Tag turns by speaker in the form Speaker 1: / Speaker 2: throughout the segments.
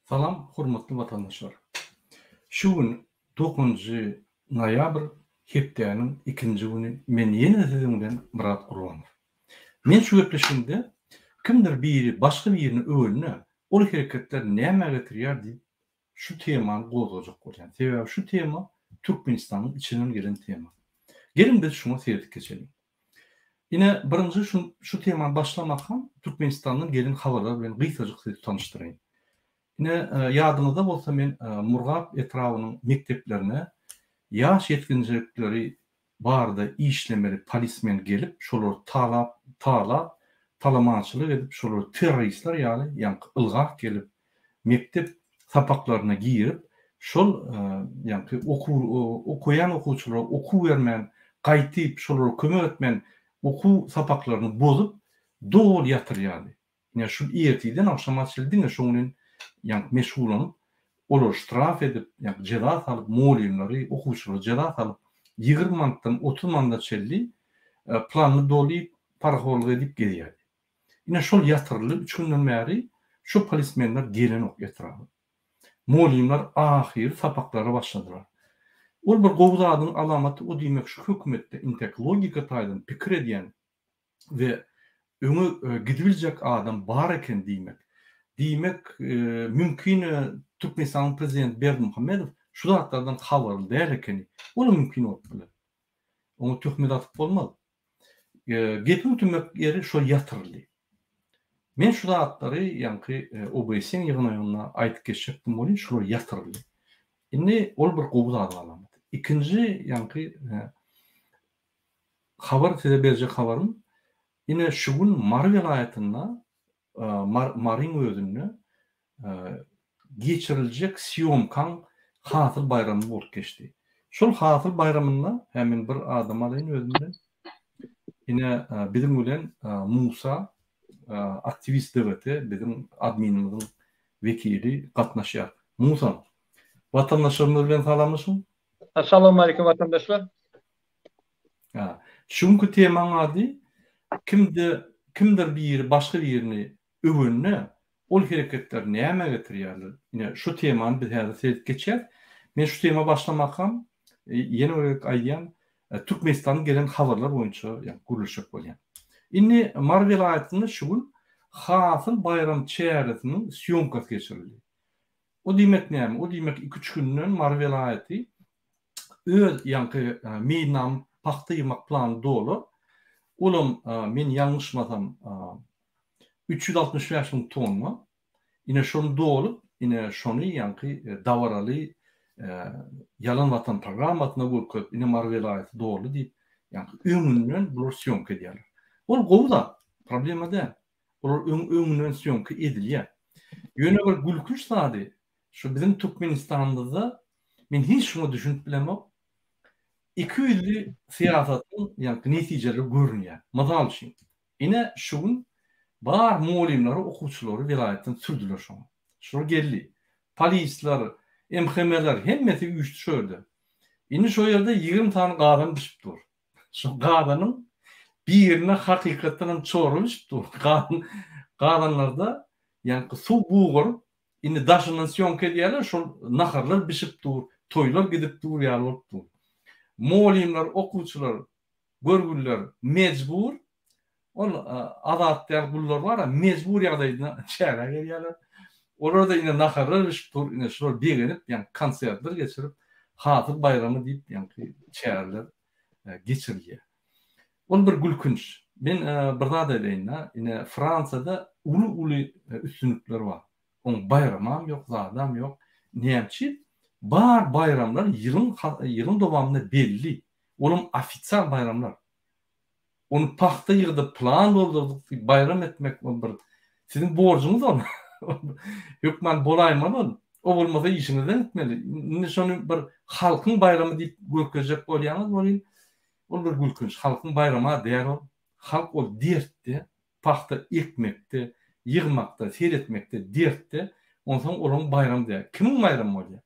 Speaker 1: Salam, hormatly vatandaşlar. Şu gün 9 noyabr hepdeniň 2-nji güni men ýene sizin bilen Murat Gurbanow. Men şu gepleşimde kimdir biri başga birini öwrüne ol hereketler näme getirýär diýip şu temany gozajak bolýan. Sebäbi şu tema Türkmenistanyň içinden gelen tema. Gelin biz şuna seyredip geçelim. Yine birinci şu temany başlamakam Türkmenistanyň gelen habarlar bilen gysajyk sizi tanıştyrayım. Yine ýadymyzda bolsa men Murgap etrawynyň mekteplerine ýaş yetkinjilikleri barda işlemeli polismen gelip şolary talamançylyk edip şolary terroristler ýani ılgak gelip mektep sapaklaryna girip şol ýani okuyan okuwçylara okuw bermän, gaýtyp şolary kömek etmän okuw sapaklaryny bozup dol ýatyrýardy. Ýani şu ertiden akşama çyldyň şoňun ýani meşgul olup olar ştraf edip ýani jeda salyp molimleri okuwçylary jeda salyp 20 manatdan 30 manat çelli plany dolyp paraholga edip gelýär. Ýine şol ýatyrylyp 3 günden bäri şu polismenler gelen ok ýatyraly. Molimler ahir sapaklara başladylar. Ol bir gowzadyň alamaty o diýmek şu hökümetde intek logika taýdan pikir edýän we öňe gidibiljek adam bar eken diýmek. Diýmek mümkin Türkmenistan prezident Berdimuhammedow şu zatlardan habarly däl ekeni. Ol mümkin bolýar. Onu töhmet atyp bolmaz. Gepi ütünmek ýeri şol ýatyryly. Men şu zatlary ýani OBS'ň ýygynyna aýdyp geçipdim bolýan şol ýatyryly. Indi ol bir gowzady alamaty. İkinji ýani habar size berjek habarym ine şu gün Mar vilayetinde Marin özünde geçiriljek syomkan hasyl bayramy bolup geçdi. Şol hasyl bayramynda hemen bir adam alayın özünde ine bizim bilen Musa aktivist devleti bizim adminimizin vekili gatnaşýar. Musa, vatandaşlarymyz bilen salamlaşyň.
Speaker 2: Assalamu aleykum vatandaşlar.
Speaker 1: Şuňky temaň ady kimdir biri başga birini öwünne ol hereketler näme getirýärler. Ine şu temany biz häzir seyredip geçer. Men şu tema başlamakam ýene olarak aýdýan Türkmenistanyň gelen habarlar boýunça ýani gurulşak bolýan. Indi Mar vilayetinde şu gün hasyl bayram çäretiniň syomkasy geçirildi. O diýmek näme? O diýmek 2-3 günden Mar vilayeti öz ýani meýdan paxta ýymak plany dolu. Olam men ýalňyşmasam 365 000 tonna. Ine şonu dolup, ine şonu ýani dawaraly yalan vatan programatyna gurkup, ine Mar vilayeti dolu diýip ýani öňünden bular syomka edýärler. Ol gowda problema da. Olar öňünden syomka edilýär. Ýöne bir gülkünç sady. Şu bizim Türkmenistanda men hiç şunu düşünüp bilemok. 200 siýasatyň ýani netijeleri görünýär. Mysal üçin. Ine şu gün bar molimleri okuwçylary vilayetden sürdüler şoňa. Şol geldi. Polisler, MHM'ler hemmeti üýtüşýärdi. Indi şo ýerde 20 tane gadan düşüp dur. Şo gadanyň birine hakykatdan çorup dur. Gadanlarda ýani suw buğur, indi daşynyň syomka edýärler, şol naharlar bişip dur, toýlar gidip dur ýaly dur. Molimler, okuwçylar, görgüller mecbur ol adatlar bullar var, mecbur ýagdaýda çäre gelýärler. Olar da ine naharlar bişip dur, ine şol begenip ýani konsertler geçirip hasyl bayramy diýip ýani çäreler geçirilýär. Ol bir gülkünç. Men bir zat edeýin, ine Fransada uly üstünlükler var. Oň bayramam ýok, zadam ýok. Näçi? Bar bayramlar ýylyň dowamında belli. Onuň ofitsial bayramlar. Onu paxta ýygdy, plan doldurdyk, bayram etmek bir sizin borjunuz ol. Hökmen bolaýman ol. O bolmasa işinizi etmeli. Indi şonu bir halkyň bayramy diýip görkezjek bolýanyz bolýan. Ol bir gülkünç. Halkyň bayrama däl ol. Halk ol dertde, paxta ekmekde, ýygmakda, seretmekde, dertde. Onsoň olaň bayram däl. Kimiň bayramy bolýar?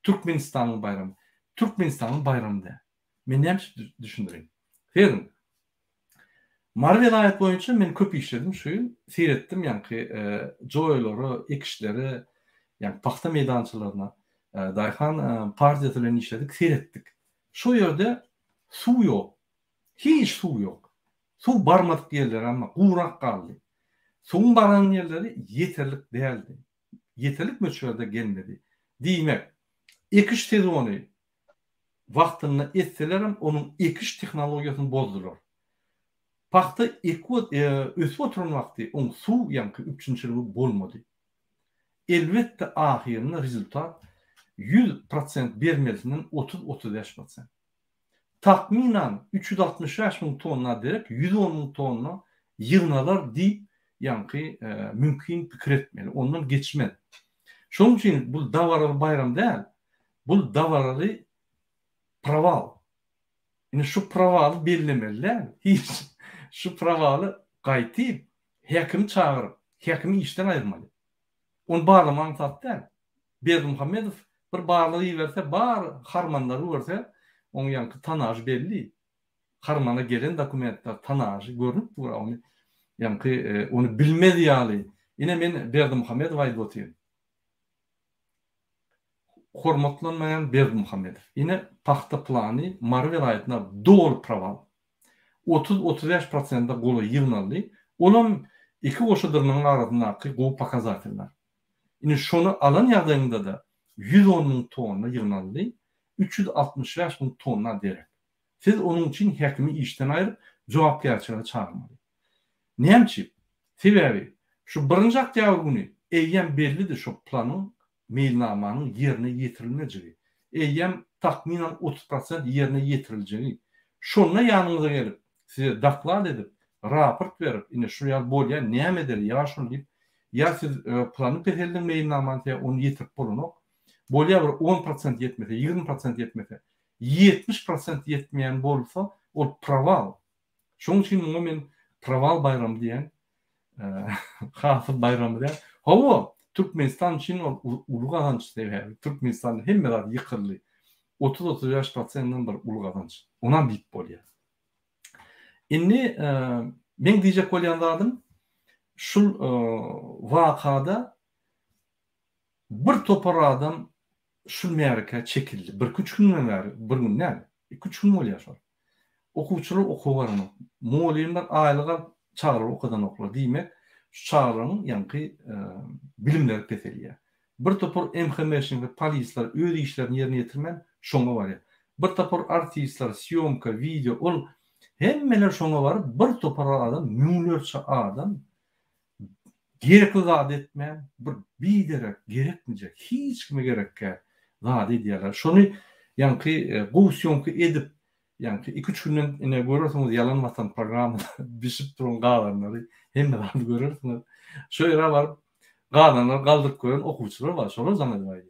Speaker 1: Türkmenistanyň bayramy. Türkmenistanyň bayramy däl. Men näme düşündireyim? Herin. Mar vilayet boýunça men köp işledim şu ýyl. Seretdim ýani joýlary, ekişleri, Yani paxta meydançalarına dayhan partiyatlarını işledik, seyrettik. Şu yerde su yok. Hiç su yok. Su barmadık yerler ama kurak kaldı. Suun baran yerleri yeterlik değildi. Yeterlik möçölerde gelmedi. Diýmek, ekiş tezonu wagtyny etselerim, onun ekiş tehnologiýasyny bozdular. Paxta ösüp oturan wagty on su ýanky üçinçiligi bolmady. Elbetde ahirinde rezultat 100% bermesinden 30-35%. Takminan 365.000 tonna derek 110.000 tonna yığınalar diýip ýanky mümkin pikir etmeli. Ondan geçmeli. Şonuň üçin bu dawaraly bayram däl. Bu dawaraly praval. Ine şu pravaly bellemeliler. Hiç şu pravaly gaýtyp häkim çağırıp häkimi işden aýyrmaly. On barlamaň tatda. Berdimuhammedow bir barlygy berse, bar harmandary berse, on ýanky tanaj belli. Harmana gelen dokumentler tanajy görünüp dur onu. Ýanky onu bilmedi ýaly. Ine men Berdimuhammedow aýdyp hormatlanmayan Berdimuhammedow. Ine paxta plany Marvel aýatyna dol praval. 30-35% golu ýygnaldy. Olam iki goşadyrynyň arasyndaky gowy pokazatyllar. Ine şonu alan ýagdaýynda da 110.000 tonna ýygnaldy. 365.000 tonna derek. Siz onun için häkimi işten aýryp jogapkärçiligi çağırmaly. Näçe? Sebebi şu birinji oktýabr güni eýýän bellidir şu planyň mailnamanyň ýerine ýetirilmejegi. Eýýän takminan 30% ýerine ýetiriljegi. Şonda ýanyňyza gelip size daklad edip raport berip ine şu ýal bolýan näme edeli ýa şunu diýip ýa siz plany peseldiň mailnamany onu ýetirip bolanyk. Bolýar 10% ýetmese, 20% ýetmese, 70% ýetmeýän bolsa, ol praval. Şoň üçin men praval bayramy diýen, hasy bayramy diýen. Hawa Türkmenistan için ulu kazanç sebebi. Türkmenistan hemme zat ýykyrly. 30-35%'dan bir ulu kazanç. Ona bip bolýar. Indi men diýjek bolýanlarym şul wakada bir topar adam şul merke çekildi. Bir 3 günden beri, bir gün näme? 2-3 gün bolýar şol. Okuwçylar okuwbarmy? Moğollar aýlyga çağırıp okadan okula diýmek, şu çağıranyň ýanky bilimler peselýär. Bir topar MH5 we polisler öz işlerini ýerine ýetirmen şoňa barýar. Bir topar artistler, syomka, video, ol hemmeler şoňa baryp bir topar adam, müňlerçe adam gerekli zat etmeýän, bir biderek, gerekmeyecek, hiç kime gerekkä zat edýärler. Şonu ýanky bu syomka edip ýanky 2-3 günden ine görürsüňiz ýalan watan programda bişip duran galanlary hemme zat görürsüňiz. Şo ýere baryp galanlar galdyryp koýan okuwçylar bar, şolar zaman edýär.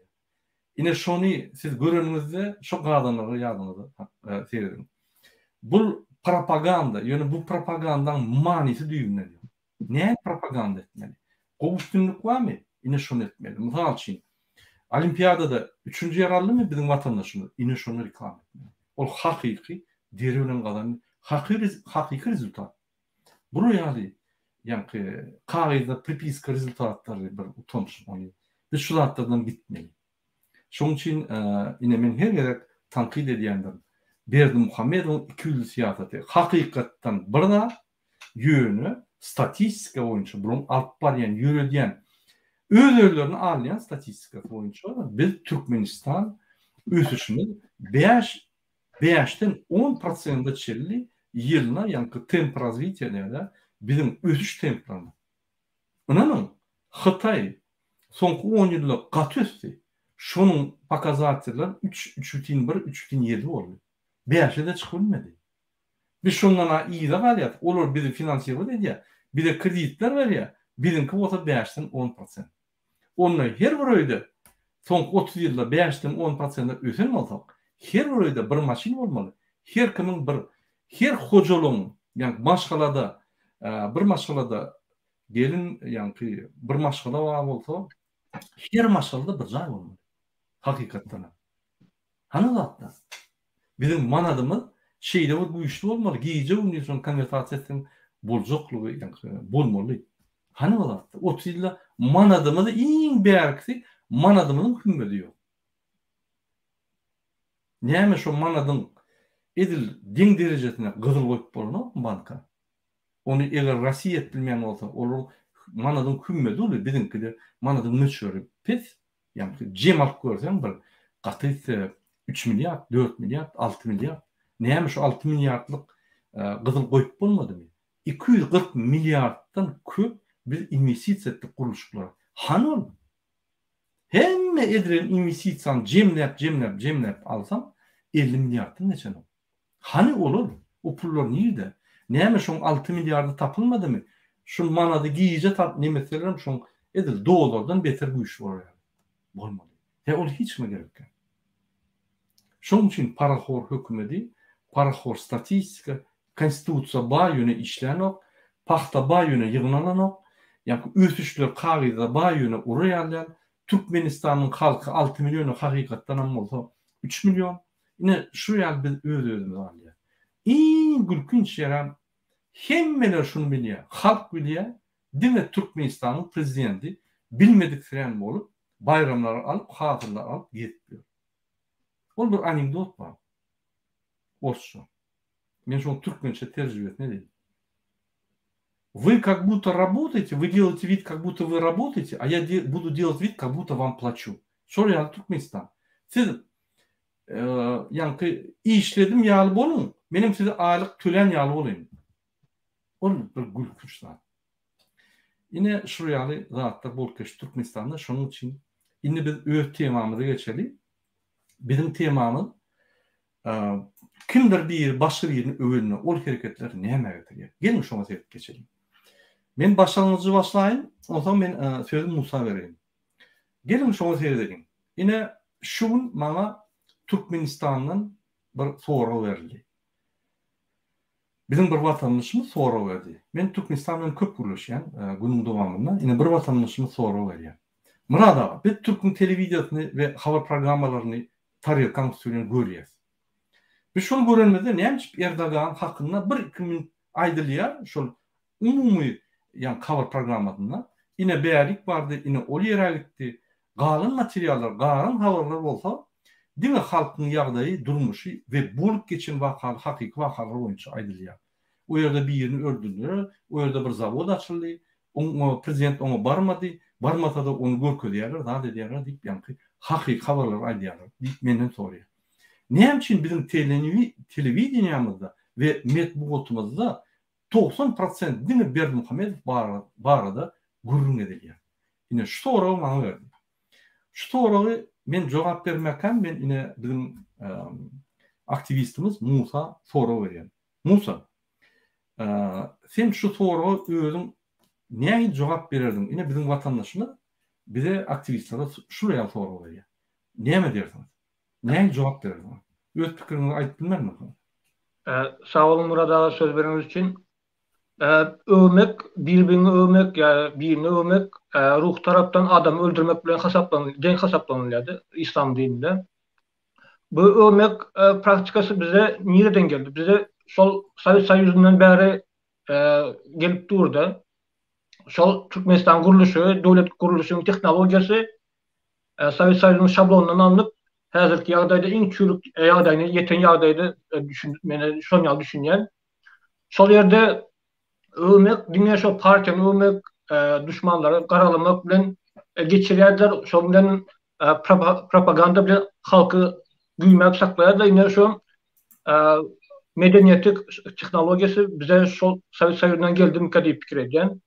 Speaker 1: Ine şonu siz göreningizde şo galanlary ýadyňyza seredin. Bu propaganda, ýöne bu propagandanın manisi düýümlenýär. Näme propaganda etmeli? Gowuşdunluk barmy? Ine şonu etmeli. Mysal üçin Olimpiadada 3-nji ýer aldymy biziň watandaşymyz? Ine şonu reklam etmeli. Ol hakyky, derewlen galan hakyky rezultat. Bu ýaly ýanky kaýda pripiska rezultatlary bir utanç ony. Biz şu zatlardan gitmeli. Şoň üçin ine men her gerek tankyd edýändim. Berdimuhammedow 200 siýasaty hakykatdan birda ýönü statistika boýunça burun alyp barýan, ýöredýän öz öllerini alýan statistika boýunça biz Türkmenistan ösüşimiz 5-den 10%-da çelli ýylyna ýanky temp razwitiýada bizim ösüş templaryny. Onanyň Hytaý soňky 10 ýylda gat ösdi. Şonuň pokazatyrlar 3,1-3,7 boldy. 5-de çykylmady. Biz şondan iýde galýar. Olar bizi finansiýer edýär. Bir de kreditler berýär. Birinki bolsa 5-den 10%. Onlar her bir öýde soňky 30 ýylda 5-den 10%-da ösen bolsak, her bir öýde bir maşin bolmaly. Her kimiň bir her hojalyň, ýani maşgalada bir maşgalada gelin ýanky bir maşgala bar bolsa, her maşgalada bir jaý bolmaly. Hakykatdan. Hany zatda? Bizim manadymyz şeýle bu güýçli bolmaly. Giýje uniýasyň konvertasiýasyň boljaklygy ýanky bolmaly. Hany zatda? 30 ýylda manadymyz iň bärkisi manadymyň hümmeti ýok. Näme şo manadyň edil deň derejesine gyzyl goýup bolany banka. Onu eger Rossiýa bilmeýän bolsa, olur manadyň hümmeti ol, biziňki de manadyň nöçeri pes, ýani jem alyp görseň bir gaty 3 milliard, 4 milliard, 6 milliard. Näme şu 6 milliardlyk gyzyl goýup bolmadymy? 240 milliarddan köp bir investisiýa etdik guruluşlara. Hanol? Hemme edilen investisiýany jemläp alsam 50 milliarddan neçe ol? Hani olur? O pullar nirde? Näme şoň 6 milliardy tapylmadymy? Şu manady giýje tap nemeselerim şoň edil dolardan beter güýç bolar. Bolmady. Ol hiç mi gerekkä? Şoň üçin paraxor hökümeti, paraxor statistika, konstitusiýa ba ýöne işlenok, paxta ba ýöne ýygnalanok, ýa-ni ösüşler kagyda ba ýöne uraýarlar. Türkmenistanyň halky 6 milyony hakykatdan hem bolsa 3 milyon. Ine şu ýaly biz öz-özümiz alýar. İň gülkünç ýeram hemmeler şunu bilýär. Halk bilýär. Dine Türkmenistanyň prezidenti bilmediklerini bolup bayramlar alıp, hatırlar alıp gitmiyor. Ol bir anekdot var. Olsun. Men şunu türkmençe tercüme etme değil. Вы как будто работаете, вы делаете вид, как будто вы работаете, а я буду делать вид, как будто вам плачу. Şol ýaly Türkmenistan. Siz ýani işledim ýaly bolun, menim size aylyk tölen ýaly bolayım. Ol bir gülkünç zat. Ine şu ýaly zatlar bolkeş Türkmenistanda şonuň üçin indi biz öz temamyza geçeli. Bizim temamyz kimdir bir başyr ýerini öwelne ol hereketler näme getirýär? Gelin şoňa seyredip geçelim. Men başlangıcı başlayayım. O zaman ben sözü Musa vereyim. Gelin şoňa seyredelim. Ine şuň maňa Türkmenistan'dan bir soraw berildi. Bizim bir vatandaşymyz soraw berdi. Men Türkmenistan'dan köp guruluşýan günüň dowamında ine bir vatandaşymyz soraw berýär. Murada biz Türk'ün televiziýasyny we habar programmalaryny tarýan süýlen görýäs. Biz şonu görenmezde näme Erdogan hakynda bir kimin aýdylýar, şol umumy ýani habar programmalarynda ine beýerlik bardy, ine ol ýerelikdi, galyn materiallar, galyn habarlar bolsa, dine halkyň ýagdaýy, durmuşy we bolup geçen wakalar, hakyky wakalar boýunça aýdylýar. O ýerde bir ýerini öldürdiler, o ýerde bir zawod açyldy, o prezident oňa barmady, barmasa da onu görkezýärler, da edýärler diýip ýani hakyky habarlar aýdýarlar diýip menden soraýar. Näme üçin bizim telewiziýamyzda we medeniýetimizde 90% dine Berdimuhammedow barada gurrun edilýär. Ine şu soraw maňa berdi. Şu sorawy men jogap bermäkäm, men ine bizim aktivistimiz Musa soraw berýär. Musa, sen şu sorawy özüň näme jogap bererdin? Ine bizim vatandaşymyz bize aktivistlara şuraya soraw berýär. Näme dersiň? Näme jogap bererdin? Öz pikirini aýdyp bilmermi?
Speaker 2: Sağ olun burada söz veriniz için. Övmek, birbirini övmek, yani birini övmek, ruh taraftan adam öldürmek bilen hasaplanılıyordu İslam dininde. Bu övmek praktikası bize nereden geldi? Bize sol Sovet Soýuzynyň bäri gelip durdu. Sol Türkmenistan guruluşy, döwlet guruluşynyň tehnologiýasy Sovet Soýuzynyň şablonundan alınıp häzirki ýagdaýda iň çürük ýagdaýyna ýeten ýagdaýda meni şoň ýaly düşünýän. Şol ýerde övmek, diňe şo partiýany övmek, düşmanlary garalamak bilen geçirýärler. Şol bilen propaganda bilen halky güýmäp saklaýarlar. Ine şo medeniýetlik tehnologiýasy bize şol Sovet Soýuzynyň geldimkä diýip pikir edýän.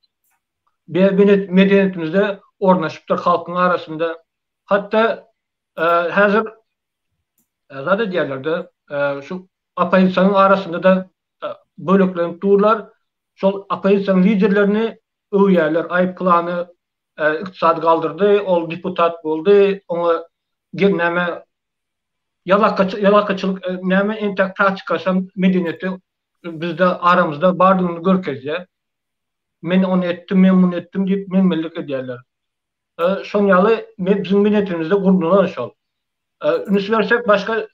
Speaker 2: Medeniýetimizde ornaşypdyr halkyň arasynda. Hatda häzir zat edýärler şu opozisiýanyň arasynda da böleklenip durlar. Şol opozisiýa liderlerini öwýärler, aýyplany ykdysady galdyrdy, ol deputat boldy, oňa näme yalakaçylyk näme entek praktikasy medeniýeti bizde aramızda bardygyny görkezýär. Men onu etdim, men bunu etdim diýip menmellik edýärler. Şoň ýaly bizim medeniýetimizde gurdulan şol. Üniversitet başka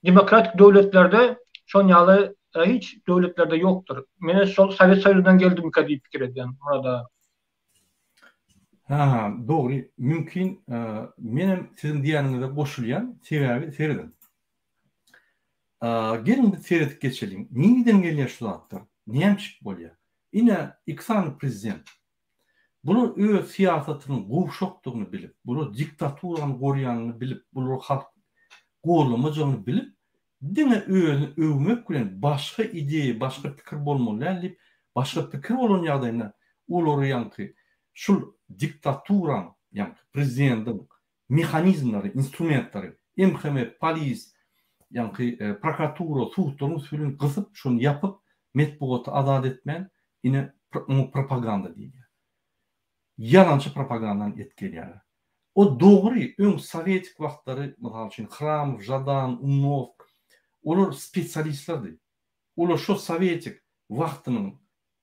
Speaker 2: demokratik döwletlerde şoň ýaly hiç döwletlerde ýokdur. Mene şol Sovet Soýuzynyň geldimkä diýip pikir edýän burada.
Speaker 1: Ha, doğru. Mümkin menem sizin diýäniňize goşulýan sebäbi seridim. Gelin bir seyredip geçelim. Niden gelýär şu zatlar? Näçik bolýar? Ine iksan prezident bunu öz siyasatynyň gowşokdugyny bilip, bunu diktaturany gorýanyny bilip, bunu halk gorlamajagyny bilip, diňe özüni övmek bilen başga ideýa, başga pikir bolmaly diýip, başga pikir bolan ýagdaýynda olary ýanky şul diktaturan, ýani prezidentin mehanizmlary, instrumentlary, MHM, polis, ýani prokuratura, suwtlaryň usulüni gysyp, şonu ýapyp, metbugaty azad etmän, ine propaganda diýilýär. Yalançı propagandanın etkileri. O doğru, ön Sovyetik wagtlary, mysal üçin Khramov, Jadan, Umnov, olar spesialistlerdi. Olar şu Sovyetik wagtynyň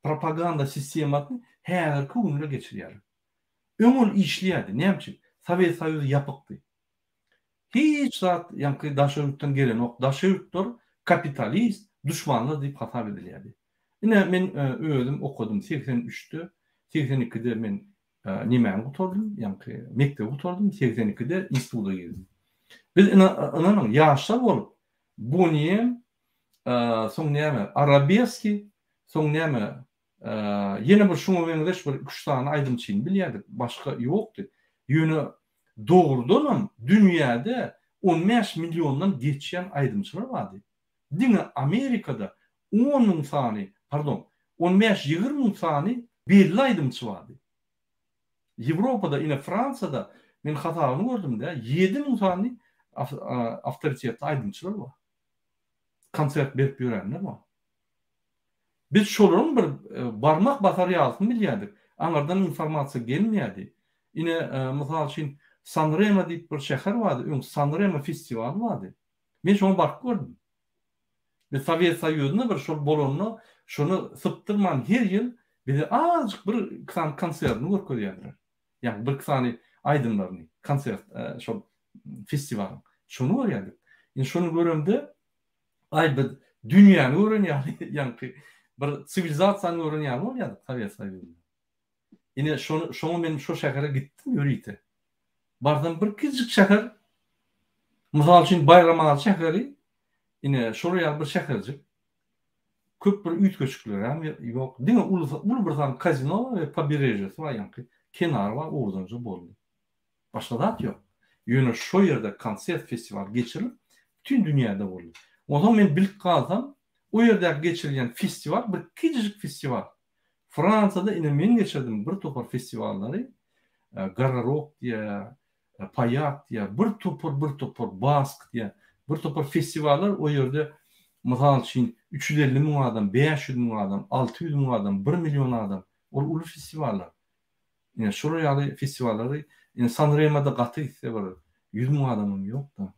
Speaker 1: propaganda sistematyny häzirki gününe geçirýär. Öňül işleýärdi. Näçe? Sowet Soýuzy ýapykdy. Hiç zat, ýani daşörükden gelen ok, daşörükler kapitalist, düşmanlar diýip hasap edilýärdi. Ine men özüm okudum 83'te, 82'de men nimäni gutardym, ýani mektep gutardym, 82'de instituta girdim. Biz ananyň ýaşlar bolup, Boniem, soň näme, Arabeski, soň näme, ýene bir şuňa beňzeş bir 3 tane aýdymçyny bilýärdik, başga ýokdy. Ýöne dogrudan dünýäde 15 milyondan geçýän aýdymçylar bardy. Diňe Amerikada 10 000 sany, pardon, 15-20 000 sany belli aýdymçy bardy. Ýewropada, ine Fransada men hatalyny gördüm-de, 7 000 sany awtoritetli aýdymçylar bar. Konsert berip ýörenler bar. Biz şolaryň bir barmak basar ýalysyny bilýärdik. Aňardan informasiýa gelmeýärdi. Ine mysal üçin Sanremo diýip bir şäher bardy, öň Sanremo festiwaly bardy. Men şonu baryp gördüm. Ve Sowet Soýuzyna bir şol bolanyny, şonu sypdyrman her ýyl bize azıcık bir konsertini görkezýärler. Yani bir sany aýdymlaryny, konsert, şol festiwal. Şonu görýärdik. Ine şonu görende aýby dünýäni öwrenýär, ýani bir sivilizasiýany öwrenýär bolýardy Sowet Soýuzyna. Ine şonu men şu şähere gitdim ýörüýte. Bardym bir kiçik şäher, mysal üçin Bayramala şäheri, ine şuraya bir şäherjik. Köp bir üýt köçükler hem ýok. Diňe ulu bir tane kazino we pobережье var ýani kenar var, ordanca boldy. Başga zat ýok. Ýöne şo ýerde konsert festival geçirilip bütün dünýäde boldy. Ondan men bilip kalsam, o ýerde geçirilýän festival bir kiçik festival. Fransada ine men geçirdim bir topar festivallary, Gararok diýe, Payak diýe, bir topar Bask diýe, bir topar festivallar o ýerde mysal üçin 350 000 adam, 500 000 adam, 600 000 adam, 1 milyon adam, ol ulu festivallar. Ine şuraýaly festivallary, ine Sanremo'da gaty ise bar, 100 000 adamym ýok da.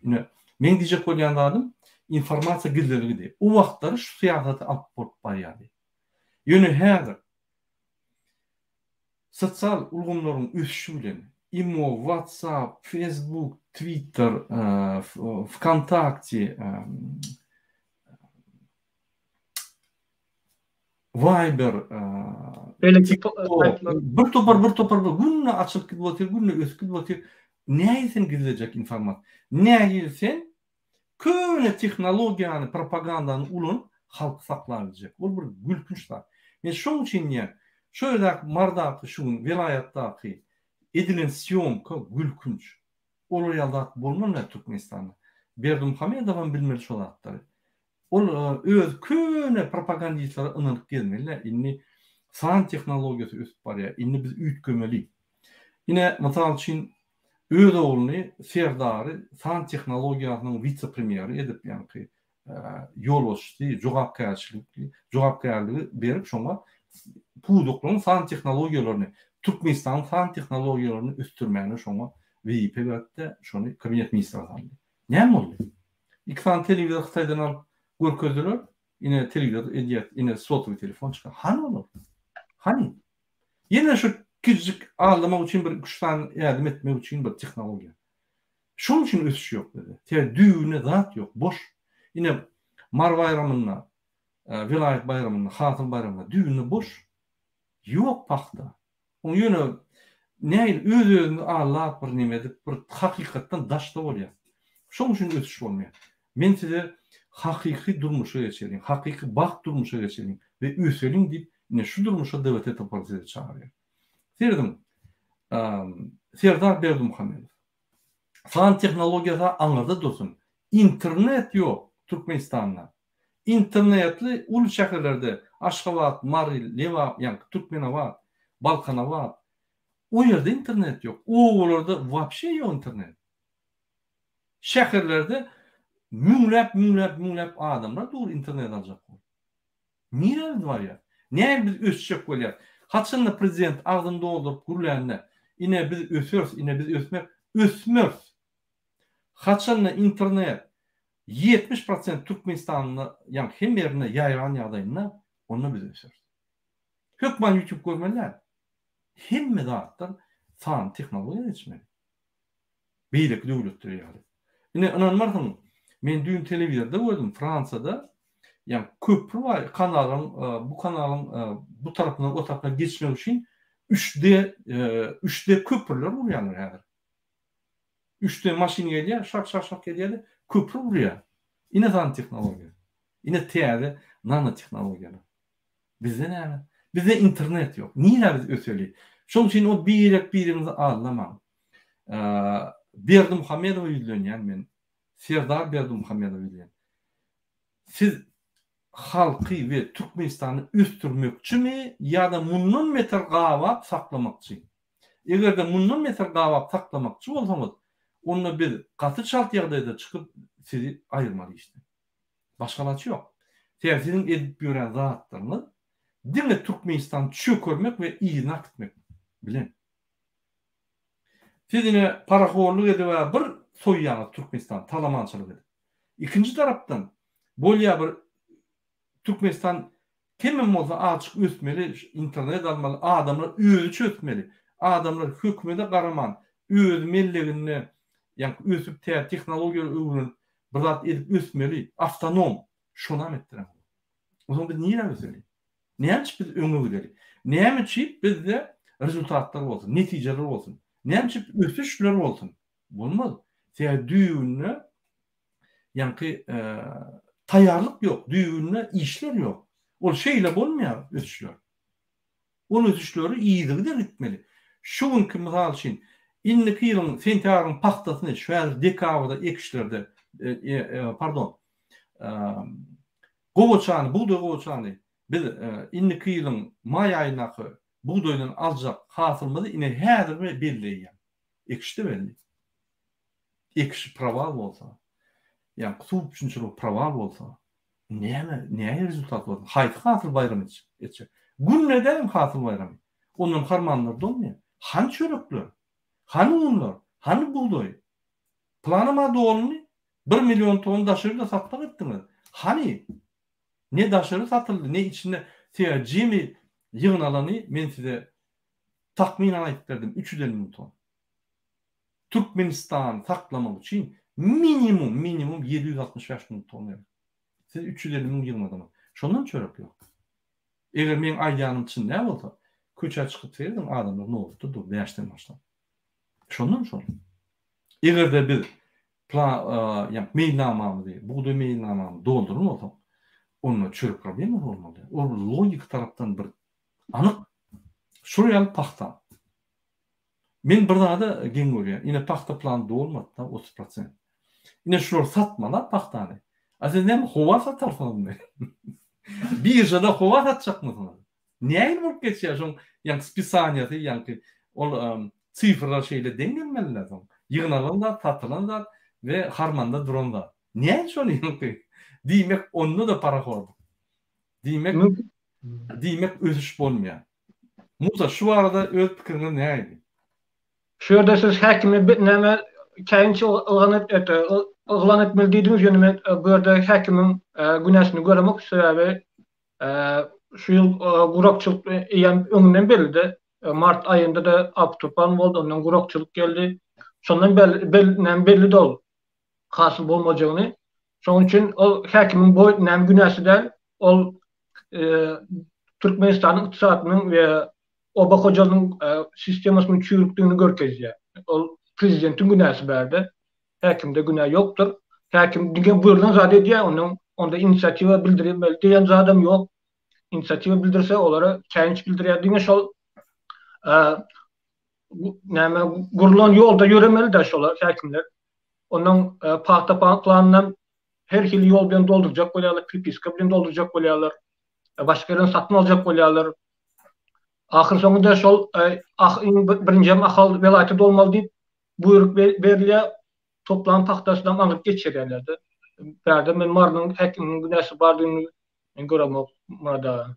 Speaker 1: Ine men diýjek bolýan adam informasiýa gizliligi. O wagtlary şu siýasaty alyp bolup barýardy. Ýöne häzir sosial ulgamlaryň ösüşi bilen imo, WhatsApp, Facebook, Twitter, Vkontakte, Viber, bir topar günne açyp gidip günne ösüp gidip näýsen gizlejek informasiýa. Näýsen köne tehnologiýany, propagandany ulun halk saklaýjak. Bol bir gülkünçler. Men şoň üçin ýa şöyle mardaky şu vilayatdaky edilen syomka gülkünç. Olar ýalda bolmaly Türkmenistanda. Berdimuhamedowyň bilmeli şol atdary. Ol öz köne propagandistlara ynanyp gelmeli. Inni san tehnologiýasy ösüp barýar. Inni biz üýtgemeli. Ine mysal üçin öz ogluny Serdary san tehnologiýasynyň vitse-premieri edip ýani ýol bolşdy, jogapkärligi berip şoňa puduklaryň san tehnologiýalaryny, Türkmenistan san tehnologiýalaryny östürmäni şoňa WIP berdi, şonu kabinet ministri atandy. Näme boldy? İksan telewizor Hytaýdan alyp görkezdiler, ine telewizor edýät, ine sotwy telefon çykar. Hany olur? Hani? Ýene şu kiçik almak üçin bir güçden ýardym etmek üçin bir tehnologiýa. Şoň üçin ösüş ýok dedi. Düýüne zat ýok, boş. Ine mar bayramyna, vilayet bayramyna, hatym bayramyna düýüne boş. Ýok paxta. Oň ýöne näil öz-özüni Allah bir nime edip bir hakykatdan daşda bolýar. Şoň üçin ötüş bolmaýar. Men size hakyky durmuşa geçelim, hakyky baht durmuşa geçelim ve üseliň diýip ne şu durmuşa dewlet etip sizi çağırýar. Serdim, Serdar Berdimuhammedow. Fan tehnologiýasy aňyda dursun. İnternet ýok Türkmenistanda. İnternetli ul şäherlerde Aşgabat, Maril, Leva, ýani Türkmenawat, Balkanawat. O ýerde internet ýok. Oğullarda wapşe ýok internet. Şäherlerde müňläp adamlar dur internet aljak. Niye var ya? Niye biz ösçek bolýar? Haçanda prezident agdynda doldurup gurlanna, ine biz ösürs, ine biz ösmörs. Haçanda internet 70% Türkmenistan'ın yani hem yerine yayılan ýagdaýynda onu biz ösürs. Hökman YouTube görmeler. Hemme dağıttan fan teknolojiye geçmeli. Beýlik döwletleri ýaly. Ine inanmarsam, men dün telewizorda gördüm Fransada, yani köprü var, bu kanalın bu tarafından o tarafına geçmek için 3D köprüler vuruyorlar her. 3D maşin geliyor, şak geliyor, köprü vuruyor. Ine fan teknoloji. Ine täze nanoteknologiýa. Bizde näme? Bizde internet yok. Niye biz öseli? Şoň üçin o birimizi anlamam. Berdimuhammedow ýüzlenýän men. Serdar Berdimuhammedow ýüzlenýän. Siz halky we Türkmenistany üstürmekçimi ýa-da mundan meter gawap saklamakçy? Egerde mundan meter gawap saklamakçy bolsaňyz, onda biz gaty şart ýagdaýda çykyp sizi aýyrmaly işte. Başgalaçy ýok. Sizin edip ýören zatlaryňyz dinle Türkmenistan çökürmek ve iyini akıtmak bilen. Sizine paraxorluk edip bir soýýany Türkmenistan talamançylyk edip. İkinci tarapdan bolýa bir Türkmenistan kimim bolsa açyk ösmeli, internet almaly, adamlar özü çökmeli. Adamlar hökümete garaman, öz mellegini, yani ösüp teknologiýa öwrünip bir zat edip ösmeli, avtonom, şona etdiren. O zaman biz niye ösmeli? Näçe biz öňe gidelim? Näçe bizde rezultatlar bolsun, netijeler bolsun? Näçe ösüşler bolsun? Bolmaz. Sen düýünne ýanky taýýarlyk ýok, düýünne işler ýok. Ol şeýle bolmaýar ösüşler. Ol ösüşleri iýidigi gitmeli. Şuňky mysal üçin indiki ýylyň sentýaryň paxtasyny şu dekabrda ekişlerde gowaçany, buğday gowaçany biz indiki ýylyň may aýynaky buğdaýdan aljak hasylmady ine häzir belliýär. Ekişde belli. Ekiş prawal bolsa, yani sup üçinçilik prawal bolsa, näme rezultat bolsa, haýky hasyl bayramy etjek. Gün neden hasyl bayramy? Ondan harmanlar dolmaýar. Han çörekler, han unlar, han buğday. Planama dolmy 1 milyon ton daşyry da satmak etdiňiz. Hani ne daşyry satyldy, ne içinde jemi yığınalany men size takminan aýtdym 350 000 ton. Türkmenistan saklamak için minimum 765 000 ton. Siz 350 000 yığınadınız. Şondan çörek yok. Eger men aýdýanym çyn näme bolsa, köçe çykyp berdim, adamlar ne oldu? Dur, yaştan başlan. Şondan sonra. Egerde biz yani mailnamamyzy, buğday mailnamamyzy doldurup bolsak, onda çörek problemi bolmaly. O logik tarapdan bir anyk şuraya paxta. Men bir da gen görýär. Ine paxta plan dolmady da 30%. Ine şular satmalar paxtany. Azenden howa satarsyňyz. Bir jada howa satjakmysyňyz. Näme bolup geçýär şoň ýa-ni spisaniýasy, ýa-ni ol sifrlar şeýle dengelmeliler. Ýygnalan da, satylan da we harmanda duran da. Näme şonu ýokdy? Diýmek onu da paraxor. Diýmek ösüş bolmaýar. Musa şu arada öz pikirini näýdi?
Speaker 2: Şu ýerde siz häkimi näme käýinçi ıglan etmeli diýdiňiz ýöne men bu ýerde häkimiň günesini göremek sebäbi şu ýyl gurakçylyk ýa öňünden belli. Mart aýynda da Abturpan boldy, ondan gurakçylyk geldi. Şondan belli dol. Hasyl bolmajagyny. Şoň üçin o häkimiň bu näme günesi däl, ol Türkmenistanyň ykdysadynyň we Oba Hocalyň sistemasynyň çürükdigini görkezýär. Ol prezidentiň günäsi bärde. Häkimde günä ýokdur. Häkim diňe buyrulan zat edýär, onda inisiatiwa bildirilmeli diýen zadam ýok. İnisiatiwa bildirse olara çäňiç bildirýär diňe şol näme gurulan ýolda ýöremeli de şolar häkimler. Ondan paýta planyny her hili ýol bilen doldurjak bolýarlar, pripiska bilen doldurjak bolýarlar. Başga ýerden satyn aljak bolýarlar. Ahir soňunda şol birinjem ahal welaýaty bolmaly diýip buyruk berilýär. Toplam paxtasydan alyp geçirýärler. Bärde men marnyň häkimiň günäsi bardygyny göremok murada.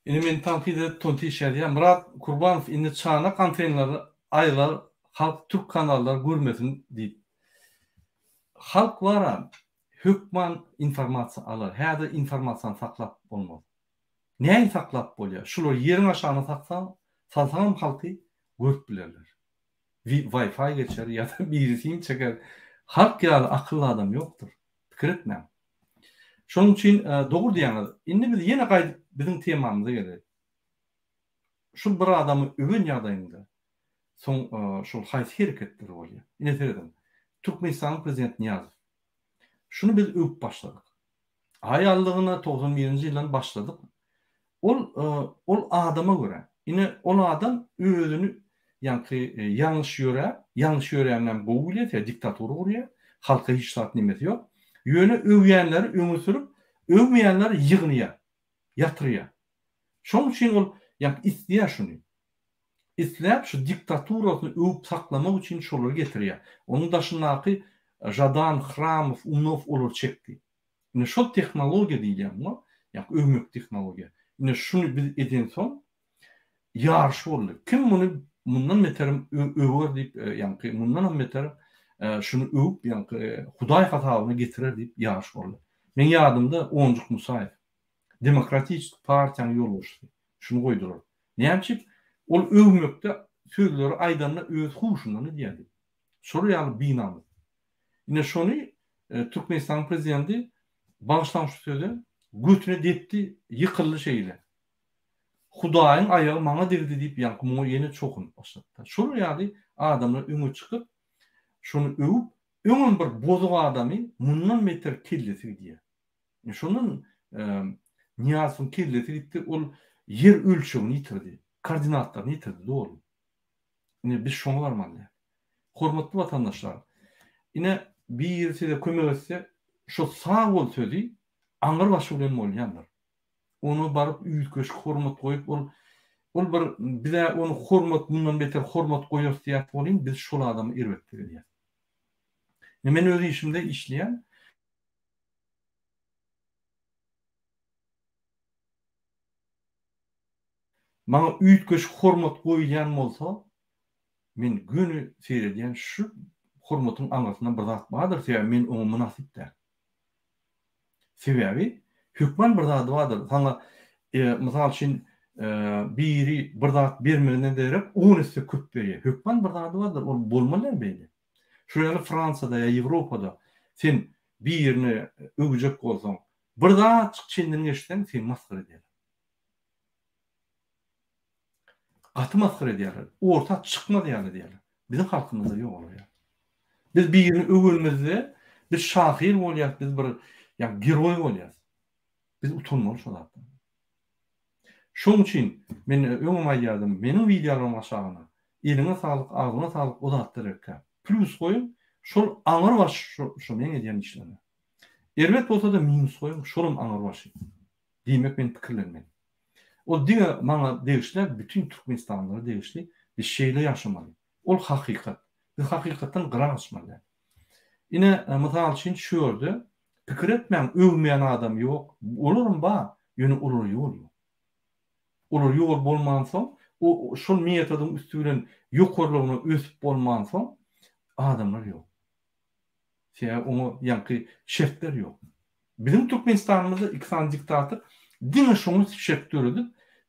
Speaker 1: Ine men tanqide tonti şerýär. Murat Kurbanow indi çana kontenleri aýlar halk Türk kanallar görmesin diýip. Halk wara hökman informasiýa alar. Häzir informasiýany saklap bolmaz. Näme saklap bolýar? Şular ýeriň aşagyna salsaň halky görüp bilerler. Wi-Fi geçer ya da birisini çeker. Halk ýaly akıllı adam ýokdur. Pikir etmem. Şonuň üçin dogry diýäňiz. Indi biz ýene gaýdyp biziň temamyza gelir. Şu bir adamy öwen ýagdaýynda soň şol haýsy hereketleri bolýar. Ine seredem. Türkmenistan prezidenti Niýazow. Şunu biz öwüp başladyk. Aýallygyna 91-nji ýyldan başladyk. Ol adama göre. Ine ol adam özünü yanlış ýöränden gowul etse, diktator gurýar, halka hiç saat nimeti ýok. Ýöne öwýänleri öňe sürüp, öwmeýänleri ýygnyýar, ýatyrýar. Şoň üçin ol isleýär şunu. İsläp şu diktaturasyny öwüp saklamak üçin şolary getirýär. Onuň daşyndaky Jadan, Hramow, Unov olar çekdi. Ine şol tehnologiýa diýilýär, öwmek tehnologiýa. Ine şunu biz eden soň ýarşy boldy. Kim muny mundan meterim öwür diýip, mundan meterim şunu öwüp, Hudaý hatabyna getirer diýip ýarşy boldy. Men ýadymda Onjuk Musaýew Demokratik partiýanyň ýolbaşçysy. Şunu goýdular. Näçip ol öwmekde sözleri aýdanna öz huşundan diýdi. Şol ýaly binamy. Ine şonu Türkmenistan prezidenti başlanmış sözü götüne depdi, ýykyldy şeýle. Hudaýyň aýagy maňa dirdi diýip ýa-da ýene çokun başladı. Şol ýaly adamlar öňe çykyp şunu öwüp, öňün bir bozuk adamy mundan meter kellesi diýär. Şonun Niýazowyň kellesi diýip ol yer ölçügini ýitirdi, koordinatlaryny ýitirdi, dogry. Ine biz şoňa barmaly. Hormatly watandaşlar, ine birisi de kömek etse, şo sağ bol sözi aňyr başy bilen bolýanlar. Onu barıp üýtgeş hormat goýup ol bir bize onu hormat mundan beter hormat goýar diýip bolýan, biz şol adamy erbetdik diýär. Men öz işimde işleýän maňa üýtgeş hormat goýulýan bolsa, men günü seredýän şu hormatyň aňatyndan bir zat bardyr diýär, men oňa münasip der. Sebäbi hükman bir zat bardyr. Saňa mysal üçin biri bir zat bermegine derip, onusu köp berýär. Hükman bir zat bardyr, ol bolmaly beýle. Şu ýaly Fransada ýa Ýewropada sen birini öwjek bolsaň, bir zat çyndyň geçsen sen maskyr edýär. Gaty maskyr edýär. Orta çykma diýär. Bizim halkymyzda ýok ol. Biz birini öwülmezde biz şahyr bolýar, biz bir geroy bolýar. Biz utanmaly şol zatdan. Şoň üçin men öňüme ýaýdym, meniň wideolaryma aşagyna. Eliňe sağlyk, agyna sağlyk o zatlar ekän. Plus goýun, şol aňyr baş şo men edýän işlerine. Erbet bolsa da minus goýun, şolum aňyr başy. Diýmek men pikirlenmem. O diňe maňa degişler bütün Türkmenistanlary degişli bir şeýle ýaşamaly. Ol hakykat. Biz hakykatdan gıraşmaly. Ine mysal üçin şöýördi. Pikir etmem, öwmeýän adam ýok. Olaryň ba, ýöne olar ýol ýok. Olar ýol bolmansoň, o şol metodyň üstünden ýokarlygyna ösüp bolmansoň adamlar ýok. Onu şertler ýok. Bizim Türkmenistanymyzda ikisany diktator diňe şoňy şertlerdi.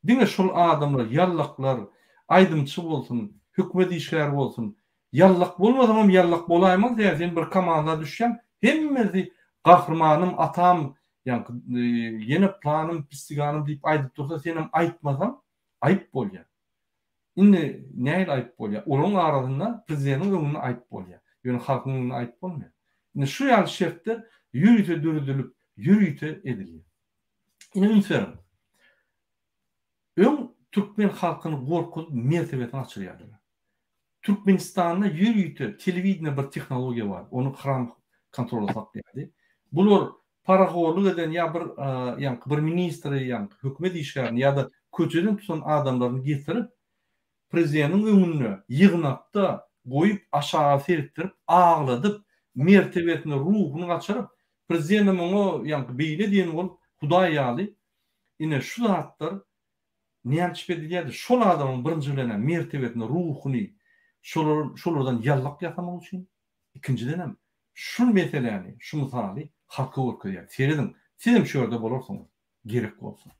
Speaker 1: Diňe şol adamlar ýallaklar, aýdymçy bolsun, hökümet işgär bolsun. Yallak bolmasam hem yallak bolaýmaz diýär, sen bir kamanda düşýän, hemmesi gahrmanım, atam, Yani yine planım, pistiganım deyip aydıp dursa senem aytmasam ayıp bolýar. Indi näil ayıp bolýar? Onun arasında prezidentin öňünde ayıp bolýar. Ýöne halkyň öňünde ayıp bolmaýar. Indi şu ýaly şertler ýürüýte döredilip, ýürüýte edilýär. Indi ünslerim. Türkmen halkyny gorkup mertebetini açyrýardylar. Türkmenistanda ýürüýte telewizion bir tehnologiýa bar. Onu Hram kontrol edýärdi. Bular paragorluk eden ya bir ministri ýa hökümet işgärni ýa-da köçeden tutan adamlaryny getirip prezidentin öňüne ýygnakda goýup aşağı sertdirip ağladyp mertebetini ruhuny gaçyryp prezidentim oňa beýle diýen bolup Hudaý ýaly ine şu zatlar näçip edilýärdi şol adamyň birinji bilen mertebetini ruhuny şolardan ýallak ýatamak üçin ikinciden hem şu meseleni şu misaly halka görkezýär. Sizem şu ýerde bolarsyňyz gerek bolsa.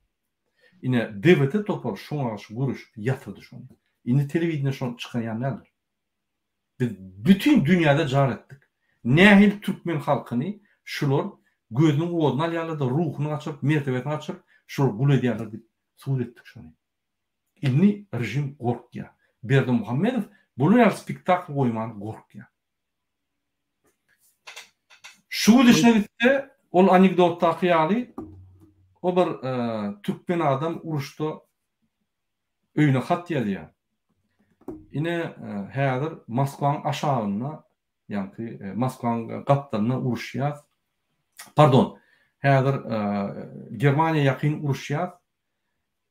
Speaker 1: Ine devlete topar şoňa guruş ýatyrdy şonu. Indi telewizionyna şonu çykan ýanlardyr. Biz bütün dünýäde jar etdik. Nähil türkmen halkyny şular gözüniň owadyny alýarlar, ruhuny açyp, mertebetini açyp, şol gul edýärler diýip suwul etdik şonu. Indi rejim gorkýar. Berdimuhammedow bunu ýa spektakl goýman gorkýar. Şu düşüne gitse, ol anekdotda ýaly o bir türkmen adam uruşda öýüne hat ýazýar. Ine häzir Moskwaň aşagyna, ýani Moskwaň gapdalyna uruşýar. Pardon, häzir Germaniýa ýakyn uruşýar.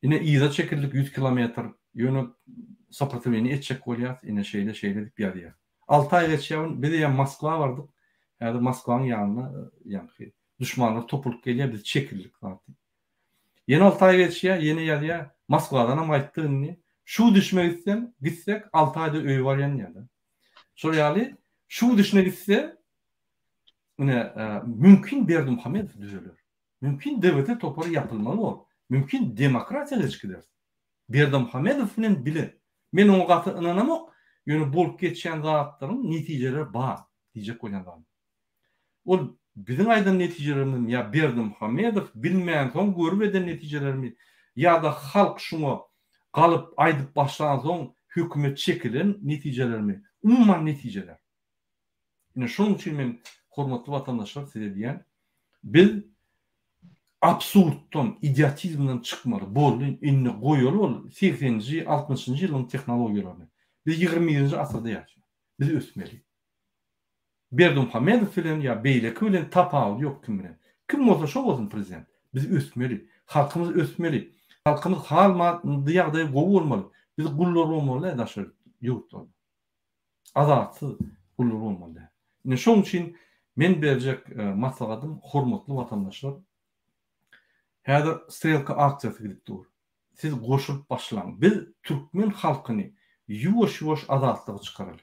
Speaker 1: Ine ýyza çekildik 100 kilometr ýöne sapratlywny etjek bolýar, ine şeýle diýip ýazýar. 6 aý geçýär, biz ýa Moskwa bardyk. Häzir Moskwaň ýanyna ýani düşmanlar topulup gelýär, biz çekildik zaten. Ýene 6 aý geçýär, ýene ýazýar Moskwadan hem aýtdygyny şu düşme gitsek 6 ayda öýü var ýa-da. Şol ýaly şu düşme gitse mümkin Berdimuhammedow düzeler. Mümkin devlete topary ýapylmaly bol. Mümkin demokratiýa geçgider. Berdimuhammedow bilen bile. Men oňa gaty ynanamak, ýöne bolup geçýän zatlaryň netijeleri bar diýjek bolýan. Ol biziň aýdan netijelerimiz ýa Berdimuhammedow bilmeýän soň görüp eden netijelerimiz ýa-da halk şuňa galyp aýdyp başlanan soň hökümet çekilen netijelerimi, umumman netijeler. Ine şonuň üçin men hormatly vatandaşlar size diýen, biz absurddan, idiotizmden çykmaly, boldy, inne goýaly bol 80-nji, 60-njy ýylyň tehnologiýalaryny. Biz 20-nji asyrda ýaşaýar. Biz ösmeli. Berdimuhammedow bilen ýa beýleki bilen tapawy ýok kim bilen. Kim bolsa şo bolsun prezident. Biz ösmeli. Halkymyz ösmeli. Halkymyz halmaty ýagdaýy gowulmaly. Biz gullar bolmaly daşar ýurtda. Azatsyz gullar bolmaly. Ine şoň üçin men berjek maslahatym hormatly vatandaşlar. Häzir strelka aksiýasy gidip dur. Siz goşup başlaň. Biz türkmen halkyny ýuwaş-ýuwaş azatlyga çykaryl.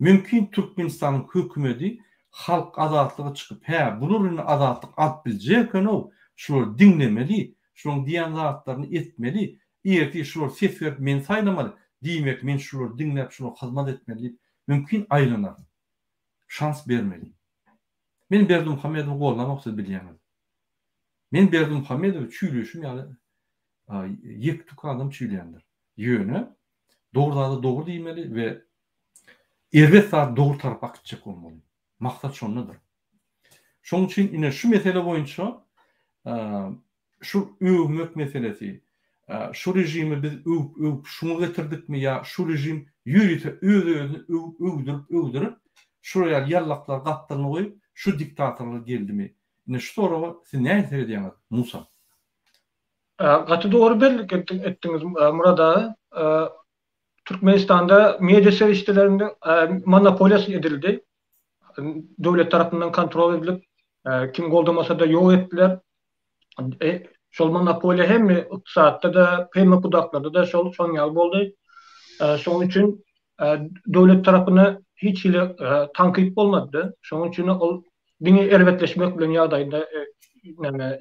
Speaker 1: Mümkin Türkmenistanyň hökümeti halk azatlyga çykyp, bularyň azatlyk alyp biljekeni şular dinlemeli, şuň diýen zatlaryny etmeli, ýerki şular ses berip men saýlamaly, diýmek men şular dinläp şular hyzmat etmeli, mümkin aýlanar. Şans bermeli. Men Berdimuhammedow gollamak siz bilýäňiz. Men Berdimuhammedow çüýleşim ýaly ýektuk adam çüýlendir. Ýöne dogry diýmeli we erbet zat dogry tarapy gitjek bolmaly. Maksat şondadyr. Şoň üçin ine şu mesele boýunça şu öwmek meselesi, şu rejimi biz şunu getirdikmi ýa şu rejim ýürüte öwdürüp şuraya ýallaklar gatlaryny goýup şu diktatorlar geldimi? Ine şu soraga siz näme diýýäňiz Musa?
Speaker 2: Gaty dogry bellik etdiňiz Murad ağa. Türkmenistan'da medya servislerinde monopoliyası edildi. Devlet tarafından kontrol edilip kim goldamasa da yok ettiler. Şol monopoliya hem iktisatta da hem budaklarda da şol ýaly boldy. Şoň üçin devlet tarapyna hiç ile tankip bolmady. Şoň üçin ol diňe erbetleşmek bilen ýagdaýynda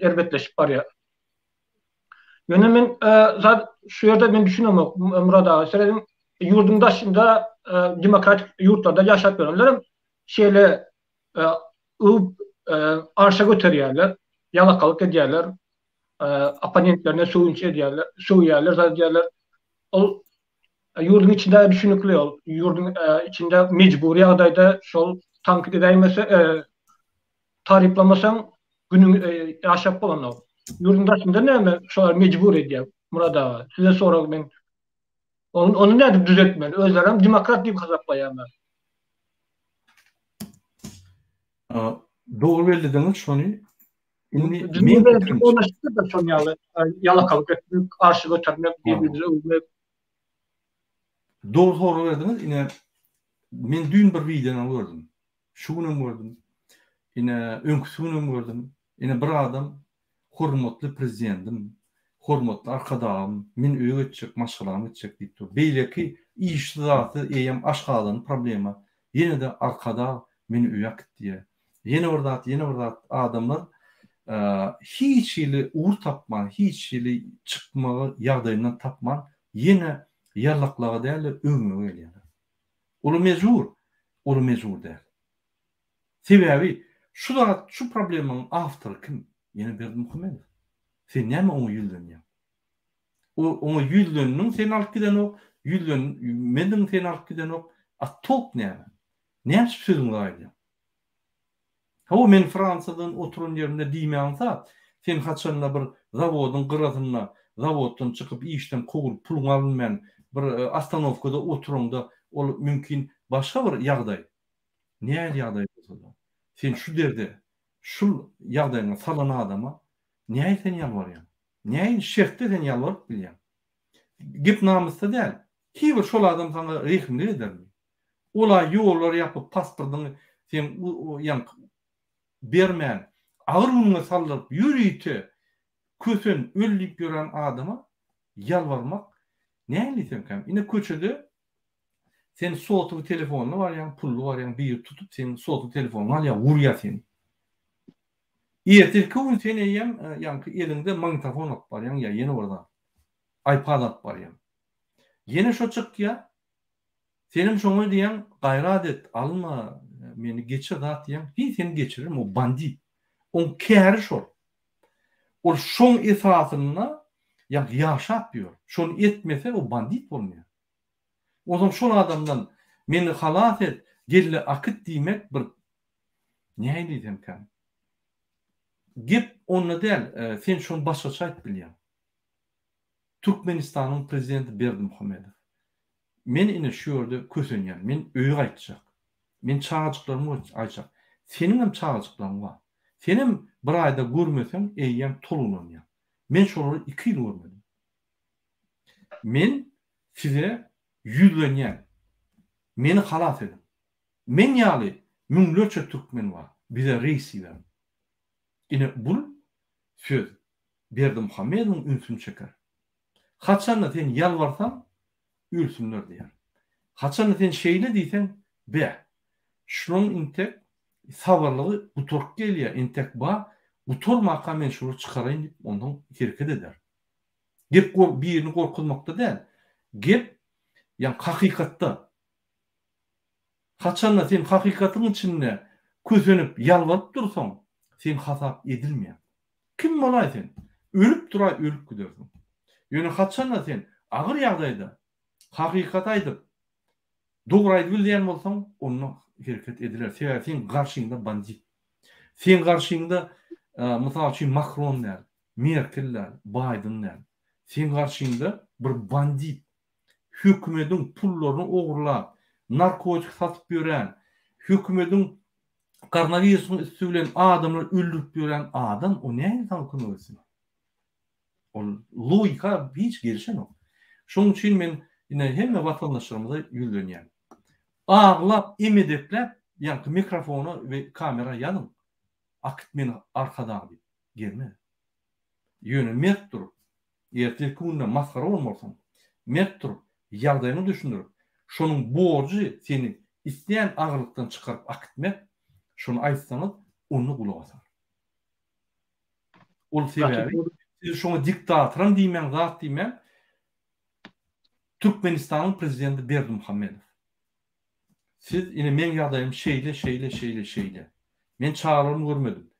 Speaker 2: erbetleşip barýar. Ýöne men zat şu ýerde men düşünýärm Murad ağa, senin yurdun daşında demokratik yurtlarda yaşap görenlerim şeyle arşa götürüyorlar. yalakalık edýärler, oponentlerine söýýärler, zadýärler. Ol ýurdun içinde düşünükli ol. Ýurdun içinde mecburi ýagdaýda şol tankit edäýmese, tariplamasaň günüň ýaşap bolan ol. Ýurdun daşynda näme şolar mecbur edýär. Murad aga, size sorak men. Onu näde düzeltmeli? Özlerem demokrat diýip hasaplaýarlar.
Speaker 1: Doğru belirlediniz şonu. Şimdi
Speaker 2: yalakalık etmek, karşı götürmek, birbirimize ölmek.
Speaker 1: Doğru soru verdiniz. Yine men dün bir videonu gördüm. Şunu gördüm. Yine öňküsini gördüm. Yine bir adam hormatly prezidentim, hormatly arkadaşım, men öýe geçjek, maşgalamy geçjek diýip dur. Beýleki iş zaty eýem aşgalyň problema. Yine de arkada men öýe gitdi. Yine orada adamlar hiç ili uğur tapman, hiç ili çıkmağı ýagdaýyndan tapman, yine yarlaklağa değerli öňüne gelýär. Olu mezur der. Sebebi şu problemin after kim? Yine Berdimuhammedow. Sen näme oňa ýüldünýär? Oňa ýüldünniň sen alyp giden ok, menden sen alyp giden ok. Top näme? Näme sözüň gaýdy? O men Fransadan oturun yerinde diýmänsa, sen haçanla bir zavodun gıratyna, zavoddan çıkıp işten kogurup pulun alınmayan bir astanovkada oturumda ol mümkin başka bir ýagdaý. Näme ýagdaý bolsa, sen şu derde, şu ýagdaýyna salan adama näme sen ýalbarýan? Näme şertde sen ýalbaryp bilýän? Gep namysda däl. Kiber şol adam sana rehimli edermi? Ola ýollar ýapyp pasportyny sen ýank bermän, agyr unuňa salyp ýürüýti, kösen öldüp gören adama ýalbarmak näme diýsem? Ine köçede sen soğutuğu telefonuna var ýa pullu var ýa bir tutup sen soğutuğu telefonuna alýa urýar sen. Ýertirki gün sen eýem ýanky elinde magnitofon alyp barýan ýa ýene orada iPad alyp barýan. Ýene şo çykýa senim şoňa diýen gaýrat et, alma meni geçir zat diýen, hiç seni geçiririm, o bandit. On käri şol. O şoň esasyna ýaşap ýör. Şonu etmese o bandit bolmaýar. O zaman şol adamdan meni halas et, gelle akyt diýmek bir näme diýsem kan? Gep onda däl, sen şonu başgaça aýtyp bilýän. Türkmenistanyň prezidenti Berdimuhammedow. Men ine şu ýerde kösenýän, men öýe gaýtjak. Men çağajyklarymy aýtjak. Senin hem çağajyklaryň bar. Senim bir aýda görmeseň eýýäm tolunanýar. Men şolary 2 ýyl görmedim. Men size ýüzlenýän. Meni halas edin. Men ýaly müňlerçe türkmen bar. Bize reis eder. Ine bul söz Berdimuhammedowyň ünsüni çeker. Haçan sen ýalbarsaň ülsünler diýär. Haçan sen şeýle diýsen, be. Şunun intek sabarlygy butork gelýär, intek ba, butormaka men şunu çykaraýyn diýip ondan hereket eder. Gep birini gorkulmakda däl. Gep ýa hakykatda. Haçan sen hakykatyň içinde kösenip ýalbaryp dursaň, sen hasap edilmeýär. Kim bolaý sen? Ölüp duray, ölüp gidersin. Ýöne haçan sen agyr ýagdaýda hakykat aýdyp dogry bilýän bolsaň, onu hereket ediler. Sen garşyňda bandit. Sen garşyňda mysal üçin Macron däl, Merkel däl, Biden däl. Sen garşyňda bir bandit. Hökümetiň pullaryny ogurlap, narkotik satyp ýören, hökümetiň koronawirusyny üstülen adamlar öldürüp ýören adam, o näme tankyny bolsun? O logika hiç gelişen o. Şoň üçin men ine hemme watandaşlarymyza ýüzlenýän. Ağlap, emedepläp, ýanky mikrofonu we kamera ýanyň. Akyt meni arkadan diýip gelme. Ýöne mert durup, erteki günde maskara bolmasaň, mert durup, ýagdaýyny düşünürip, şonuň borjy seni isleýän agyrlykdan çykaryp akytmak, şonu aýtsaňyz, onu gulagasar. Ol sebebi, siz şoňa diktatorym diýmän, zat diýmän, Türkmenistanyň prezidenti Berdimuhammedow. Siz ine men ýagdaýym şeýle. Men çağrılmy görmedim.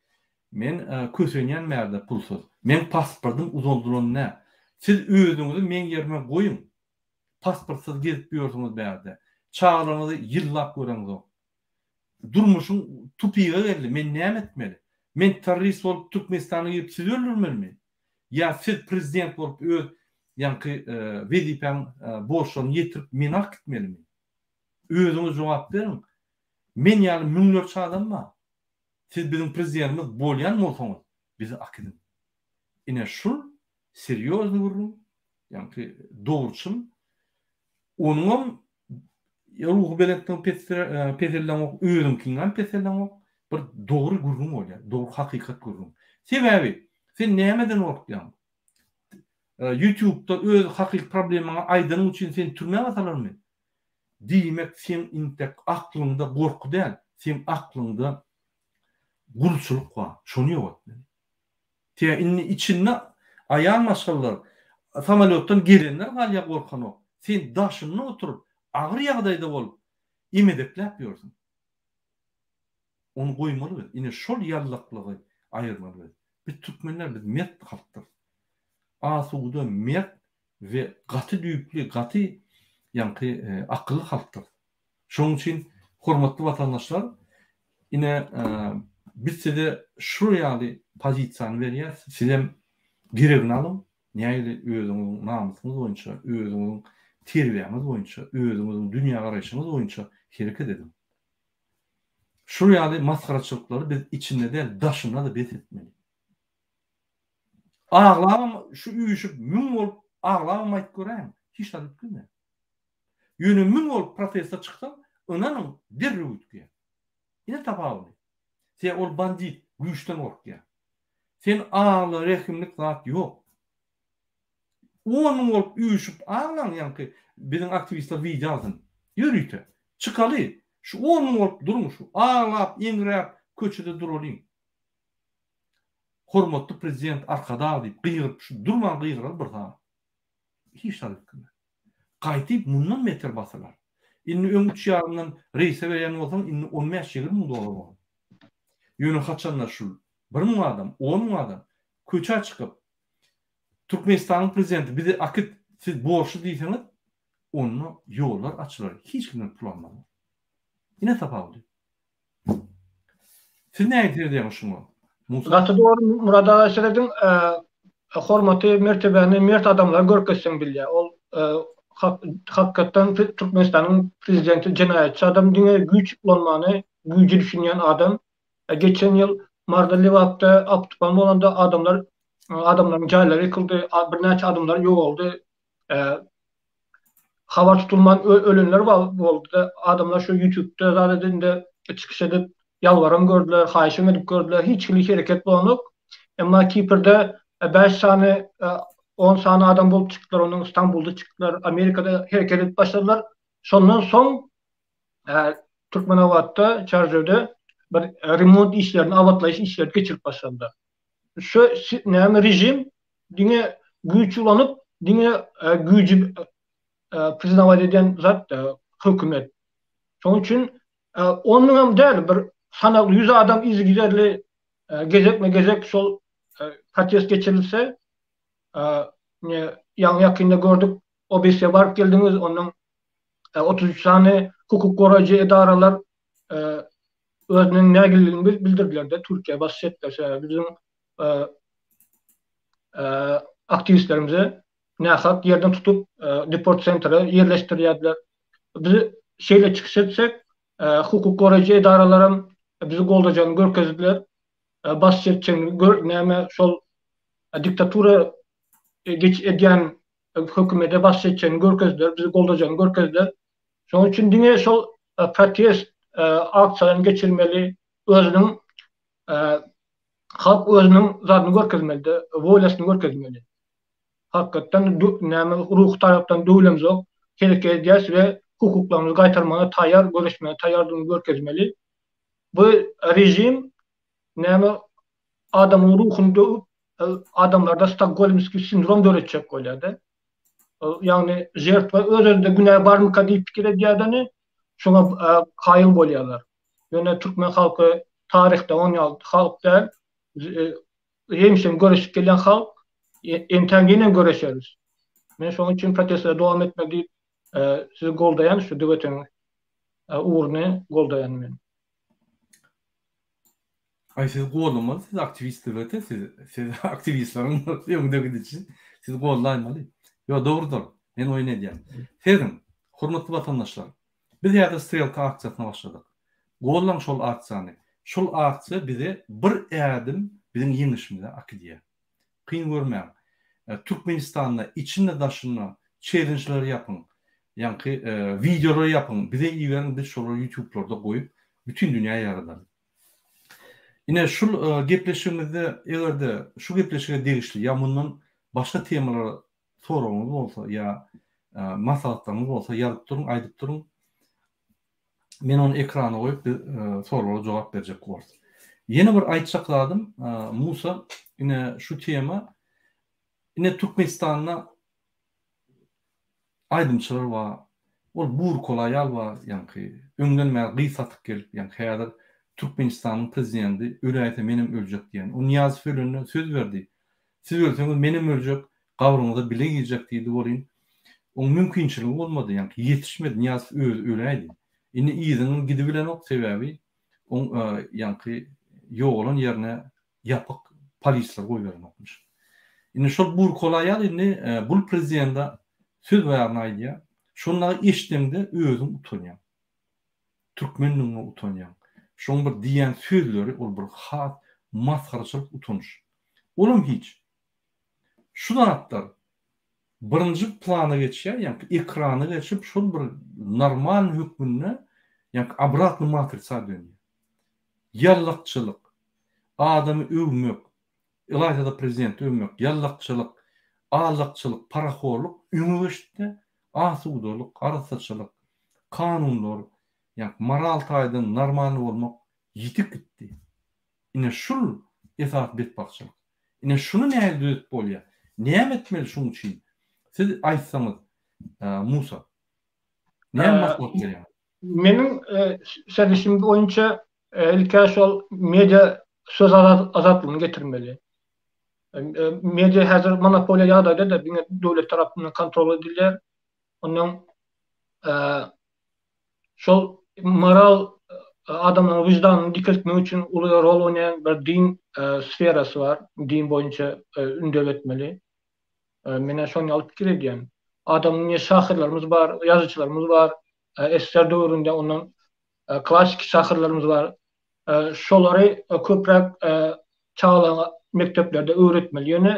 Speaker 1: Men kösenýän märde pulsuz. Men pasportum uzaldyran ne? Siz özüňizi men ýerime goýun. Pasportsuz gezip ýörsiňiz bärde. Çağlarynızı ýyllap göreňiz. Durmuşum tupiga geldi. Men näme etmeli? Men terörist bolup Türkmenistana girip siz öldürmelimi? Ya siz prezident bolup öz ýanky wezipen borçlaryny ýetirip men ak etmelimi? Özüňiz jogap berin. Men ýaly müňlerçe adamma. Siz bizim prezidentimiz bolýan bolsaňyz, bizi ak edin. Ine şul seriozny gurrun, ýanky dogruçym. Onuň ruh beletden pesellemek, özüňkiňden pesellemek bir dogry gurrun bolýar, dogry hakykat gurrun. Sebebi, sen nämeden okudýan? YouTube'da öz hakyky problemaňa aýdanyň üçin sen türmäge asalarmy? Diýmek sen intek aklynda gorku däl, sen aklynda gurulçuluk var. Şonu ýok. Te inni içinde aýan maşgallar, samolyotdan gelenler galya gorkan ok. Sen daşyny oturup agyr ýagdaýda bolup imedekläp ýörsiň. Onu goýmaly. Ine şol ýallaklygy aýyrmaly. Biz türkmenler biz mert halkdyr. Asuda mert we gaty düýükli, gaty ýanky akylly halkdyr. Şoň üçin hormatly watandaşlar, ine biz size şu ýaly pozisiýany berýär. Sizem giregini alın. Näýle özüňiz namusyňyz boýunça, özüňiz terbiýeniz boýunça, özüňiz dünýä garaşyňyz boýunça hereket edin. Şu ýaly maskaraçylyklary biz içinde däl, daşynda da besetmeli. Ağlam şu üýüşüp müň bolup ağlam aýt göräň, hiç de bitmedi. Ýöne müň bolup protestde çyksaň, onaň derrew ütgär. Ine tapawy. Sen ol bandit, güýçden gorkýar. Sen ağla rehimlik zat ýok. Onuň bolup üýüşüp ağlan ýanky bizim aktivistler video alsyn. Ýürüýte. Çıkaly. Şu onuň bolup durmuş, ağlap, ýeňräp köçede duralym. Hormatly prezident arkada diýip gyýryp şu durman gyýryp bir daha. Hiç taýdykmy. Gaýtyp mundan meter basalar. Inni öňüç ýaryndan reýse berýän bolsaň, inni 15-20 000 dolar bolar. Ýöne haçanlar şu 1 000 adam, 10 000 adam köçe çykyp Türkmenistanyň prezidenti bizi akyt siz borçlu diýseňiz, onu ýollar açylar. Hiç kimden pul almaz. Ine tapawy. Siz näme diýýärdiň şunu?
Speaker 2: Gaty doğru Murad ağa söylediň, hormaty mertebäni mert adamlar görkezseň bilýär. Ol hakykatdan Türkmenistanyň prezidenti jenaýatçy adam diňe güýç bolmany, güýji düşünýän adam. Geçen ýyl Marda Lewapda aptupan bolanda adamlaryň jaýlary ýykyldy, birnäçe adamlar ýok boldy. Habar tutulman ölenler boldy. Adamlar şu YouTube'da zaradinde çykyş edip ýalwaran gördüler, haýşym edip gördüler. Hiç hili hereket bolanyk. Emma Kiprde 5 sany 10 sany adam bolup çykdylar, onuň İstanbulda çykdylar, Amerikada hereket edip başladylar. Şondan soň Türkmenawatda, Çarjewde bir remont işlerini, awatlaýyş işlerini geçirip başladylar. Şu näme rejim diňe güýç ulanyp, diňe güýji prezident edýän zat hökümet. Şoň üçin onuň hem däl bir sanakly 100 adam izgiderli gezek şol protest geçirilse, ýakynda gördük, OBS'e barıp geldiňiz, onuň 33 sany hukuk goraýjy edaralar özüniň nägilligini bildirdiler de, Türkiýe başçylar bizim aktivistlerimizi nähak yerden tutup deport centre ýerleşdirýärdiler. Biz şeýle çykyş etsek, hukuk goraýjy edaralarym bizi goldajany görkezdiler. Başçylygyny näme şol diktatura geç edýän hökümete başçylygyny görkezdiler, bizi goldajany görkezdiler. Şoň üçin diňe şol protest aksiýalarını geçirmeli, özüniň halk özüniň zadyny görkezmeli, wolyasyny görkezmeli. Hakykatdan näme ruh tarapdan döwlemzok hereket edýäs we hukuklarymyzy gaýtarmaga taýýar, görüşmäge taýýardygyny görkezmeli. Bu rejim näme adamyň ruhuny döwüp adamlarda Stockholmski sindrom döretjek bolýardy. Ýagny jertwa özünde günah barmy diýip pikir edýärdiňi şoňa kaýıl bolýarlar. Ýöne türkmen halky taryhda 10 ýyl halk däl, Hemşem görüşüp gelen halk entengene görüşeriz. Men şoň üçin protestde dowam etmek diýip sizi goldayan şu döwetiň uğruna goldayan men.
Speaker 1: Ay siz gollamaly, siz aktivistler öte, siz aktivistlaryň ýöňünde için siz gollanmaly. Yo dogrudur. Men oýun edýän. Serin, hormatly watandaşlar, biz ýa-da Strelka aksiýasyna başladyk. Gollan şol aksiýany. Şol aksiýa bize bir ädim biziň ýeňişimize akdiýär. Kyn görmäň. Türkmenistanda içinde daşyna challenge'lar yapın. Yani videolar yapın. Bize iýeren biz şol YouTube'larda koyup bütün dünyaya yaradan. Yine şu gepleşimizde egerde şu gepleşige degişli ya bundan başka temalara soruňyz bolsa ya maslahatlaryňyz bolsa ýazyp durun, aýdyp durun. Men onu ekrana koyup sorulara jogap berjek bolsam. Yeni bir aýtjakladım. Musa yine şu tema yine Türkmenistan'da aydınçılar var. O bur kolayal var. Yani öňden gıysatık gelip yani häzir Türkmenistan'ın prezidenti öýräýte menim öljek diýen. O Niýazy Fölenine söz berdi. Siz ölseňiz menim öljek, gabryňyzda bile girecek diýdi bolýan. O mümkinçiligi bolmady yani ýetişmedi. Niýazy öýräýdi. Indi ýyzynyň gidi bilen ok sebäbi o yani ýoğulan ýerine ýapyk polisler goýbermokmuş. Indi şol bur kolayal indi bul prezidenta söz berýän aýdýar. Şonları eşitdiňde özüm utanýam. Türkmenligiňe utanýam. Şoň bir diýen sözleri ol bir hat maskarçylyk utanýar. Olam hiç. Şundan atlar birinji plana geçýär, yani ekrana geçip şol bir normal hükmüne yani obratny matrica dönýär. Yallakçylyk, adamy övmek, ilaýda prezident övmek, yallakçylyk, ağlakçylyk, paraxorluk, üniversite, asudalyk, arasaçylyk, kanunlar, yani moral taýdan normal bolmak ýitip gitdi. Ine şul esas betbaçylyk. Ine şunu näme düzet bolýar? Näme etmeli şuň üçin? Siz aýtsaňyz, Musa. Näme maksat berýär?
Speaker 2: Menin serişim boýunça ilkä şol media söz azatlygyny getirmeli. Media häzir monopoliýa ýagdaýda da döwlet tarapyndan kontrol edilýär. Ondan şol moral adamyň wyjdanyny dikiltmek üçin uly rol oýnayan bir din sferasy var. Din boýunça ündep etmeli. Mene şonu alıp pikir edýän. Adamyň şahyrlarymyz bar, ýazyjylarymyz bar. Esker döwründe ondan klasik şahyrlarymyz bar. Şolary köprek çağlanan mekteplerde öğretmeli. Yani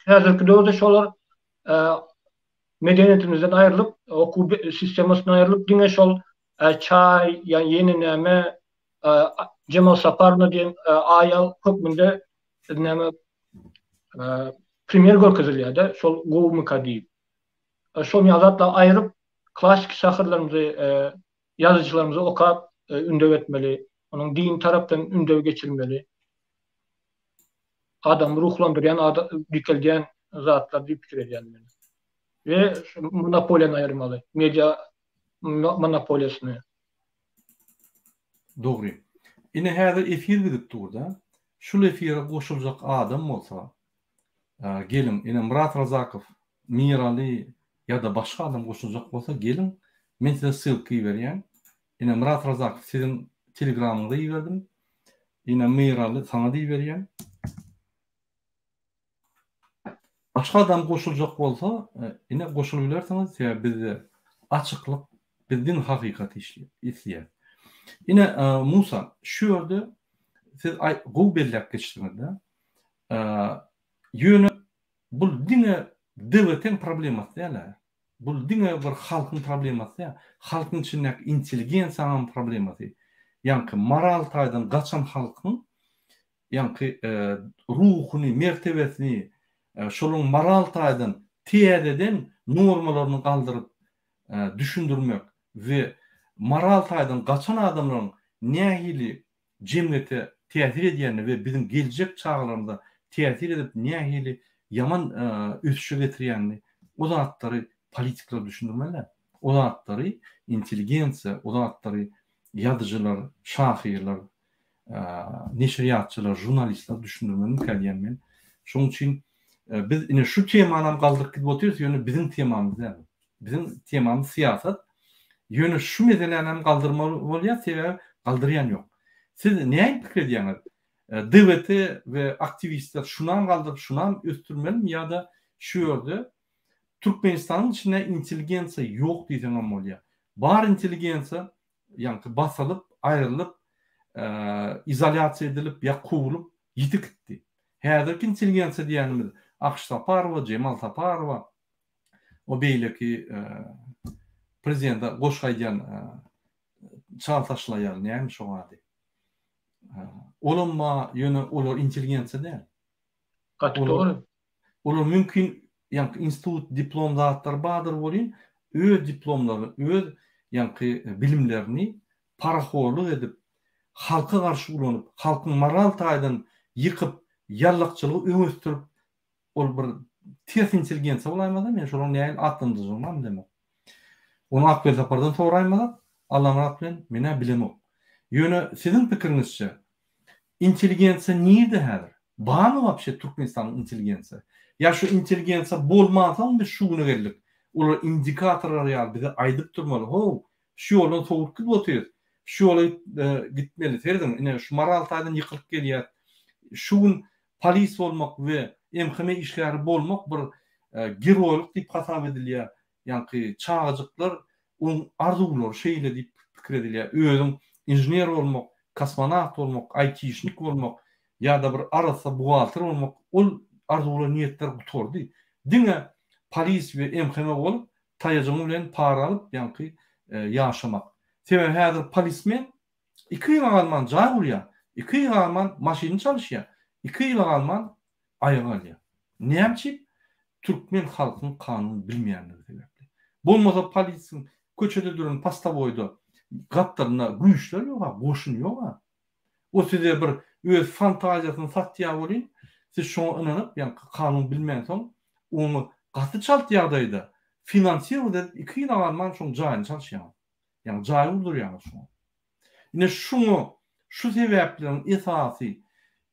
Speaker 2: häzirki döwürde şolar medeniyetimizden ayrılıp, okul sistemasından ayrılıp, dine şol çay, yani yeni näme Cemal Saparna diýen aýal hökmünde näme premier görkezilýärdi. Şol gowmyka diýip. Şol ýazatla aýryp, klasik şahyrlarymyzy, ýazyjylarymyzy okap, ündep etmeli. Onun din tarapdan ündep geçirmeli. Adam ruhlandıryan, dikilgen zatlar diýip pikir edýän men. Ve monopoliýany aýyrmaly. Media monopoliýasyny.
Speaker 1: Dogry. Ine häzir efir gidip durda. Şol efire goşuljak adam bolsa, gelin, ine Murat Razakow, Mirali ýa-da başga adam goşuljak bolsa, gelin, men size sylky berýän. Ine Murat Razakow siziň Telegramyňyza ýerdim. Ine Mirali sana diýberýän. Başka adam goşuljak bolsa, ine goşulyp bilersiňiz, ýa bizde açyklyk, bizdin hakykaty isleýär. Ine Musa, şu ýerde siz gow belläp geçdiňizde, ýöne bul dine döwletiň problemasy ýa-la. Bul dine bir halkyň problemasy ýa. Halkyň içindäki intelligensiýanyň problemasy. Ýani moral taýdan gaçan halkyň ýani ruhuny, mertebesini şolun moral taýdan täzeden normalaryny galdyryp düşündirmek we moral taýdan gaçan adamlaryň nähili jemgyýete täsir edýäni we biziň geljek çağlarynda täsir edip nähili yaman ösüşe getirýänini, o zatlary politikler düşündirmeli. O zatlary intelligensiýa, o zatlary ýazyjylar, şahyrlar, neşriyatçılar, jurnalistler düşündürmeni kelýän men. Şoň üçin biz ine şu temany galdyryp gidip oturýarys, ýöne bizim temamyz näme? Bizim temamyz siyasat. Ýöne şu meselelerini galdyrmaly bolýar, sebäbi galdyrýan ýok. Siz näme pikir edýäňiz? DWT we aktivistler şunam galdyryp şunam östürmelimi ýa-da şu ýerde Türkmenistanyň içinde intelligensiya ýok diýsem bolýar. Bar intelligensiya ýa-ni basylyp, aýrylyp, izolasiýa edilip, ýa kuwulyp ýitip gitdi. Häzirki intelligensiya diýenimiz Akş Saparova, Cemal Saparova, o beýleki prezidenta goşgaýdan çaltaşlaýar, näme şoňa di. Olamma ýöne olar intelligensiya däl.
Speaker 2: Doğru.
Speaker 1: Olar mümkin ýa institut diplomdatlar badyr bolýan, öz diplomlary, öz ýa bilimlerini paraxorluk edip, halka karşı ulanyp, halkyň moral taýdan ýykyp, ýarlykçylygy öňüstürip, ol bir tes intelligensiya bolaýmady, men şonuň näme atlandyjymam demek. Onu Akbel Sapardan soraýmaly, Allah rahmet bilen mene bilemok. Ýöne sizin pikiriňizçe intelligensiya nirde häzir? Barmy wapşe Türkmenistanyň intelligensiya? Ya şu intelligensiya bolmasa biz şu güne geldik. Olar indikatorlar ýa bize aýdyp durmaly. Ho, şu ýoldan sowup gidip oturýar. Şu ýola gitmeli. Terden ine şu moral taýdan ýykylyp gelýär. Şu gün polis bolmak we MHM işgäri bolmak bir geroýluk diýip hasap edilýär. Ýa-ni çağajyklar on arzuwlar şeýle diýip pikir edilýär. Özüm inженер bolmak, kosmonawt bolmak, IT-şnik bolmak ýa-da bir arasa buhalter bolmak, ol arzuwlar niýetler gutordy. Diňe polis we MHM bolup taýyjymy bilen para alyp ýa-ni ýaşamak. Sebäbi häzir polismen 2 ýyl alman jaý bolýar, 2 ýyl alman maşyny çalyşýar, 2 ýyl alman aýyg alýar. Näme? Türkmen halkyny kanuny bilmeýänligi sebäpli. Bolmasa polisiň köçede duran pastaboýda gatlaryna güýçler ýok, goşun ýok. O size bir öz fantaziýasyny satýar bolýan, siz şoňa inanyp, ýa-ni kanuny bilmeýän soň, onu gaty çalty ýagdaýda finansiýer edip 2 ýyl alman şoň jaýyny çalyşýar. Yani jaýy durýar şoň. Ine şunu, şu sebäplerin esasy,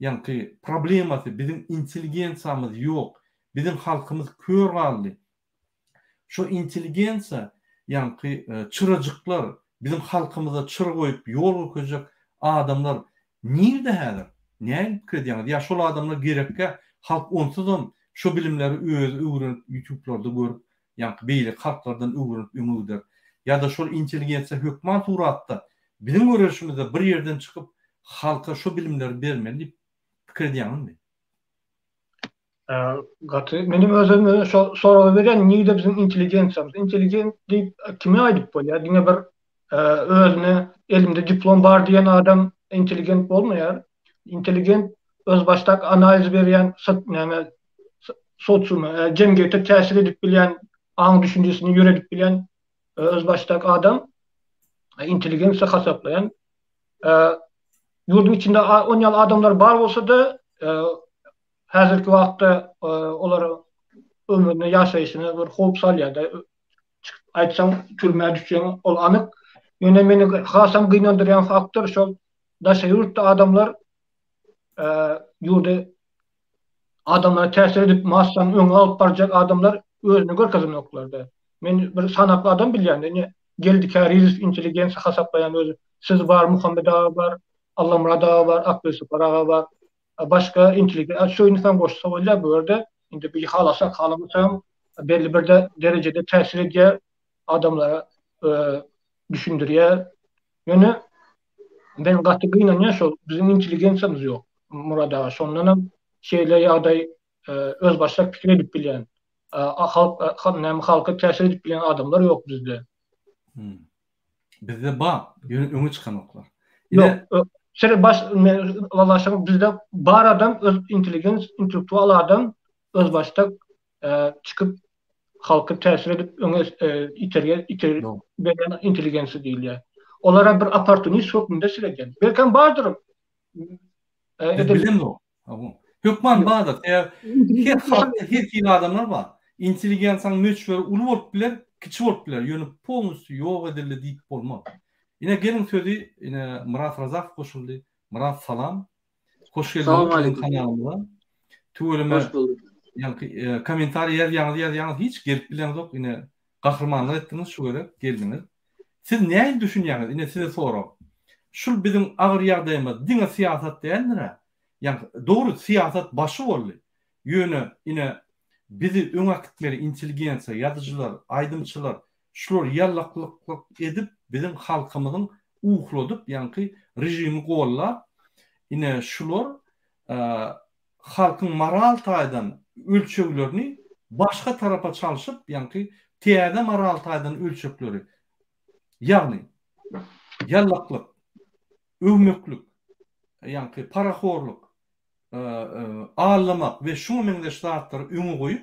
Speaker 1: ýa-ni problemasy bizim intelligensiýamyz ýok. Bizim halkımız kör galdy. Şu intelligensiya, ýa-ni çırajyklar, bizim halkymyza çyr goýup ýol gökejek adamlar nirde häzir? Näme pikir edýäňiz? Ýa şol adamlar gerekkä halk onsuzam şu bilimleri öz öwrenip YouTube'larda görüp, ýa-ni beýle halklardan öwrenip öňüder. Ya da şol intelligensiya hökman suratda bizim görüşümizde bir yerden çıkıp halka şu bilimleri bermeli pikir edýäňmi?
Speaker 2: Benim özüm soraly beren niýde bizim intelligensiýamyz? Intelligent diýip kime aýdyp bolýar? Diňe bir özüne elimde diplom bar diýen adam intelligent bolmaýar. Intelligent öz başdak analiz berýän, näme soçumy, jemgyýete täsir edip bilýän, aň düşünjesini ýöredip bilýän öz başdak adam intelligensiya hasaplayan yurdun içinde 10 ýyl adamlar bar bolsa da häzirki wagtda olar ömrüne ýaşaýyşyny bir hop salýar da aýtsam türmäge düşýän ol anyk. Ýöne meni hasam gynandyrýan faktor şol daşa ýurtda adamlar ýurda adamlara täsir edip massany öňe alyp barjak adamlar özüni görkezmeklerdi. Men bir sanaklı adam bilýän, geldi kariz intelligensiya hasaplayan özü. Siz bar, Muhammed ağa bar, Allah Murad ağa bar, Akbel Sapar ağa bar, başka intelligensiya şu insan goşsa bolýar bu ýerde. Indi bir halasak, halamasam belli bir derecede täsir edýär adamlara düşündirýär. Ýöne ben gaty gynanýan şol bizim intelligensiýamyz ýok. Murad ağa şondan şeýle ýagdaý öz başak pikir edip bilýän. Halka täsir edip bilen adamlar yok bizde.
Speaker 1: Bizde öňe çykanoklar.
Speaker 2: Yok. Şere vallahi bizde bar adam, öz intellektual adam öz başta çıkıp halka täsir edip öňe iterýär bilen intelligensiýa diýilýär. Olara bir opportunist şoklunda silegen. Belki bardyr.
Speaker 1: Bilen o. Hökman bardyr. Her adamlar bar. Intelligensiýaň möçberi uly bolup biler, kiçi bolup biler. Ýöne polnusy ýok edildi diýip bolmaz. Ine gelin sözi, ine Murat Razaf goşuldy. Murat salam. Hoş
Speaker 3: Salam
Speaker 1: geldiniz
Speaker 3: aleyküm.
Speaker 1: kanalımıza. Tuğuluma
Speaker 3: Hoş bulduk.
Speaker 1: yani komentar yazyanız hiç gelip bilen yok. Yine kahramanlık ettiniz şu göre geldiniz. Siz näme düşünýäňiz? Ine size soram. Şul bizim agyr ýagdaýymyz diňe siýasat däldir. Yani doğru siýasat başy boldy. Ýöne ine bizi öňe gitmeli inteligensiýa, ýazyjylar, aýdymçylar şular ýallaklyk edip bizim halkymyzyň uhladyp ýa-ni rejimi gollap ine şular halkyň moral taýdan ölçeklerini başga tarapa çalyşyp ýa-ni täze moral taýdan ölçekleri ýagny ýallaklyk, öwmeklik, ýa-ni paraxorluk, ağlamak ve şunu meňdeşlärleri öňe goýup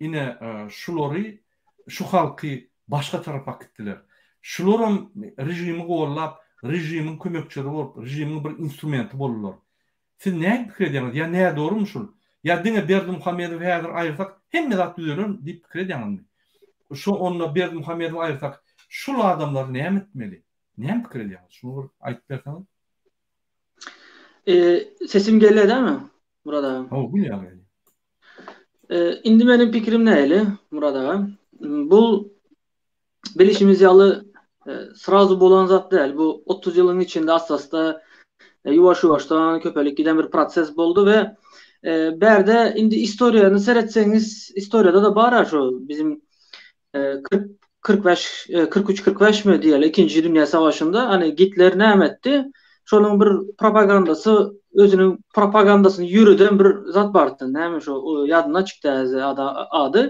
Speaker 1: ine şulary şu halky başga tarapa gitdiler. Şularam rejimi gollap, rejimiň kömekçileri bolup, rejimiň bir instrumenti boldular. Siz näme pikir edýäňiz? Ya näme dogry şul? Ya diňe Berdimuhammedow häzir aýyrsak hemme zat düzeler diýip pikir edýäňiz. Şu onna Berdimuhammedow aýyrsak şul adamlar näme etmeli? Näme pikir edýäňiz? Şunu aýdyp berseňiz.
Speaker 3: Sesim geldi değil mi Murat ağa?
Speaker 1: O bilýär.
Speaker 3: Indi benim pikrim näli Murat ağa? Bu bilişimiz ýaly srazu bolan zat değil. Bu 30 yılın içinde asasda yuvaş-yuvaşdan köpelik giden bir proses boldu ve berde indi historiýany seretseňiz, historiýada da bar şu bizim 43-45 mi diýeli 2-nji Dünya Savaşynda hani Hitler näme etdi? Şonun bir propagandasy, özünün propagandasyny ýürüden bir zat bardy. Näme şu ýadyna çykdy ady.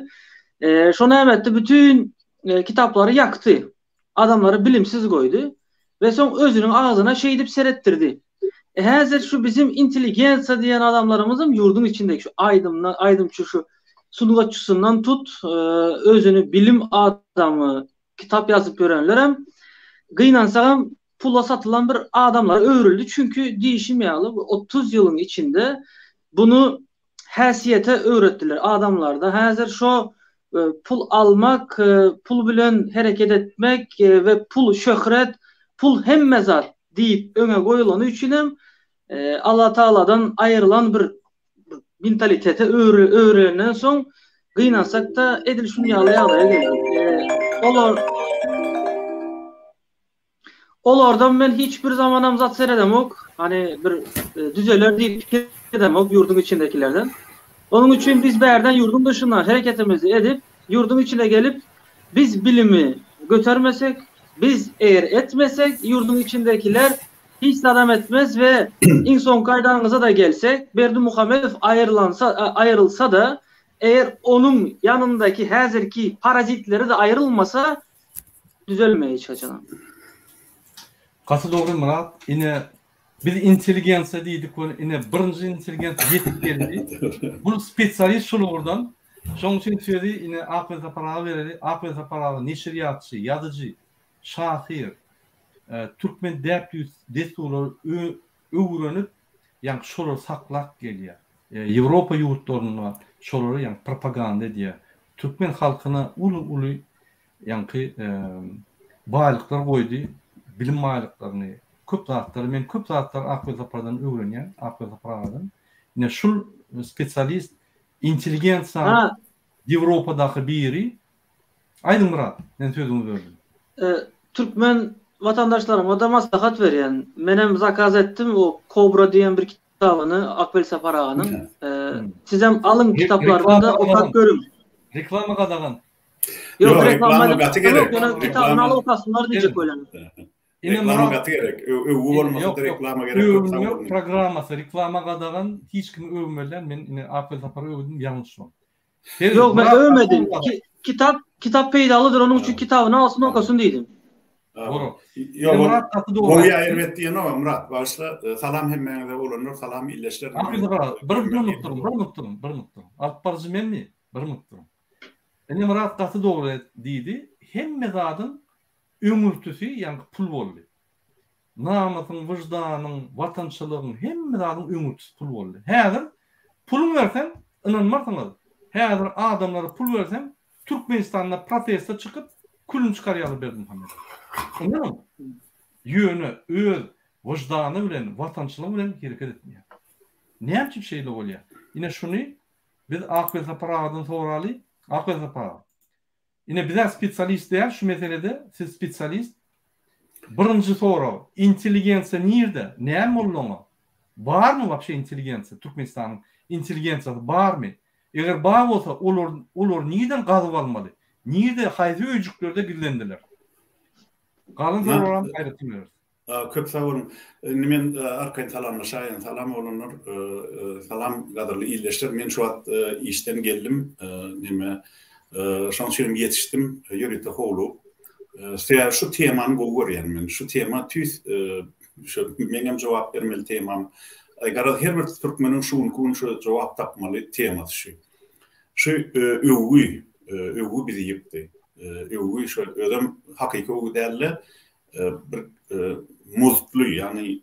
Speaker 3: Şo näme etdi? Bütün kitaplary ýakdy. Adamları bilimsiz goýdy ve soň özünün ağzyna şey edip serettirdi. Häzir şu bizim inteligensiya diýen adamlarymyzym ýurdun içindeki şu aydımçı şu sunugatçysından tut özünü bilim adamı kitap yazıp görenlerem gıynansam pula satılan bir adamlar öwrüldi. Çünkü değişim ýaly 30 yılın içinde bunu häsiýete öwretdiler adamlarda. Häzir şu pul almak, pul bilen hereket etmek ve pul şöhret, pul hemme zat diýip öňe goýulany üçinem Allah Taala'dan aýrylan bir mentalitete öwrenen soň gynansak da edilişim ýaly geldi. Olardan ben hiçbir zaman namzat seredemok. Hani bir düzeler diýip pikir edemok ýurdun içindekilerden. Onun için biz berden yurdun dışından hareketimizi edip yurdun içine gelip biz bilimi götürmesek, biz eğer etmesek yurdun içindekiler hiç adam etmez ve inson kaydağınıza da gelsek Berdimuhammedow ayrılsa da eğer onun yanındaki häzirki parazitleri de ayrılmasa düzelmeye çalışacağım.
Speaker 1: Katı doğru Murat. Ine biz inteligensiya diýdik, ine birinji inteligensiya ýetip geldi. Bu spesialist şolurdan şoň üçin sözi ine APZ para bereli, APZ para neşriýatçy, ýazyjy, şahyr, türkmen desturlary öwrenip, ýa-ni şolar saklap gelýär. Ýewropa ýurtlaryna şolary ýa-ni propaganda edýär. Türkmen halkyna uly ýa-ni baýlyklar goýdy, bilim baýlyklaryny köp zatları, men köp zatlar APZ-dan öwrenýän, APZ-dan. Ine şul spesialist inteligensiya Ýewropadaky biri. Aýdym Murat, men sözüňizi berdim.
Speaker 3: Türkmen vatandaşlarıma da maslahat berýän. Men hem zakaz etdim o Kobra diýen bir kitabyny Akbel Saparaganyň. Sizem alın kitaplarını da okap görün.
Speaker 1: Reklama gadagan.
Speaker 3: Yok reklama gatı gerek. Kitabını alıp okasınlar diýjek ölen.
Speaker 4: Reklama gatı gerek. Öwü bolmasa da reklama gerek.
Speaker 1: Öwü programması reklama gadagan hiç kim öwmelen men ine Akbel Sapara öwdüm ýalňyş.
Speaker 3: Yok ben övmedim. Kitap peýdalydyr, onun üçin kitabını alsın okasın diýdim.
Speaker 4: Doğru. Murat katı doğru. Boyu ayır etdiğin o Murat. Başla salam hemmeňize bolanlar, salam illeşler.
Speaker 1: Bir unuttum. Alt barjy menmi? Bir unuttum. Ene Murat katı doğru diýdi. Hemme zadyn ömürtüsü ýa-ni pul boldy. Namasyň, wyjdanyň, watançylygyň hemme zadyn ömürtüsü pul boldy. Häzir pul bersen inanmarsyňyz. Häzir adamlara pul bersen Türkmenistanda protesta çıkıp kulun çıkaryalı Berdimuhammedow. Anladın mı? Ýöne öz vicdanı bilen, vatançılığı bilen hareket etmeýär. Näçe şeýle bolýar? Ine şunu biz akıl aparatyny soraly, akıl aparaty. Ine bize spesialist diýär şu meselede, siz spesialist. Birinji soraw, intelligensiýa nirde? Näme bolmaly? Barmy wapşe intelligensiýa? Türkmenistanyň intelligensiýasy barmy? Eger bar bolsa, olar nirden gazyp almaly? Nirde haýsy öýjüklerde gillendiler? Galyn soraw gaýratdylar.
Speaker 4: Köp sağ olun. Men arkayın salamlaşaýyn, salam olunur. Salam gadyrly ýyllaşdyr. Men şu wagt işden geldim. Nime şansyrym ýetişdim. Ýörüte howlu. Şu temany gowurýan men. Şu tema tüs şu meňem jogap bermeli temam. Agar her bir türkmeniň şu jogap tapmaly tema şu. Şu öwgü bizi ýypdy. Öwgü şu ödem hakyky öwgü dälle bir muztlu, yani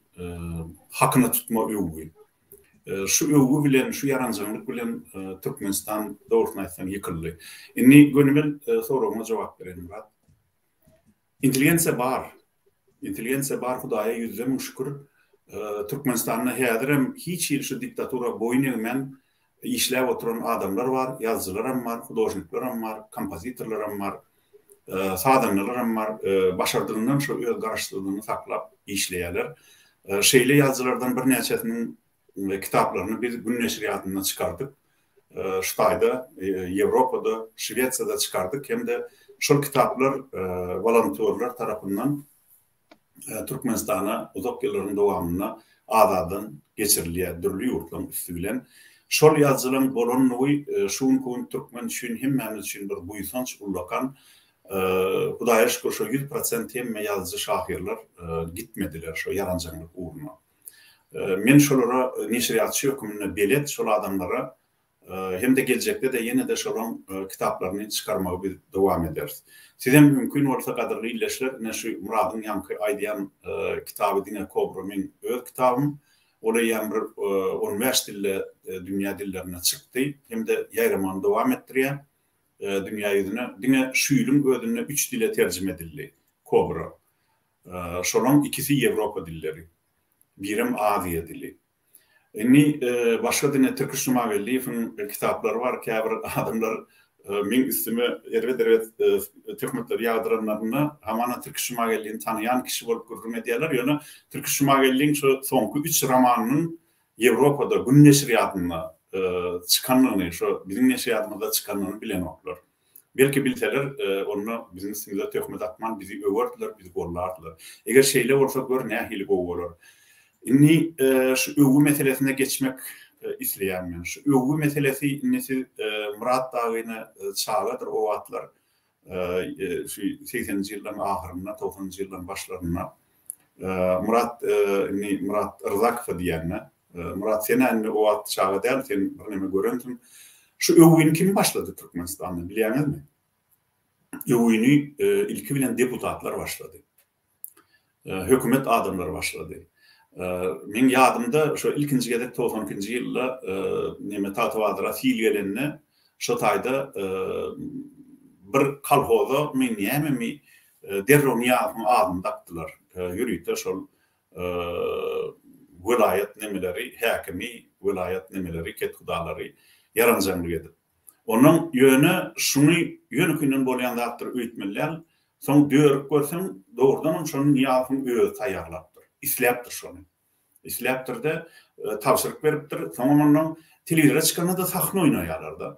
Speaker 4: hakyny tutma öwgü. Şu öwgü bilen, şu yaranjylyk bilen Türkmenistan dogrusyny aýtsam ýykyldy. Inni gönümel soragyma jogap berelim. Intelligensiýa bar. Intelligensiýa bar, Hudaýa ýüzde min şükür. Türkmenistanda häzirem hiç şu diktatura boýun egmen işläp oturan adamlar var, ýazgylar hem var, hudaşnikler hem var, kompozitorlar hem var. Sadanlar hem var, başardığından şu öz garaşdyrdygyny saklap işleýärler. Şeýle ýazgylardan bir näçesiniň kitaplaryny biz gün neşriýatyndan çykardyk. Ştaýda, Ýewropada, Şweýçiýada çykardyk. Hem de şol kitaplar volontörler tarapyndan Türkmenistana uzak ýyllaryň dowamyna adadan geçirilýär, dürli ýurtlaryň üstü bilen. Şol ýazgylaryň bolanyny şuň türkmen üçin hemmämiz üçin bir buýsanç ulakan. Hudaýa şükür şu 100% hemme ýazgy şahyrlar gitmediler şu yaranjylyk uğruna. Men şolara neşriýatçy hökümine belet şol adamlara hem de gelecekde de yine de şolun kitaplarını çıkarmağa bir devam ederiz. Sizden mümkün olsa kadar illeşler, ne şu Murad'ın yankı aýdýan kitabı dine kobra men öz kitabım. Olay yan bir 15 dille dünya dillerine çıktı. Hem de ýaýraman devam etdirýär. Dünya ýüzüne dine şüýlüň ödüne 3 dile terjime edildi. Kobra. Şolun ikisi Ýewropa dilleri. Birim Aziýa dili. Inni başga dine Türkçe mawelliýiň kitaplary var. Käbir adamlar men üstüme erwet töhmetler ýagdyranlaryna hamana Türkçe mawelliýini tanıyan kişi bolup gurrum edýärler. Ýöne Türkçe mawelliýiň şu soňky 3 romanynyň Ýewropada gün neşriýatyna çıkanlygyny, şu bizim neşriýatymyzda çıkanlygyny bilen oklar. Belki bilseler onu bizim üstümizde töhmet atman bizi öwürdiler, bizi gorlardylar. Eger şeýle bolsa gör nähili gowy Inni şu öwgü meselesine geçmek isleýärmen. Şu öwgü meselesi innesi Murat dagyna çağadyr o wagtlar. Şu 80-nji ýyllaryň ahyrynda, 90-njy ýyllaryň başlaryna Murat Rzakow diýenne. Murat sen o wagt çağa däl, sen bir neme görendin. Şu öwgüni kim başlady Türkmenistanda bilýäňizmi? Öwgüni ilki bilen deputatlar başlady. Hökümet adamları başlady. Men ýadymda şu ilkinji gedek 92-nji ýylda neme Tatawadyra fiilgelenine şu taýda bir kalhoza men näme derroniýatyň adyny dakdylar. Ýürüýte şol vilayet nemeleri, häkimi, vilayet nemeleri, ketgudalary yaranjanlyk edip. Onun ýöne şuny ýönükünden bolýan zatlar öýtmeler. Soň dörüp görseň dogrudan şonu ýatyň öýü taýýarlapdyr. İsläpdir şonu. İsläpdir de tawsyryk beripdir. Soň onuň telewizora çykanda da sahna oýnaýarlar.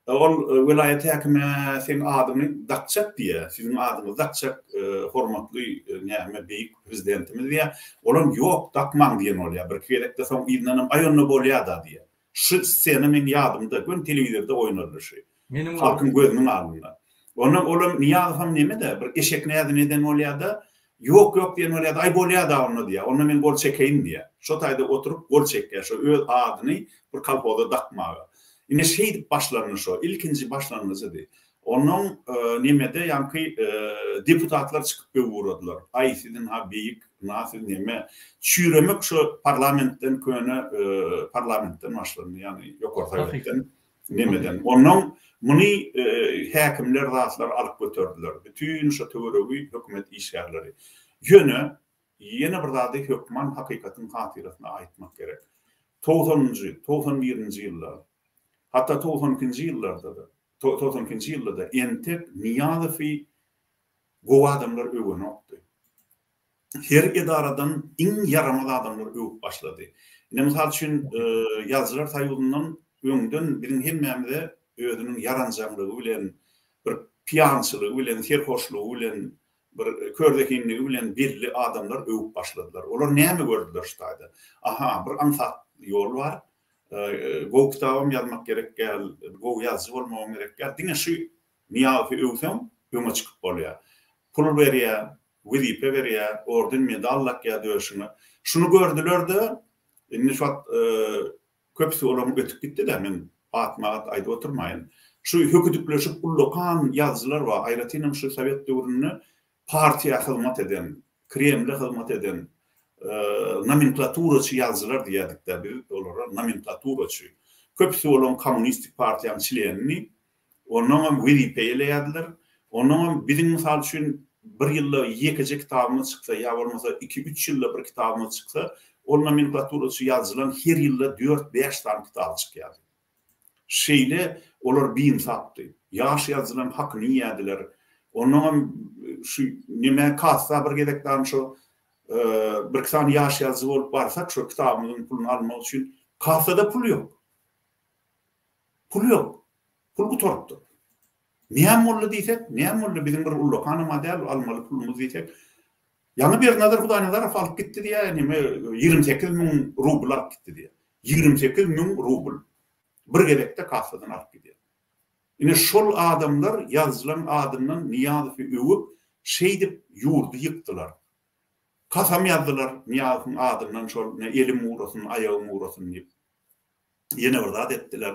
Speaker 4: Ol vilayet häkimi sen adymy dakçak diýe, sizin adyňyz dakçak hormatly näme beýik prezidentimiz diýe. Olam ýok dakmaň diýen bolýar. Bir kelekde soň ýylynyň aýonyna bolýar da diýe. Şu sene men ýadymda gün telewizorda oýnarlar şu.
Speaker 1: Menim
Speaker 4: halkyň gözüniň aldyna. Olam niýazam nemede bir eşek näde neden bolýar da ýok diýen bolýar da ay bolýar da onu diýe. Onu men gol çekeýin diýe. Şo taýda oturup gol çekýär. Şo öz adyny bir kalpoda dakmagy. Ine şeýdip başlanýar şo. İlkinji başlanýarydy. Onuň nemede ýanky deputatlar çykyp öwürdiler. Ay sizin ha beýik nasıl neme çüremek şu parlamentden köne parlamentden başlandy. Yani ýokartaýdan nemeden. Onuň muny häkimler, zatlar alyp götürdüler. Bütün şu töweregi hökümet işgärleri. Ýöne yine bir zady hökman hakykatyn hatyratyna aýtmak gerek. 90-njy, 91-nji ýyllar, hatta 92-nji ýyllarda da, 92-nji ýylda entek Niýazowy gowy adamlar öwrenokdy. Her edaradan iň yaramaz adamlar öwüp başlady. Misal üçin ýazgylar taýgundan öňden biriň hemmämde özüniň yaranjaglygy bilen, bir piyançylygy bilen, serhoşlugy bilen, bir kördekinligi bilen belli adamlar öwüp başladylar. Olar näme gördüler ştaýda? Aha, bir ansat ýol bar. Gowy kitabym ýazmak gerek gel, gowy ýazgy bolmagam gerek gel. Diňe şu Niýazowy öwsem, öňe çykyp bolýar. Pul berýär, wizipe berýär, orden medallak ýa döşüne. Şunu gördüler-de, indi şu köpsi olam ötüp gitdi-de, men atmagat aýdyp oturmaýyn. Şu höküdükleşip ullokan ýazgylar bar. Aýratynam şu Sowet döwründe partiýa hyzmat eden, Kremle hyzmat eden nomenklaturaçy ýazgylar diýädikler, bir olara nomenklaturaçy. Köpsi olan kommunistik partiýanyň çilenini, onuň wizipe ýaýdylar. Onuň biziň mysal üçin bir ýylda 2 kitabymyz çyksa, ýa bolmasa 2-3 ýylda bir kitabymyz çyksa, ol nomenklaturaçy ýazgylan her ýylda 4-5 tane kitap çykýar. Şeýle olar biň sapdy. Ýaş ýazgylan hakyny ýadylar. Onuň şu nime kassa bir gedekden şu bir kitan ýaş ýazgy bolup barsak, şu kitabymyzyň puluny almak üçin kassada pul ýok. Pul ýok. Pul gutorupdy. Näme boldy diýsek, näme boldy bizim bir ullokan model almaly pulumuz diýsek. Ýa-ni bir nazar Hudaý Nazarov alyp gitdi diýär, nime 28.000 rubl alyp gitdi diýär. 28.000 rubl. Bir gedekde kassadan alyp gidýär. Ine şol adamlar ýazgylan adamdan Niýazowy öwüp şeý dip ýurdy ýykdylar. Kasam ýazdylar Niýazowyň adamdan şol elim uğrasyn, ayagym uğrasyn diýip. Ýene bir zat etdiler.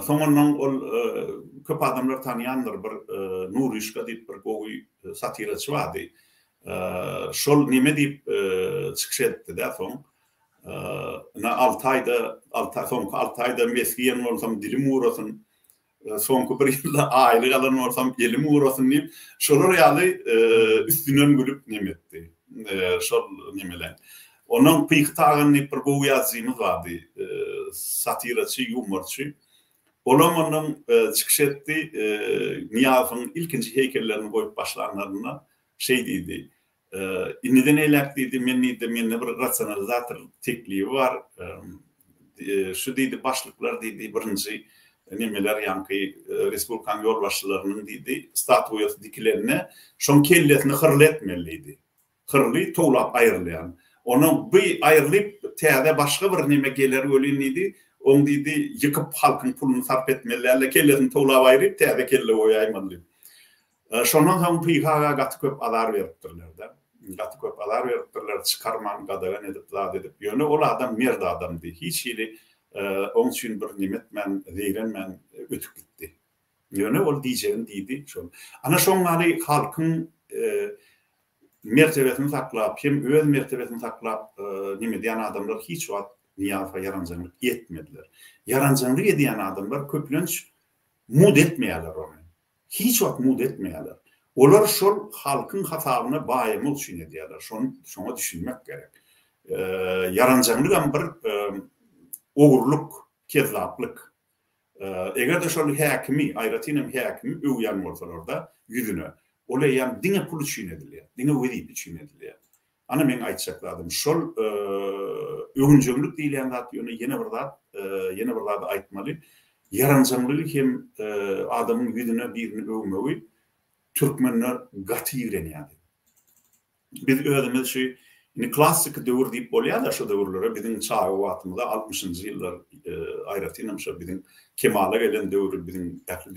Speaker 4: Soňondan ol köp adamlar tanıyanlar bir Nurişka diýip bir gowy satiraçy bardy. Şol nime diýip çykyş etdi-de soň. 6 aýda mesgiýen bolsam dilim uğrasyn, soňky bir ýylda aýlyk alan bolsam elim uğrasyn diýip şolar ýaly üstünden gülüp nimetdi. Şol nimeler. Onuň pyýktagyny bir gowy ýazgymyz bardy. Satiraçy, humorçy. Olamanyň çykyş etdi, Niýazowyň ilkinji heykellerini goýup başlanlarına şeý diýdi. Inniden eýlek diýdi, menne bir rasionalizator teklibi bar. Şu diýdi, başlyklar diýdi, birinji nimeler ýanky respublikan ýol başçylarynyň diýdi, statuýasy dikilerine şoň kelletini hyrly etmeliydi. Hyrly towlap aýrylýan. Onu bir aýrylyp täze başga bir nime geler ölenidi, on diýdi ýykyp halkyň pulunu sarp etmeliler, kelletini towlap aýryp täze kelle goýaýmaly. Şondan soň pyhaga gaty köp azar beripdirler-de. Gaty köp azar beripdirler, çykarman gadagan edip zat edip. Ýöne ol adam merde adamdy. Hiç ýeri onun üçin bir nimetmen, zeyrenmen ötüp gitdi. Ýöne ol diýjegin diýdi şol. Ana şoňlary halkyň mertebesini saklap, hem öz mertebesini saklap nime diýen adamlar hiç wagt Niýazowa yaranjaglyk etmediler. Yaranjaglyk edýän adamlar köplenç mud etmeýärler onu. Hiç wagt mud etmeýärler. Olar şol halkyň hasabyna baýamy üçin edýärler. Şoňa düşünmek gerek. Yaranjaglyk hem bir ogurluk, kezlaplyk. Eger de şol häkimi, aýratynam häkimi öwýän bolsalarda ýüzüne ola ýam diňe pul üçin edilýär, diňe wezipe üçin edilýär. Ana men aýtjaklarym, şol öňjüňlük diýilen zat ýöne ýene bir zat aýtmaly. Yaranjaglyk hem adamyň ýüzüne birini öwmegi türkmenler gaty ýigrenýärdi. Biz özümiz şu klassik döwür diýip bolýar da şu döwürlere biziň çağa wagtymyzda 60-njy ýyllar aýratynam şu biziň kemala gelen döwür biziň ähli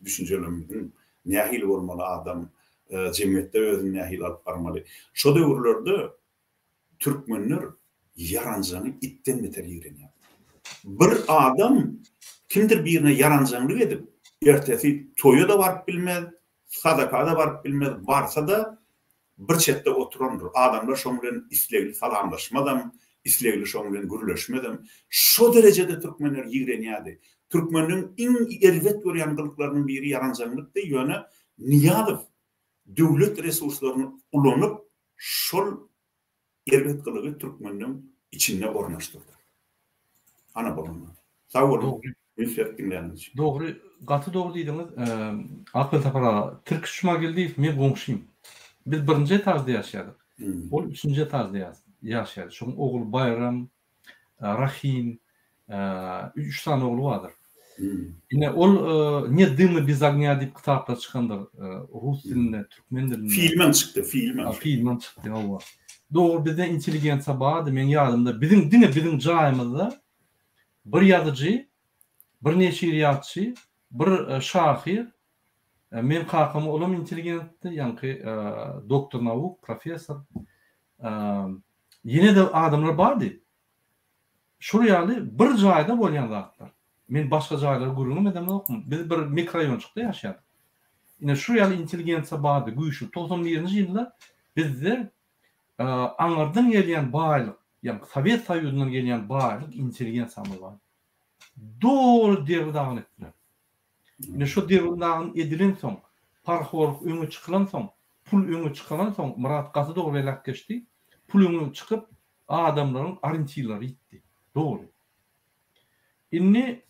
Speaker 4: düşünjelerimiň nähil bolmaly adam jemgyýetde özüni nähil alyp barmaly. Şo döwürlerde türkmenler yaranjany itten beter ýigrenýär. Bir adam kimdir birine yaranjaglyk edip ertesi toýa da baryp bilmez, sadaka da baryp bilmez, barsa da bir çetde oturandır. Adamlar şoň bilen islegli salamlaşmadam, islegli şoň bilen gürleşmedem. Şo derecede türkmenler ýigrenýärdi. Türkmenliň iň erwet görýän gyllyklarynyň biri yaranjaglyk ýöne Niýazow döwlet resurslaryny ulanyp şol erget kılığı Türkmeninin içinde ornaştırdı. Ana bolma. Sağ olun.
Speaker 1: Doğru, gatı doğru diýdiňiz. Akıl tapara Türk şuma geldi, men goňşym. Biz birinji etažda ýaşaýardyk. Ol üçünji etažda ýaşaýardy. Şoň ogul Bayram, Rahim, 3 tane oglu vardır. Yine ol ne Dymı biz agnya diýip kitaplar çykandyr. Rus dilinde, Türkmen dilinde.
Speaker 4: Filmen çıktı, filmen.
Speaker 1: Filmen çıktı, ova. Doğru, bizde intelligensiýa bardy. Men ýadymda bizim jaýymyzda bir ýazyjy, bir neçe ýazçy, bir şahyr, men kakam olam intelligentdi, ýani doktor nauk, professor. Ýene de adamlar bardy. Şol ýaly bir jaýda bolýan zatlar. Men başga jaýlara gurulmam edem okmam. Biz bir mikroraýonçykda ýaşaýardyk. Ine şu ýaly intelligensiýa bardy, güýçli. 91-nji ýylda bizde aňardan gelýän baýlyk, ýani Sowet Soýuzundan gelýän baýlyk intelligensiýamyz bar. Doğru devran etdiler. Ine şu devran edilen soň, parhorluk öňe çykylan soň, pul öňe çykylan soň, Murat gaty doğru welak geçdi. Pul öňe çykyp adamlaryň orientirlary gitdi. Doğru. Inni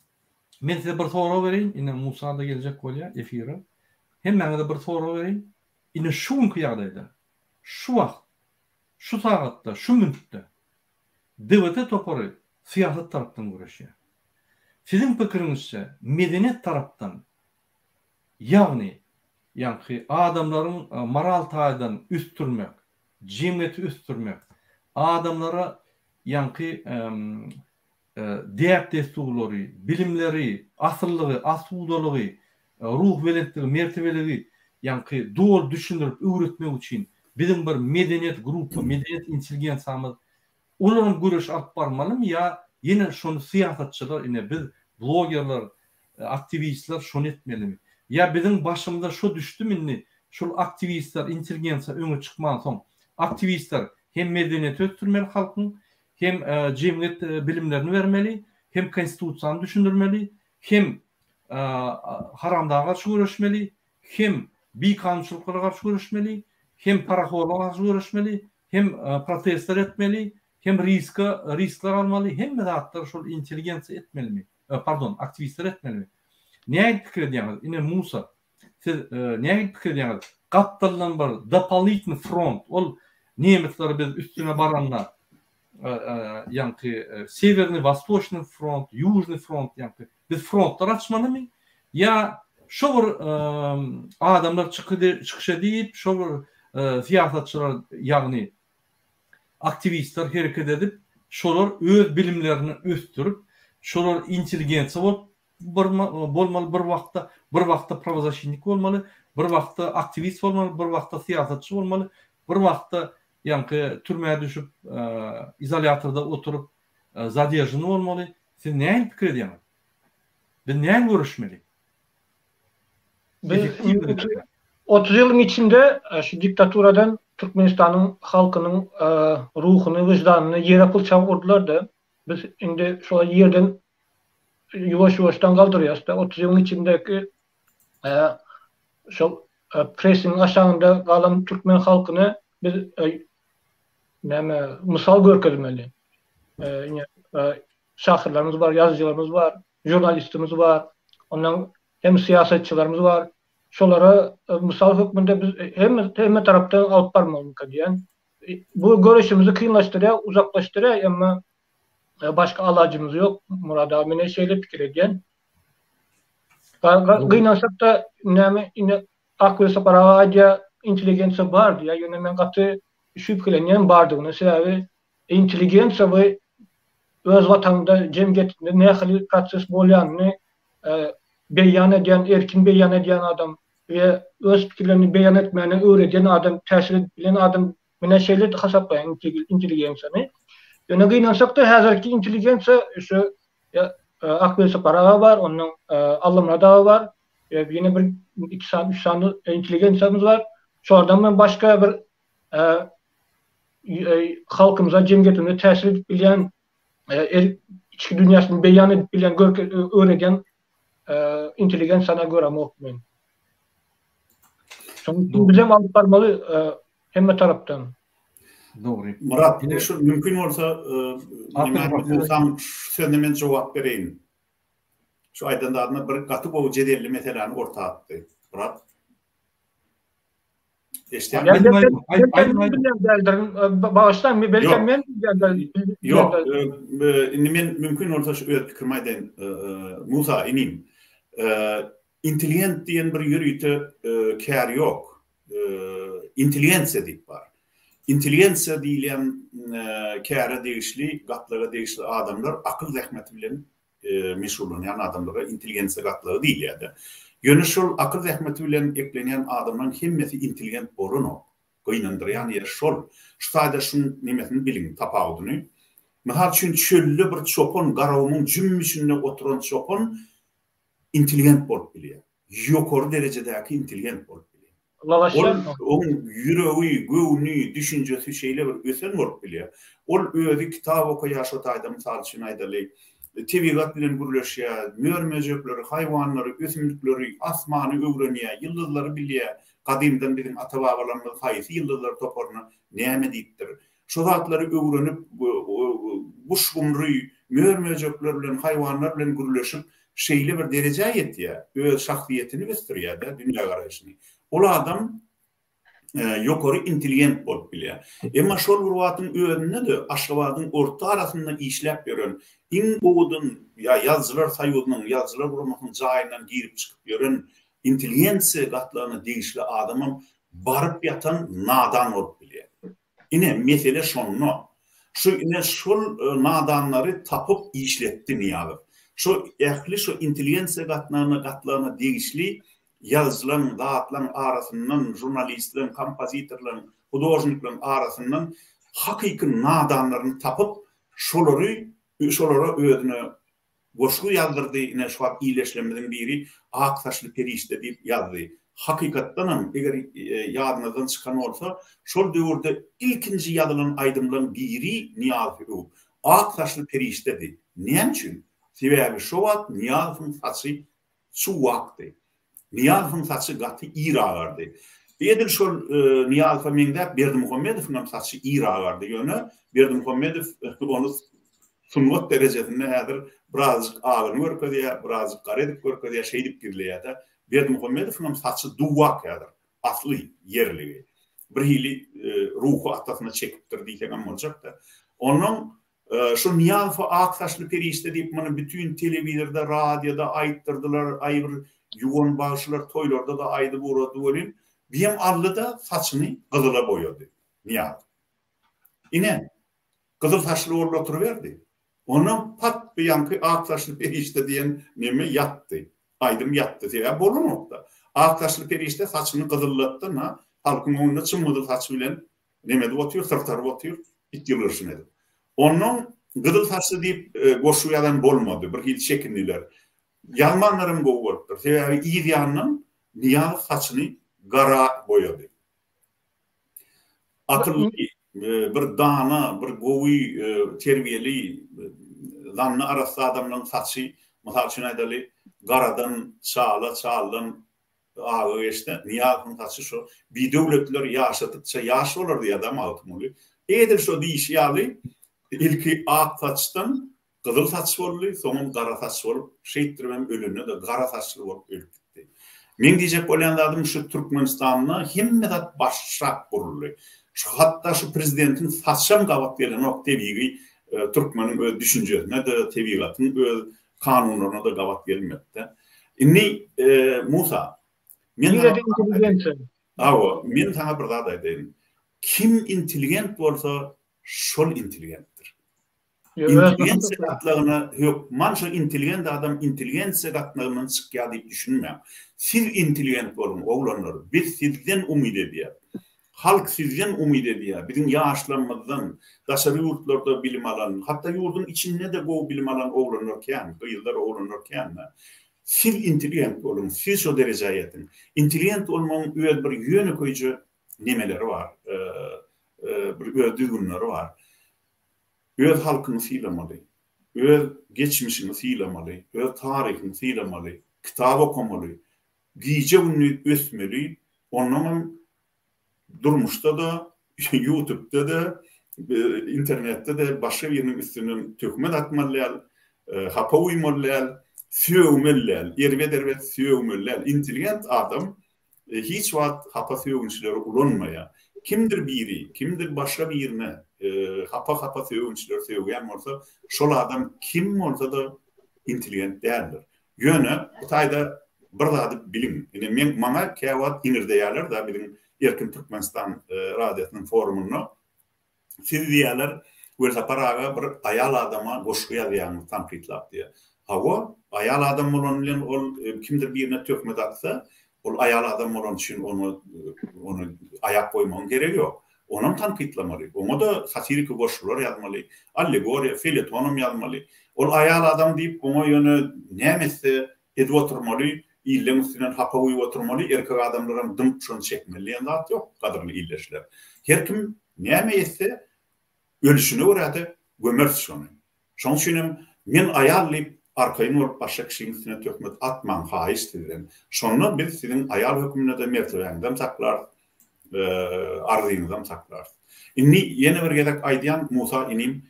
Speaker 1: men size bir soru bereyim. Ine Musa da gelecek bolýar efire. Hem mene de bir soru bereyim. Ine şuňky ýagdaýda, şu wagt, şu sagatda, şu münitde devlet topory siýasat tarapdan görüşýär. Sizin pikirinizçe medeniyet tarapdan ýagny adamlaryň moral taýdan üstürmek, jemgyýeti üstürmek, adamlara diýip desturlary, bilimleri, asyllygy, asudalygy, ruh belentligi, mertebeligi doğru düşündirip öwretmek üçin bizim bir medeniyet grupu, medeniyet intelligensiýamyz olaryň görüş alyp barmalymy ýa ýene şonu siýasatçylar, ine biz blogerler, aktivistler şonu etmelimi? Ya bizim başımıza şu düşdü inni, şol aktivistler, intelligensiýa öňe çykman soň, aktivistler hem medeniyet ötürmeli halkyň, hem jemgyýet bilimlerini vermeli, hem konstitusiýany düşündirmeli, hem haramdaga garşy görüşmeli, hem bikançylyklara garşy görüşmeli, hem parahollara garşy görüşmeli, hem protestler etmeli, hem riskler almalı, hem zatlar şol intelligensiýa etmelimi? Pardon, aktivistler etmelimi? Näme pikir edýäňiz? Ine Musa, siz näme pikir edýäňiz? Gapdalylan bar, doполнительный front, ol nemetler biz üstüne baranlar, Severny, Vostochny front, Южный front, biz frontlar açmalymy? Ya şo bir adamlar çykyş edip, şo bir siýasatçylar, ýagny aktivistler hereket edip, şolar öz bilimlerini östürüp, şolar intelligensiýa bolup bolmaly, bir wagtda pravozащитник bolmaly, bir wagtda aktivist bolmaly, bir wagtda siýasatçy bolmaly, bir wagtda türmäge düşüp, izolatorda oturup zadержаны bolmaly. Siz näme pikir edýäňiz? Biz näme görüşmeli?
Speaker 2: 30 yılın içinde şu diktaturadan Türkmenistan'ın halkının ruhunu, vicdanını yere kılçap vurdular da biz şimdi şu yerden yuvaş-yuvaştan kaldırıyoruz da 30 yılın içindeki şu presin aşağında kalan Türkmen halkını biz misal görkezmeli. Şahırlarımız var, yazıcılarımız var, jurnalistimiz var, ondan hem siyasetçilerimiz var. Şolara misal hükmünde biz hem taraftan alıp barmalyk diýen. Bu görüşimizi kıyınlaştırıyor, uzaklaştırıyor ama başka alacımız yok. Murad abine şeyle pikir edýän. Gynansak da näme aklı separaýa intelligensiýa bar diýär. Ýöne men gaty şüphelenýän bardygyny sebäbi intelligensiýa we öz watanyda jemgyýetinde nähili proses bolýanyny beýan edýän, erkin beýan edýän adam we öz pikirlerini beýan etmäni öwredýän adam, täsir bilen adam mene şeýle hasaplaýan intelligensiýany. Ýöne gynansak da häzirki intelligensiýa şu aklı separaýa bar, onuň alymlada bar. Ýene bir 2-3 sany intelligensiýamyz bar. Şolardan men başga bir halkymyza, jemgyýetine täsir bilýän, içki dünýäsini beýan edip bilýän, öwredýän intelligensiýana görem okmen. Şonu bizim alıp barmaly hemme tarapdan.
Speaker 1: Doğru.
Speaker 4: Murat, şu mümkün olsa Musa'm sözüne cevap bereyim. Şu aydan da adına bir katı bu cedelli meseleni orta attı. Murat.
Speaker 2: Bağıştan mı? Belki men
Speaker 4: yok. Men mümkün olsa şu fikrim aydan Musa inim. Intelligent diyen bir yürüytü kär yok. Intelligensiya deyip var. Intelligensiya diýilen käre degişli, gatlaga degişli adamlar akıl zähmeti bilen meşgullanýan adamlara intelligensiya gatlagy diýilýär. Ýöne şol akıl zähmeti bilen eklenýän adamlaryň hemmesi intelligent bolano. Goýnandyrýan ýer şol. Şaýda şuň nimetini bilin, tapawdyny. Mysal üçin çöllü bir çopon garawmyň jümmüşinde oturan çopon intelligent bolup bilýär. Ýokary derejedäki intelligent bolup Ol yüreği, göğünü, düşüncesi şeyle bir ösen bolup bilýär. Ol özü kitap okuýar şo taýda mysal üçin aýdaly. Tebigat bilen gürleşýär, mörmejekleri, haýwanlary, ösümlikleri, asmany öwrenýär, ýyldızlary bilýär. Kadimden bizim ata-babalarymyz haýsy ýyldızlar toparny näme diýipdir. Şo zatlary öwrenip guşgumry, mörmejekler bilen, haýwanlar bilen gürleşip şeyle bir derejä ýetýär. Öz şahsiýetini gösterýär de dünýä garaşyny. Ol adam ýokary intelligent bolup bilýär. Emma şol bir wagtyň öňünde de Aşgabatyň orta arasynda işläp ýören, iň gowdun ýazgylar saýudynyň, ýazgylar guramagyň jaýyndan girip çykyp ýören intelligensiya gatlaryny degişli adamym baryp ýatan nadan bolup bilýär. Ine mesele şonno. Şu ine şol nadanlary tapyp işletdi niýaly. Şu ähli şu intelligensiya gatlaryny degişli yazılan, dağıtılan arasından, jurnalistlerin, kompozitorların, hudojniklerin arasından hakiki nadanlarını tapıp şolara ödünü goşgu yazdırdı. Yine şu an iyileşlemeden biri Aktaşlı Perişte deyip yazdı. Hakikattanım, eğer yadınızdan çıkan olsa, şol dövrde ilkinci yazılan aydımların biri Niyazi Öğü. Aktaşlı Perişte'di. Niyen için? Sebebi şu vaat Niyazi'nin saçı su vaktı. Niyazi'nin saçı gatı iragardı. Edir şol Niyazi Faming'de Berdimuhammedov'un saçı iragardı. Yönü Berdimuhammedov onu sunvat derecesinde edir birazcık ağırını görkediye, birazcık karedik görkediye, şeydip girleyede. Berdimuhammedov'un saçı duvak edir. Aslı, yerli. Bir hili ruhu atasına çekiptir diyeceğim olacak da. Onun şu Niyazi Aktaşlı Perişte deyip bunu bütün televizörde, radyoda ayıttırdılar, ayrı yuvan bağışlar, toylarda da aydı burada olin. Biyem allı da saçını kızıla boyadı. Niyazi. Yine kızıl saçlı orada oturuverdi. Onun pat bir yankı Aktaşlı Perişte diyen neme yattı. Aydım yattı diye bolu nokta. Aktaşlı Perişte saçını kızıllattı. Halkın önünde çımıdı saç bilen nemedi otuyor, sırtarı otuyor. İtkilir edi. Onun gıdıl saçlı deyip goşuyadan bolmadı. Bir hil çekindiler. Yalmanlarım goğurttur. Sebebi iyi diyanın Niyazi saçını gara boyadı. Akıllı, bir dana, bir goğuy terbiyeli zanlı arası adamların saçı misal için aydalı garadan çağlan ağı işte Niyazi'nin saçı şu bir devletler yaşadıkça yaş olur diye adam altımlı. Edir şu deyişyalı ilki ak saçtan kızıl saç oldu, sonun kara saç olup şeyittirmem ölünü de kara saçlı olup ölüp gitti. Men diyecek olan adım şu Türkmenistan'la himmedat başşak kurulu. Hatta şu prezidentin saçam kavat verilen o tebiği Türkmen'in düşüncesine de tebiğatın kanunlarına da kavat verilmekte. İnni Musa men sana bir daha da edeyim. Kim intelligent olsa şol intelligenttir. İntelligensiya gatlarına yok. Manşa intelligent adam intelligensiya gatlarından çıkıyor deyip düşünmem. Siz intelligent olun oğlanlar. Biz sizden umid ediyor. Halk sizden umid ediyor. Bizim yaşlanmadan, daşarı yurtlarda bilim alan, hatta yurdun içinde de bu bilim alan oğlanlarken, yıllar oğlanlarken siz intelligent olun. Siz o dereceye yetin. Intelligent olmanın bir yönü koyucu nemeleri var. Bir düzgünleri var. Öz halkını siylamalı, öz geçmişini siylamalı, öz tarihini siylamalı, kitap okumalı, giyce ünlü ösmeli, onların durmuşta da, YouTube'da da internette de başka birinin üstünün tökmen atmalyal, hapa uymalyal, söwmelyal, erbe söwmelyal, intelligent adam hiç wagt hapa söwünçleri ulanmaya. Kimdir biri, kimdir başka birine hapa söwünçleri söwgen bolsa, şol adam kim bolsa da intelligent değerdir. Yöne bu tayda bir zady bilim. Ine men maňa käwat inirde ýerler da bilim Erkin Türkmenistan radyosynyň forumunu siz diýerler Welsa paraga bir ayal adama goşgy ýazýan tanqidlap diýär. Hawa ayal adam bolan bilen ol kimdir birine tökme atsa, ol ayal adam bolan üçin onu ayak koymaň gerek ýok. Onu tanqidlamaly. Onu da satirik goşgylar ýazmaly, allegoriya, felyetonum ýazmaly. Ol ayal adam diýip onu ýöne nämese edip oturmaly. İllen üstünden hapa uyup oturmaly, erkek adamlaryň dym şonu çekmeli ýa-da ýok, gadyrly illeşler. Her kim näme etse ölüşüne uğradı, gömers şonu. Şoň üçin men ayal diýip arkaýyny bolup başga kişiň üstüne tökmek atman haýyş diýerim. Şonu biz siziň ayal hökmüne de mertebeňizden saklar, arzyňyzdan saklar. Inni ýene bir gezek aýdýan Musa inim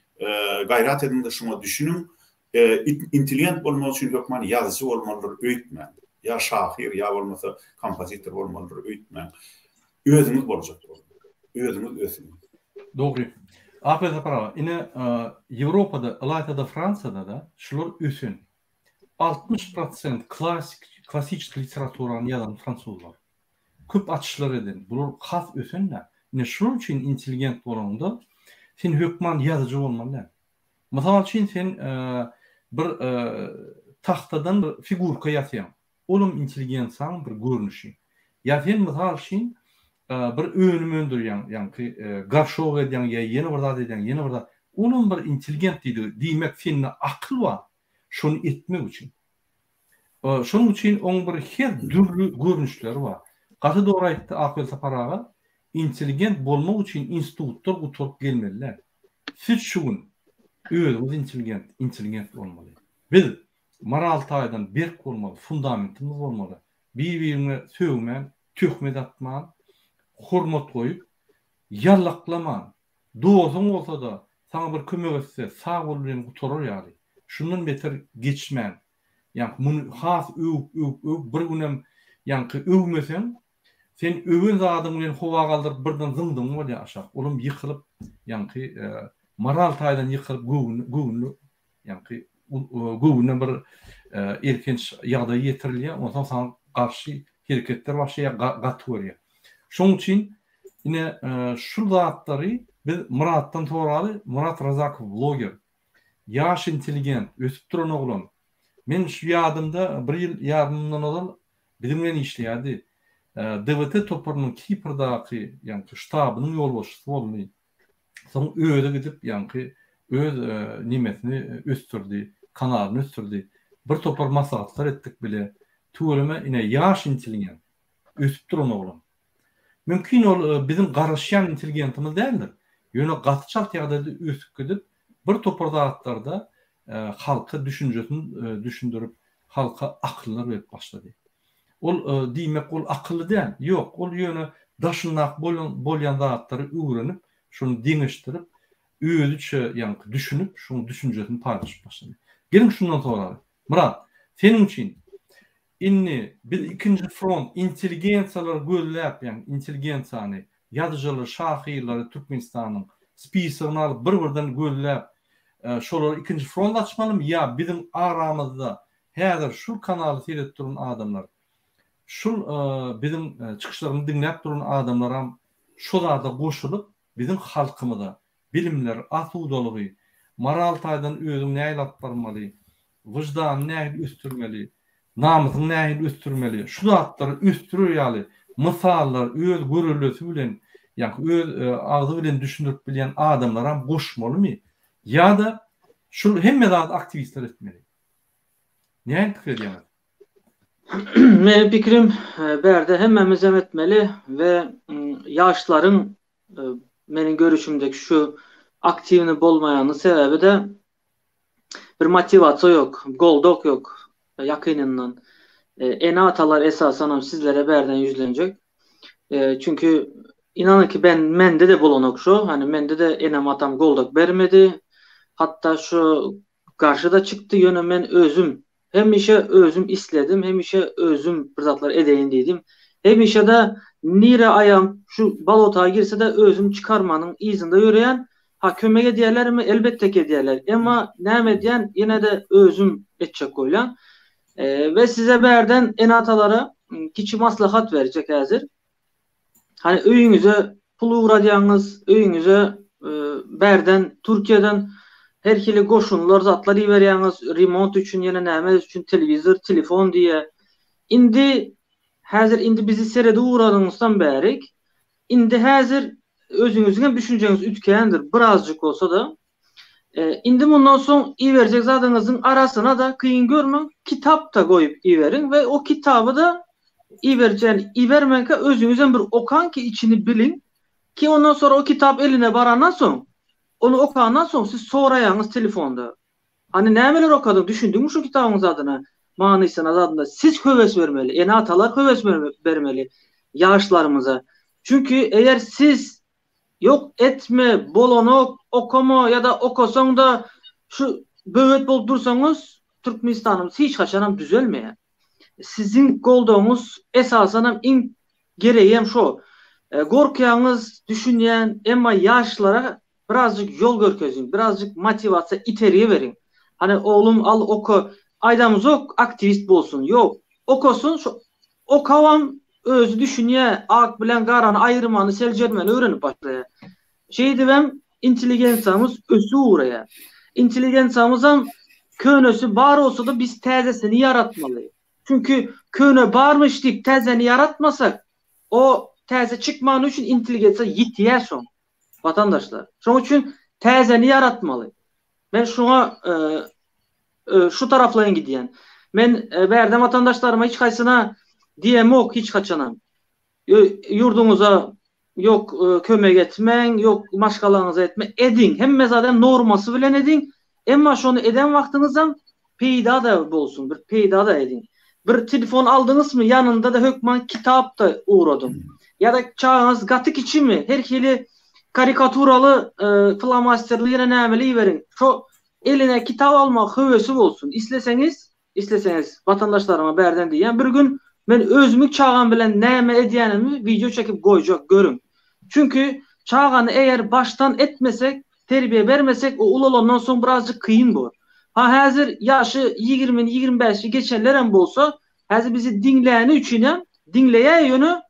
Speaker 4: gaýrat edinde şuna düşünün, intelligent bolmak üçin hökman ýazyjy bolmalydyr, öýtmän. Ya şahir, ya olmasa kompozitor olmalıdır, öğütmen. Özünüz olacak. Özünüz.
Speaker 1: Doğru. Apeta prava. Ine Avrupa'da, Alaytada, Fransa'da da şular üsün. 60% klasik literaturanı yazan Fransuzlar. Köp açışlar edin. Bular has üsünler. Ine şular için intelligent bolanda sen hökman yazıcı olmalı. Mesela için sen bir tahtadan bir figurka ýatýan. Olum intelligensiýanyň bir görnüşi. Ya sen mysal üçin bir öňüm öndürýän, ýani garşok edýän ýa ýene bir zat edýän, ýene bir zat. Onun bir intelligent diýmek sende akıl bar. Şonu etmek üçin. Şonuň üçin oň bir her türlü görnüşleri bar. Gaty dogry aýtdy Akıl Saparaga, intelligent bolmak üçin institutlar guturup gelmeliler. Siz şugun özüňiz intelligent bolmaly. Biz moral taýdan berk bolmaly, fundamentimiz bolmaly. Bir-birine söwmen, töhmet atman, hormat goýup, ýarlaklaman. Dowsun bolsa da sana bir kömek etse, sag bolup bilen guturar ýaly. Şundan beter geçmen. Ýani muny has bir günem ýani öwmesen, sen öwün zadyň bilen howa galdyryp birden zyndyň bolýar aşak. Olum ýykylyp, ýani moral taýdan ýykylyp göwünli, ýani göwüne bir erkenç ýagdaý ýetirilýär, ondan soň garşy hereketler başlaýar, gaty berýär. Şoň üçin ine şu zatlary biz Muratdan soraly, Murat Razakov bloger. Yaş intelligent, ösüp duran oglan. Men şu ýadymda bir ýyl ýardymdan olan bizim bilen işleýärdi. DVT toparynyň Kiprdaky, ýani ştabynyň ýolbaşçysy boldy. Soň öýde gidip, ýani öz nimesini östürdi, kanalyny östürdi. Bir topar maslahatlar etdik bile. Tuğulama ine yaş intelligent, ösüp duran oglan. Mümkin ol bizim garaşýan intelligentimiz däldir. Ýöne gatyçak ýagdaýda ösüp gidip bir topar zatlarda halka düşünjesini düşündürüp halka akıllar berip başlady. Ol diýmek ol akylly däl. Ýok, ol ýöne daşynak bolýan zatlary öwrenip, şonu diňişdirip, özüçe ýani düşünüp, şonu düşünjesini paýlaşyp başlady. Gelin şundan sonra. Murat, senin için inni bir ikinci front intelligensiyalar göllep, yani intelligensiýany, ýazyjylar, şahirler Türkmenistanyň spiserini alıp bir-birden göllep, şolar ikinci front açmalymy ýa bizim aramyzda häzir şu kanaly seyredip duran adamlar, şu bizim çykyşlarymyzy dinläp duran adamlar hem şolarda goşulyp bizim halkymyza bilimler, asudalygy, moral taýdan özüň näýlap barmaly, wyjdan näýil östürmeli, namysyny näýil östürmeli, şu zatlary östürýär ýaly, mysallar öz görülesi bilen, ýani öz agzy bilen düşündirip bilýän adamlar hem goşmalymy? Ýa-da şu hemme zat aktivistler etmeli. Näme pikir edýär?
Speaker 3: Benim pikrim berde hemmemiz etmeli ve yaşların benim görüşümdeki şu aktivini bolmayanın sebebi de bir motivasiya yok, goldok yok yakınından. Ene atalar esasen sizlere berden yüzlenecek. Çünkü inanın ki mende de bolanok şu. Hani mende de enem atam goldak bermedi. Hatta şu karşıda çıktı yönü men özüm. Hem işe özüm isledim, hem işe özüm bir zatlar edeyin dedim. Hem işe de nire ayam şu balota girse de özüm çıkarmanın izinde yürüyen ha kömege diyerler mi? Elbette ki diyerler. Ama ne diyen yine de özüm etçek koylan. Ve size berden enatalara kiçi maslahat verecek hazır. Hani öyünüze pul uğradığınız, öyünüze berden Türkiye'den herkili goşunlar zatlar iberýäňiz, remote üçün ýene näme üçün televizor, telefon diye. Indi bizi serede uğradığınızdan bärik. Indi häzir özüňizge düşünjeňiz ütkendir, birazjyk bolsa da. Indi bundan soň iberjek zadyňyzyň arasyna da kıyın görmeň, kitap da goýup iberiň we o kitabı da ibermenke özüňizden bir okan ki içini bilin ki ondan sonra o kitap eline barandan soň onu okandan soň siz soraýaňyz telefonda. Hani nämeler okadym, düşündiňmi şu kitabyňyz adyna, manysyna adyna? Siz höwes bermeli, ene atalar höwes bermeli ýaşlarymyza. Çünkü eğer siz yok etme, bolanok, okama ya da okasaň da şu böwet bolup dursaňyz, Türkmenistanymyz hiç haçanam düzelmeýär. Sizin goldoňuz esasanam iň gereği hem şu. Gorkýaňyz, düşünýän emma ýaşlara birazcık yol görkezin, birazcık motivasiya iteriye verin. Hani oğlum al oku, aydamız ok, aktivist bolsun. Yok, okusun, okavam özü düşünýä, ak bilen garany aýyrmany, seljermeni öğrenip başlaýar. Dibem, intelligensiýamyz ösü uğraýar. Intelligensiýamyzam könösü bar olsa da biz täzesini yaratmaly. Çünkü köne barmış deyip täzeni yaratmasak, o täze çıkman üçün intelligensiýa ýitýär şoň. Vatandaşlar. Şoň üçün täzeni yaratmaly. Ben şuna şu taraflaryň gidýän. Men berdem vatandaşlaryma hiç kaysına diýemok, hiç kaçanam. Yurduňuza yok kömek etmeň, yok maşgalaňyzy etme, edin. Hemme zaten normasy bilen edin. Emma şonu eden wagtyňyzam peýda da bolsun, bir peýda da edin. Bir telefon aldyňyz mı, yanında da hökman kitap da uğradym. Ya da çağınız gatyk içi mi? Herkili karikaturalı flamasterli yine nämeli verin. Şu eline kitap almak höwesi bolsun. İsleseňiz vatandaşlaryma berden diýen bir gün men özümü çağan bilen näme edýänimi video çekip goýjak görün. Çünkü çağany eğer baştan etmesek, terbiye vermesek o ulalandan soň birazcık kıyın bol. Ha häzir ýaşy 20-25 geçenler hem bolsa, häzir bizi dinleýäni üçin hem dinleýä ýönü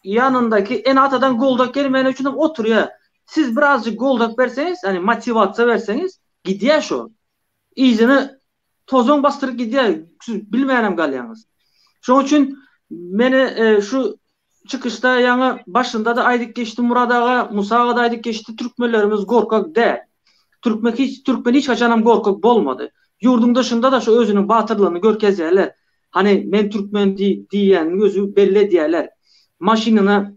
Speaker 3: yanındaki en atadan goldak gelmeyen üçün oturuyor. Siz birazcık goldak verseniz, hani motivasiya verseniz gidiyor şu. İzini tozon bastırıp gidiyor. Siz bilmeyenim galyanız. Şoň üçün meni şu çıkışta yana başında da aydık geçti Murad ağa, Musa ağa da aydık geçti. Türkmenlerimiz gorkak değil. Türkmen hiç haçanam gorkak bolmadı. Yurdun dışında da şu özünün batırlığını görkezlerler. Hani men Türkmen diyen gözü belli diyerler. Maşinine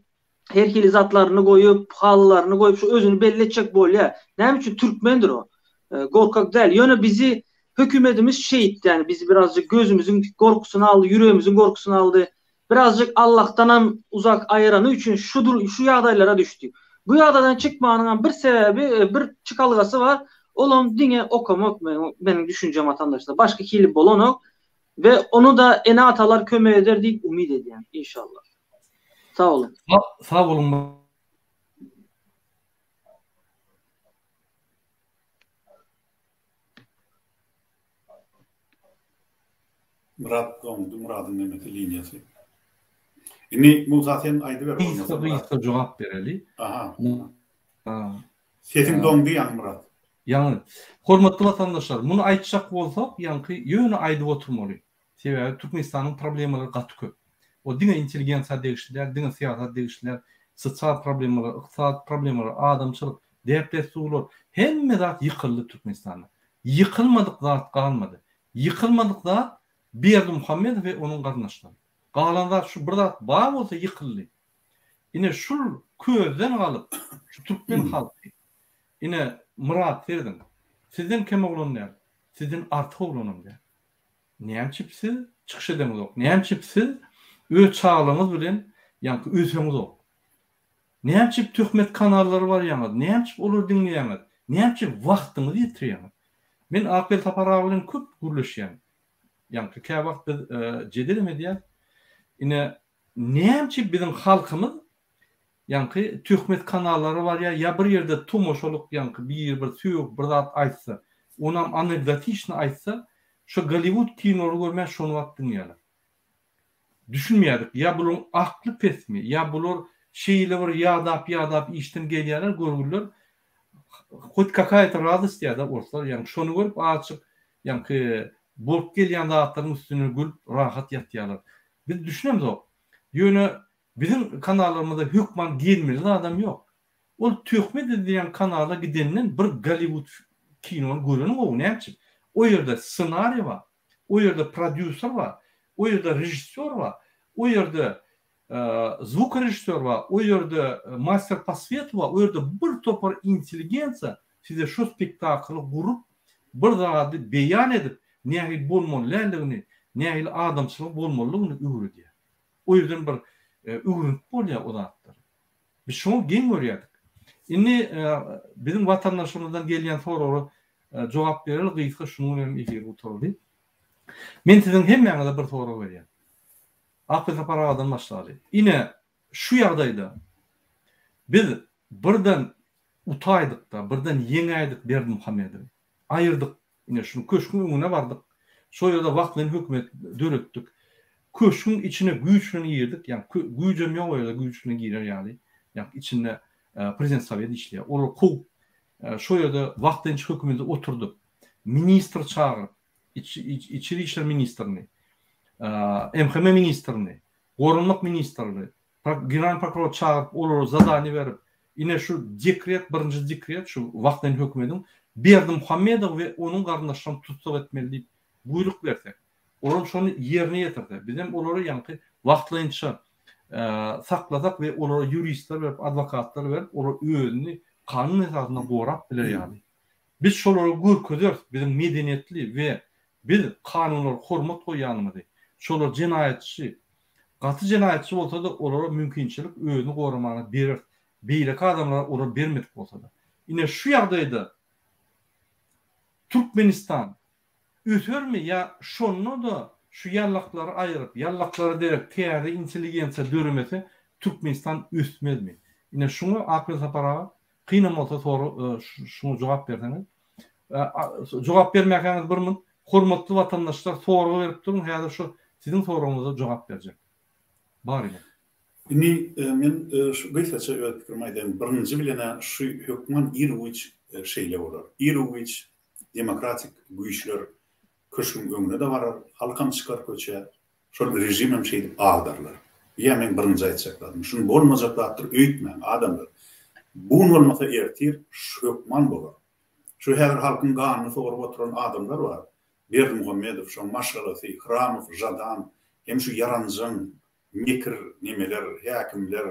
Speaker 3: herkili zatlarını koyup, halılarını koyup şu özünü belli edecek bolya. Ne için Türkmendir o. Korkak değil. Yani bizi hükümetimiz şehitti yani. Bizi birazcık gözümüzün korkusunu aldı, yüreğimizin korkusunu aldı. Birazcık Allah'tan uzak ayıranı için şu yağdaylara düştü. Bu yağdadan çıkmanın bir sebebi, bir çıkalgası var. Oğlum dine okumak benim düşüncem vatandaşlar. Başka hili bolonok ve onu da ene atalar kömeğe eder deyip umid ediyorum inşallah. Sağ olun.
Speaker 1: Sağ olun.
Speaker 4: Murad'ın nemeti linyası. Inni bu zaten aydı ver.
Speaker 1: Kıyısa cevap vereli.
Speaker 4: Aha. Sesim dondu yani Murad.
Speaker 1: Yani hormatly vatandaşlar, bunu aýtjak bolsak, ýanky ýöne aýdyp oturmaly. Sebäbi Türkmenistanyň problemleri gaty köp. O diňe intelligensiýa degişler, diňe siýasat degişler, sosial problemler, ykdysat problemler, adamçylyk, depressiýolar, hemme zat ýykyldy Türkmenistanda. Ýykylmadyk zat galmady. Ýykylmadyk zat Berdi Muhammed we onuň garnaşlary. Galanlar şu bir zat bar bolsa ýykyldy. Ine şu közden galyp şu Türkmen halky. Ine Murat Ferdin. Sizden kim oglanlar? Sizden artyk oglanlar. Näçipsi çykyş edemiz ok. Näçipsi öz çağlaryňyz bilen ýanky öseňiz ok. Näçip töhmet kanallary bar ýaňa, näçip olar dinleýäňiz, näçip wagtyňyzy ýetirýäňiz. Men Akbel Tapara bilen köp gürleşýän. Ýani kä wagt jedel medya ine näçip bizim halkymyz ýani töhmet kanallary bar ýa bir ýerde tomoşalyk ýani bir söýüp bir zat aýtsa, onam anekdotiçni aýtsa, şu Hollywood kinoları görmez şonu wagt dinleýärler. Düşünmeýärdik, ýa bular akly pesmi, ýa bular şeyle var yadap işten gelýärler, görgüller. Hot kakayta radyst ýa-da bolsa, ýani şonu görüp açyk, ýani bolup gelýän zatlaryň üstüne gül rahat ýatýarlar. Biz düşünemiz o. Ýöne bizim kanallarymyzda hükman gelmeli adam ýok. Ol töhmet edilen kanala gidenden bir Hollywood kinonu görünen o näçip. O ýerde ssenari bar, o ýerde prodüser bar, o ýerde rejissor bar, o ýerde звук rejissor bar, o ýerde master pasvet bar, o ýerde bir topar intelligensiýa size şu spektakly gurup bir zady beýan edip nähil bolmalylygyny, nähil adamçylyk bolmalylygyny öwredýär. O ýerden bir öwrünip bolýar o zatlar. Biz şonu geň görýärdik. Indi bizim watandaşlarymyzdan gelýän soragy jogap bereli gysga şunu bilen efir oturdy. Men sizin hemmeňize bir sorak berýän. Akbel Taparadan başlady. Ine şu ýagdaýda biz birden utaýdyk-da, birden ýeňäýdik Berdi Muhammedowy. Aýyrdyk. Ine şunu köşkün öňüne bardyk. Şo ýerde wagtlyň hökümet döretdik. Köşkün içine güýçlerini ýerdik. Ýani güýjem ýok ýerde güýçlerini girer ýaly. Ýani içinde prezident soweti işleýär. Olar kow şo ýerde wagtynçy hökümete oturduk. Ministr çağırıp, İçeri İşler Ministrini, MHM Ministrini, Gorunluk Ministrini, Genel Prokuror çağırıp, olar zadany berip, ine şu dekret, birinci dekret, şu wagtynçy hökümetin Berdi Muhammedow we onuň garyndaşlaryny tutsak etmeli diýip buyruk bersek. Olar şonu ýerine ýetirdi. Bizim olary ýani wagtynçy saklasak we olara juristler berip, adwokatlar berip, olar özüni kanun esasında gorap biler ýaly. Biz şolary görkezýär, bizim medeniýetli we biz kanunlara hormat goýanymyzy. Şolar jenaýatçy, gaty jenaýatçy bolsa-da olara mümkinçilik özüni goramagyny berer. Beýleki adamlara olar bermedik bolsa-da. Ine şu ýagdaýda Türkmenistan ötermi ýa şonu da şu ýallaklary aýryp, ýallaklary derek täze intelligensiýa döremesi Türkmenistan üstmezmi? Ine şunu Akbel Tapara kynamasa soru şunu jogap berseňiz. Jogap bermäkäňiz birmin, hormatly watandaşlar soru berip durun, häzir şu sizin soruňyza jogap berjek. Bari.
Speaker 4: Indi men şu gysgaça öýtgüm aýdym. Birinji bilen şu hökman irwiç şeýle bolar. Irwiç demokratik güýçler köşkün öňüne de barar, halkam çykar köçe, şol rejimem şeýdip agdarlar. Ýa men birinji aýtjaklarym, şunu bolmajaklar öýtmän adamlar. Bu bolmasa ertir şökman bolar. Şu häzir halkyň ganyny sorup oturan adamlar bar. Berdi Muhammedow, şu Maşgalaty, Hramow, Jadan, hem şu yaranjan mikir nimeler, häkimler,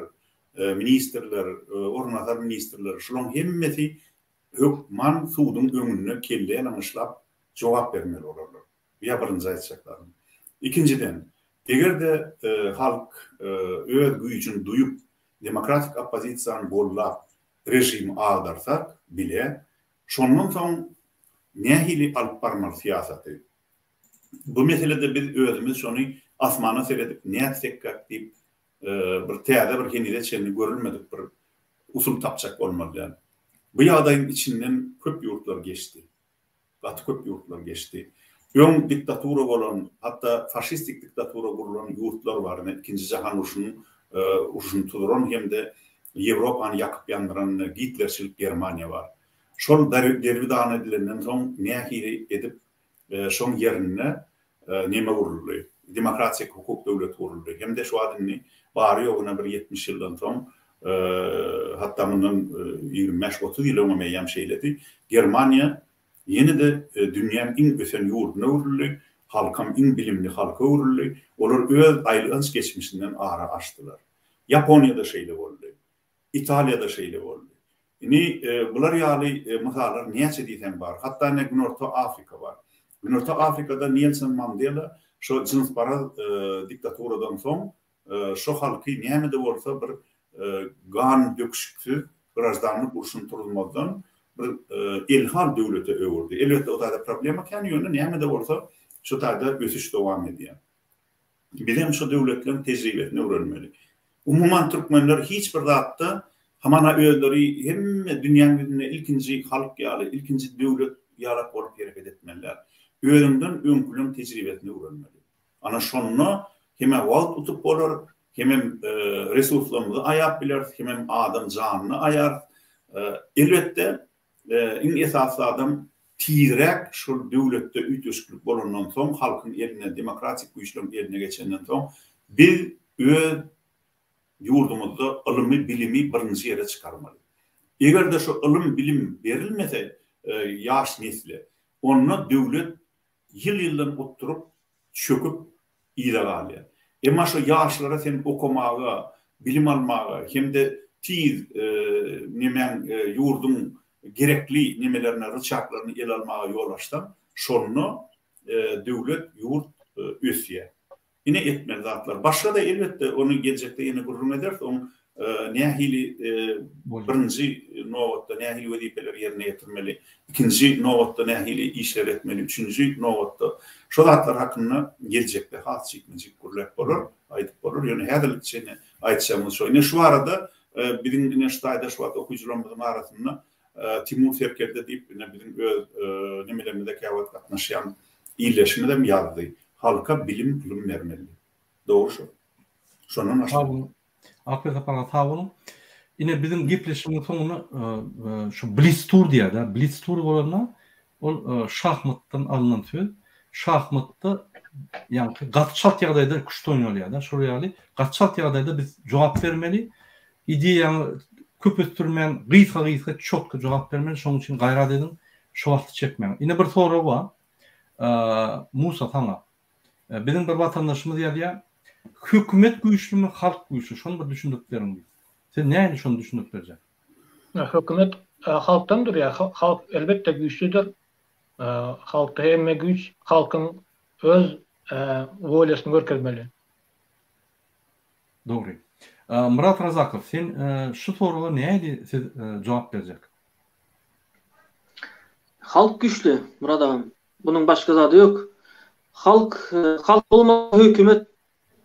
Speaker 4: ministrler, ornatar ministrler, şolong hemmeti hökman suwdyň öňüne kelýän aňyşlap jogap bermeli olarlar. Ýa birinji aýtjaklarym. Ikinciden, egerde halk öz güýçini duyup demokratik opozisiýany gollap rejim agdarsak bile şondan soň nähili alyp barmaly siýasaty. Bu meselede biz özümüz şonu asmana seredip näçek diýip bir täze bir kenide çelini görülmedik bir usul tapjak bolmaly. Bu ýagdaýyň içinden köp ýurtlar geçti. Gaty köp ýurtlar geçti. Öň diktatura bolan, hatta faşistik diktatura bolan ýurtlar bar. Ikinji jahan uruşuny tuduran hemde Ýewropany ýakyp ýandyran Hitlerçilik Germaniýa bar. Şol derwidany edilenden soň nähili edip şoň ýerine neme uruldy. Demokratik hukuk döwleti uruldy. Hemde şu adyny bary ýogyna bir 70 ýyldan soň hatta bundan 25-30 ýyl öňe şeýledi. Germaniýa ýene-de dünýäň iň ösen ýurduna uruldy. Halkam iň bilimli halka uruldy. Olar öz aýlygynç geçmişinden ara açdylar. Japoniýada şeýle boldy. İtalya'da şeýle boldy. Indi bular ýaly misalar näçe diýsem bar. Hatta Günorta Afrika bar. Günorta Afrikada Nelson Mandela şu cinsparaz diktaturadan soň şu halky näme de bolsa bir gan döküşüktü, grajdanlyk urşun turulmadan bir elhal döwlete öwürdi. Elbette o da problema kan ýöne näme-de bolsa şu taýda ösüş dowam edýär. Bizim şu döwletlerin tejribesini öwrenmeli. Umuman türkmenler hiç bir zatda hamana öýleri hemme dünýäň ilkinji halk ýaly, ilkinji döwlet ýarap bolup hareket etmeliler. Öýünden öňkülün tejribesini öwrenmeli. Ana şonu hemme wagt utup bolar, hemme resurslarymyzy aýap biler, hemme adam janyny aýar. Elbette in esasy adam tirek şu döwletde üýtüşlik bolandan soň halkyň eline demokratik güýçlüň eline geçenden soň biz öz ýurdumyzda ılımy bilimi birinji ýere çykarmaly. Egerde şu ılym bilim berilmese ýaş nesli onu döwlet ýyl-ýyldan oturup çöküp ýylagalýar. Emma şu ýaşlara sen okumaga, bilim almaga hemde tiz nemen ýurdun gerekli nimelerine rıçaklarını el almağa yol açtan şonu döwlet ýurt ösýär. Ine etmeli zatlar. Başka da elbette onu gelecekte yine gurrum ederse onu nähili birinji nowatda nähili wezipeler ýerine ýetirmeli, ikinji nowatda nähili işler etmeli, üçüncü nowatda şu zatlar hakynda gelecekte has çekmejik gurlap bolur, aýdyp bolur. Ýöne häzirlikçe aýtşamyz şu. Ine şu arada bizim üniversitede şu wagt okuýjylarymyzyň arasynda Timur Serker'de diýip bizim nimelerinde käwat gatnaşýan ýerleşmede ýazdy. Halka bilim vermeli. Doğru şu. Şonun aşağı.
Speaker 1: Akıl apana tawunu. Ine bizim gepleşimiň soňuna şu Blitztour diýär. Blitztour bolanda ol şahmatdan alınan söz. Şahmatda ýa-ni gatçat ýagdaýda güçlü oýnalýar. Şu ýaly gatçat ýagdaýda biz jogap bermeli. Ideýany köpüstürmen, gıysa çok cevap vermeli. Şoň üçin gayrat edin, şu wagtdy çekmeň. Ine bir soru var. Musa sana. Bizim bir vatandaşymız ýa-da hökümet güýçlümi, halk güýçlü? Şonu bir düşündürip beriň. Sen näme şonu düşündürip berjek?
Speaker 2: Hökümet halktandır ya. Halk elbette güýçlüdür. Halkda hemme güýç, halkyň öz wolyasyny görkezmeli.
Speaker 1: Doğru. Murat Razakov, sen şu soruga näde siz jogap berjek?
Speaker 3: Halk güçlü Murat agam. Bunun başka zady yok. Halk bolmasa hökümet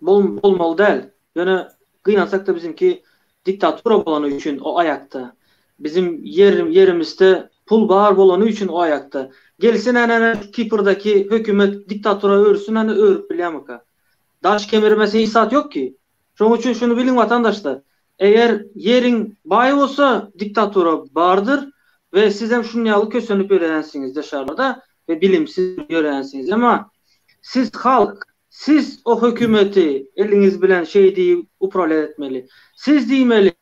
Speaker 3: bolmaly däl. Ýöne gynansak da bizimki diktatura bolany üçin o ayakta. Bizim yerimizde pul bar bolany üçin o ayakta. Gelsin ana Kipr'daki hökümet diktatura örsün, ana örüp bilýärmika. Daş kemirmese isat yok ki. Şoň üçin şunu bilin vatandaşlar. Eğer yerin baý bolsa diktatura bardır ve siz hem şunu ýaly kösönüp öýrensiňiz dışarıda ve bilimsiz öýrensiňiz. Ama siz halk, siz o hökümeti eliniz bilen diýip uprale etmeli. Siz diýmeli,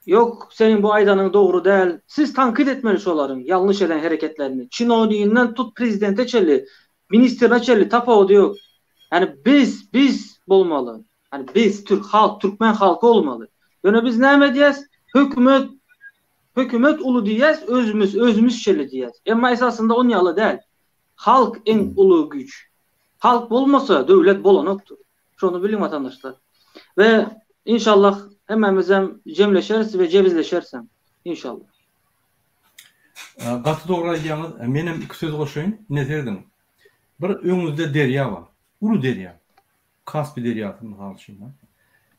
Speaker 3: yok senin bu aýdanyň dogry däl. Siz tankit etmeli şolaryň ýalňyş eden hereketlerini. Çinodiýinden tut prezidente çeli, ministrine çeli tapawdy yok. Yani biz bolmaly. Yani biz Türkmen halkı olmalı. Ýöne biz näme diýäs? Hökümet ulu diýäs, özümüz şeli diýäs. Emma esasında on ýaly däl. Halk en ulu güç. Halk bolmasa döwlet bolanokdur. Şonu bilin vatandaşlar. Ve inşallah hemmemiz hem jemleşeriz ve cevizleşersem. İnşallah.
Speaker 1: Gaty dogry aýdýaňyz, menem iki söz goşaýyn, neterdim. Bir öňüzde derýa bar. Ulu derýa. Kaspy derýasyny halşynda.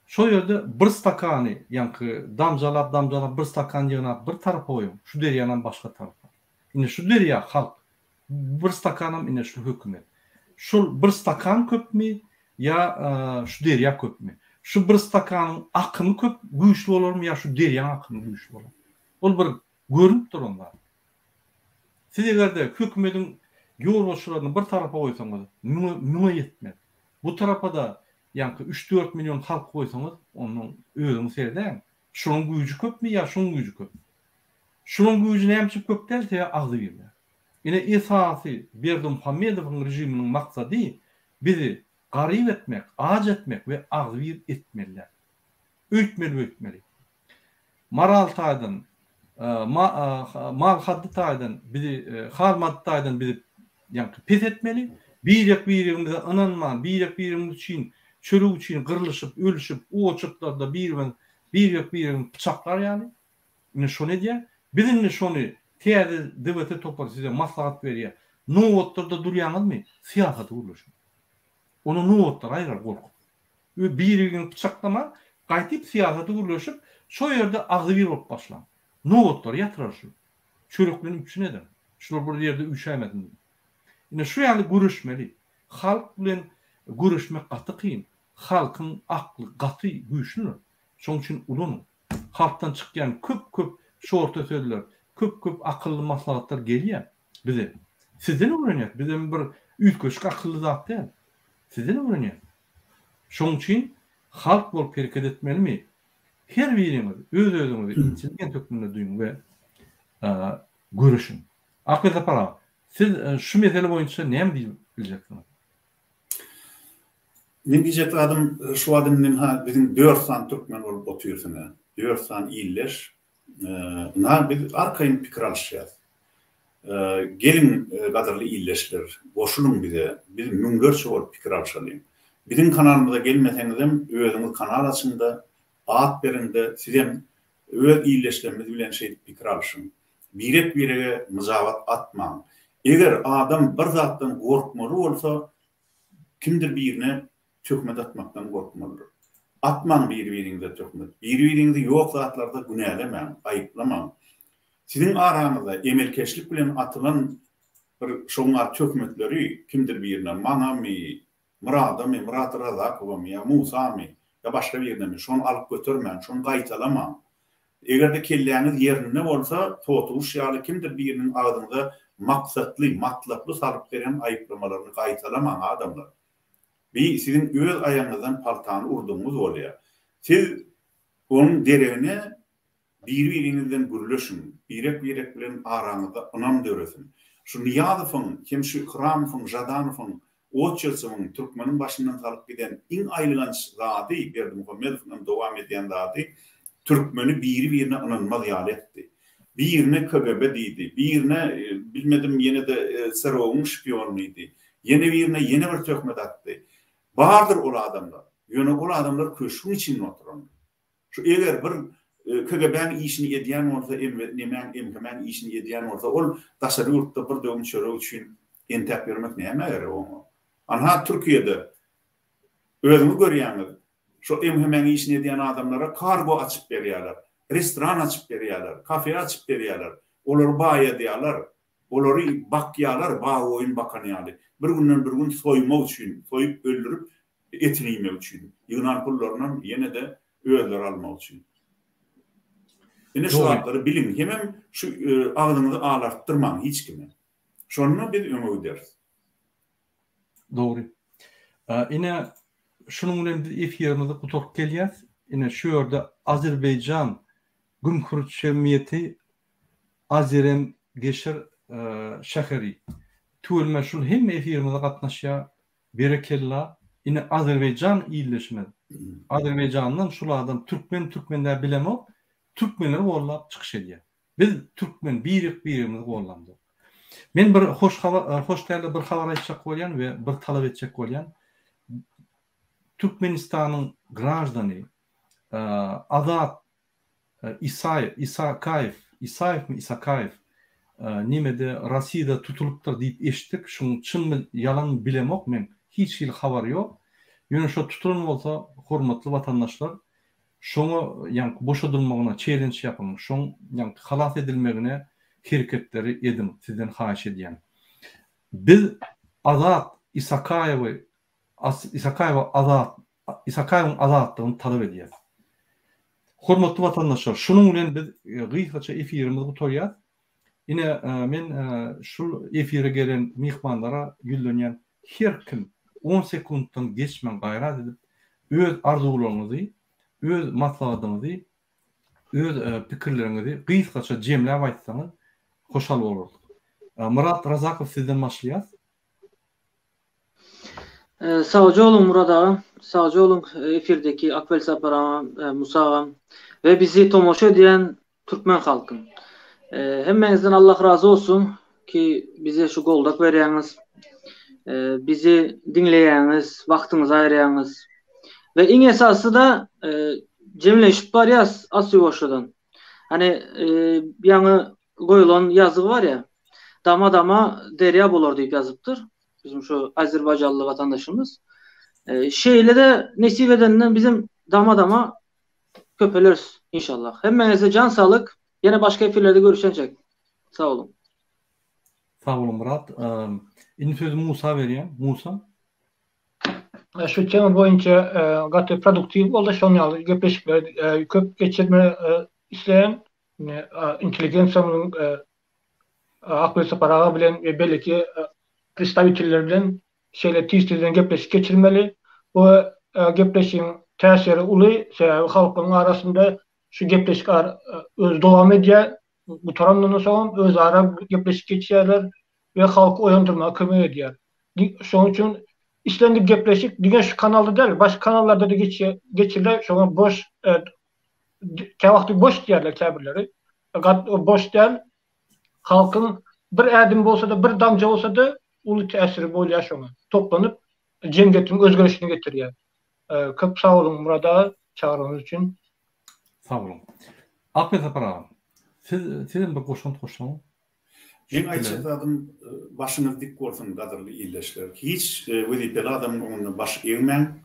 Speaker 1: Şo ýerde bir stakany, ýa-ni damjalap bir stakan ýygnap bir tarafa goýun. Şu derýadan başga tarafa. Ine şu derýa halk. Bir stakanam ine şu hökümet. Şu bir stakan köpmi ýa şu derýa köpmi? Şu bir stakanyň akyny köp güýçlü bolarmy ýa şu derýaň akyny güýçlü bolar? Ol bir görünüp duranda. Siz egerde hökümetiň ýol bir tarafa goýsaňyz, müňe ýetmez. Bu tarafa da ýa-ni 3-4 milyon halk goýsaňyz, onuň özüň serden, şonuň güýçi köpmi ýa şonuň güýçi köp? Şonuň güýçi näme köp dälse agdy berler. Ine esasy Berdimuhammedowyň rejiminiň maksady bizi garyp etmek, aç etmek we agdy etmeliler. Öýtmeli. Maral taýdan, mal haddy taýdan bizi, harmat taýdan bizi ýa-ni pes etmeli. Bir-birimize ananman, bir-birimiz üçin, çörek üçin gyrlyşyp, ölüşüp, o çyklarda bir-birimiz bir bıçaklar yani. Ne şonu diye. Bizin şonu tiyade devlete topar size maslahat veriyor. Nuwotlarda durýanyz mı? Siyasaty guruluşy. Onu nuwotlar aýrar gorkup. Bir bıçaklama gaýtyp siyasaty guruluşyp şo ýerde agzybir bolup başlan. Nuwotlar ýatyrar şu. Çörüklerin üçüne eder. Şular bir ýerde üşämedin. Ine şu ýaly görüşmeli. Halk bilen görüşmek gaty kyn. Halkyň akly gaty güýçlü. Şoň üçin ulun. Halktan çykýan köp şorta sözler, köp akıllı maslahatlar gelýär bize. Sizden öwrenýär. Bizden bir ülkeşik akıllı zat değil. Sizden öwrenýär. Şoň üçin halk bolup hareket etmelimi? Her birimiz öz-özüňizi intilgen tökmünde duýun we görüşün. Akıza para. Siz şu mesele boýunça näme diýiljekdiňiz?
Speaker 4: Men diýjek adam şu adamın ha bizim 4 san türkmen bolup oturýarsyň. 4 san iller. Biz arkaýyn pikir alýşýar. Gelin gadarly illeşler, boşulun bize. Biz müňgerçe bolup pikir alýşaly. Bizim kanalymyza gelmeseňizem özüňiz kanal açynda, at berinde sizem öz illeşlerimiz bilen şeýle pikir alýşyň. Birek-birege muzawat atmaň. Eger adam bir zatdan gorkmaly bolsa, kimdir birine tökmet atmaktan gorkmalydyr. Atmaň bir-biriňize tökmet. Bir-biriňizi ýok zatlarda günälemäň, aýyplamaň. Sizin aranızda emelkeşlik bilen atılan bir şoňar tökmetleri kimdir birine manamy, Muradamy, Murad Razakowamy, ya Musamy, ya başga birine şonu alyp götürmän, şonu gaýtalamaň. Eger de kelläňiz ýerinde bolsa, totuş ýaly kimdir biriniň agdyňda maksatly, matlaply salyp beren aýyplamalaryny gaýtalamaň adamlar. Sizin öz aýaňyzdan paltany urduňyz bolýar. Siz onuň deregine bir-biriňizden gürleşin, birek bilen araňyzda onam döresin. Şu Niýazowyň, kim şu Ikramawyň, Jadanowyň, Oçelsowyň türkmeniň başyndan salyp giden iň aýlygan zady Berdimuhammedowyň dowam edýän zady türkmeni bir-birine onanmaly ýaly etdi. Birine KGB diýdi, birine bilmedim ýene de Serowyň şpionlydy. Ýene birine ýene bir tökmet atdy. Bardyr ol adamlar. Ýöne ol adamlar köşkün içinde oturan. Şu eger bir KGB'nin işini edýän bolsa, emmen işini edýän bolsa, ol daşary ýurtda bir döwüm çörek üçin entep bermek näme gerek oňa? Anha Türkiýede özüňi görýäňiz. Şu emmen işini edýän adamlara kargo açyp berýärler, restoran açyp berýärler, kafe açyp berýärler. Olary baý edýärler, olary bakýarlar, baý oýun bakanýaly. Bir günden bir gün soýmak üçin, soýup öldürüp etini ýemek üçin. Ýynan pullaryndan ýene de öýler almak üçin. Ine şu hakları bilin. Hemen şu ağzınızı ağlarttırman hiç kime. Şonu biz öňe öderiz.
Speaker 1: Doğru. Ine şunun bilen efirimizi gutup gelýär. Ine şu ýerde Azerbaýjan Gümrük Şemiyeti Azerem Geçir şäheri tüwelme şul hem efirimize gatnaşýar. Berekella. Ine Azerbaýjan illeşmedi. Azerbaýjandan şulardan Türkmenler bilemok. Türkmenler gollap çykyş edýär. Biz Türkmen birimiz gollandy. Men bir hoş däli bir habar aýtjak bolýan we bir talap etjek bolýan. Türkmenistanyň grajdany Azat Isakayev nimede Rossiýada tutulupdyr diýip eşitdik. Şuň çyn ýalan bilemok men. Hiç habar ýok. Ýöne şo tutulun bolsa, hormatly watandaşlar, şoňa ýa boşadylmagyna challenge ýapyň. Şoň ýa halas edilmegine hereketleri edim. Sizden haýyş edýän. Biz Azat Isakayewyň azatlygyny talap edýär. Hormatly watandaşlar, şunun bilen biz gysgaça efirimizi gutarýar. Ine men şu efire gelen mihmanlara güldönýän her kim 10 sekunddan geçmen gayret edip öz arzularyňyzy, öz maslahatyňyzy, öz pikirleriňizi gysgaça jemläp aýtsaňyz hoşal bolardy. Murad Razakow sizden başlaýar.
Speaker 3: Sağ olun Murad ağa, sağ olun efirdeki Akbel Sapar Musa ağa ve bizi tomoşa edýän Türkmen halkyn. Hemmenizden Allah razı olsun ki bize şu goldak berýäňiz. Bizi dinleýäňiz, wagtyňyzy aýraýaňyz. Ve iň esasy da cemleşip var ya Asya boşluğundan. Hani yanı koyulan yazı var ya, dama dama derya bulur deyip yazıptır. Bizim şu Azerbaycanlı vatandaşımız. Şeyle de nesip edeninden bizim dama dama köpeleriz inşallah. Hemmenize can sağlık. Yine başka efirlerde görüşecek. Sağ olun.
Speaker 1: Sağ olun Murat. İndi sözü Musa vereyim. Musa.
Speaker 2: Şu tema boyunca gatı produktiv oldu şonu gepleşikler köp geçirme isteyen inteligensiyanın akıl separağı bilen ve belki представительler bilen şeyle tizden gepleşik geçirmeli. Bu gepleşiğin tesiri ulu halkın arasında şu gepleşik öz devam ediyor. Bu taramdan sonra öz ara gepleşik geçiyorlar ve halkı uyandırmaya kömek ediyor. Şunun için İşlendik gepleşik digen şu kanalda değil, başka kanallarda da geçirler. Şu an boş kevakti boş diyorlar kabirleri. Fakat o boş değil. Halkın bir adım olsa da bir damca olsa da ulu tesiri boyluyor şu an. Toplanıp cemiyetin özgürlüğünü getiriyor. Çok sağ olun burada çağırdığınız için.
Speaker 1: Sağ olun. Ahmet Apara, sizin bir koşun koşun.
Speaker 4: Ben aytsadım başınız dik bolsun gadırly illeşler. Hiç wezipeli adamın oňuna baş eğmen.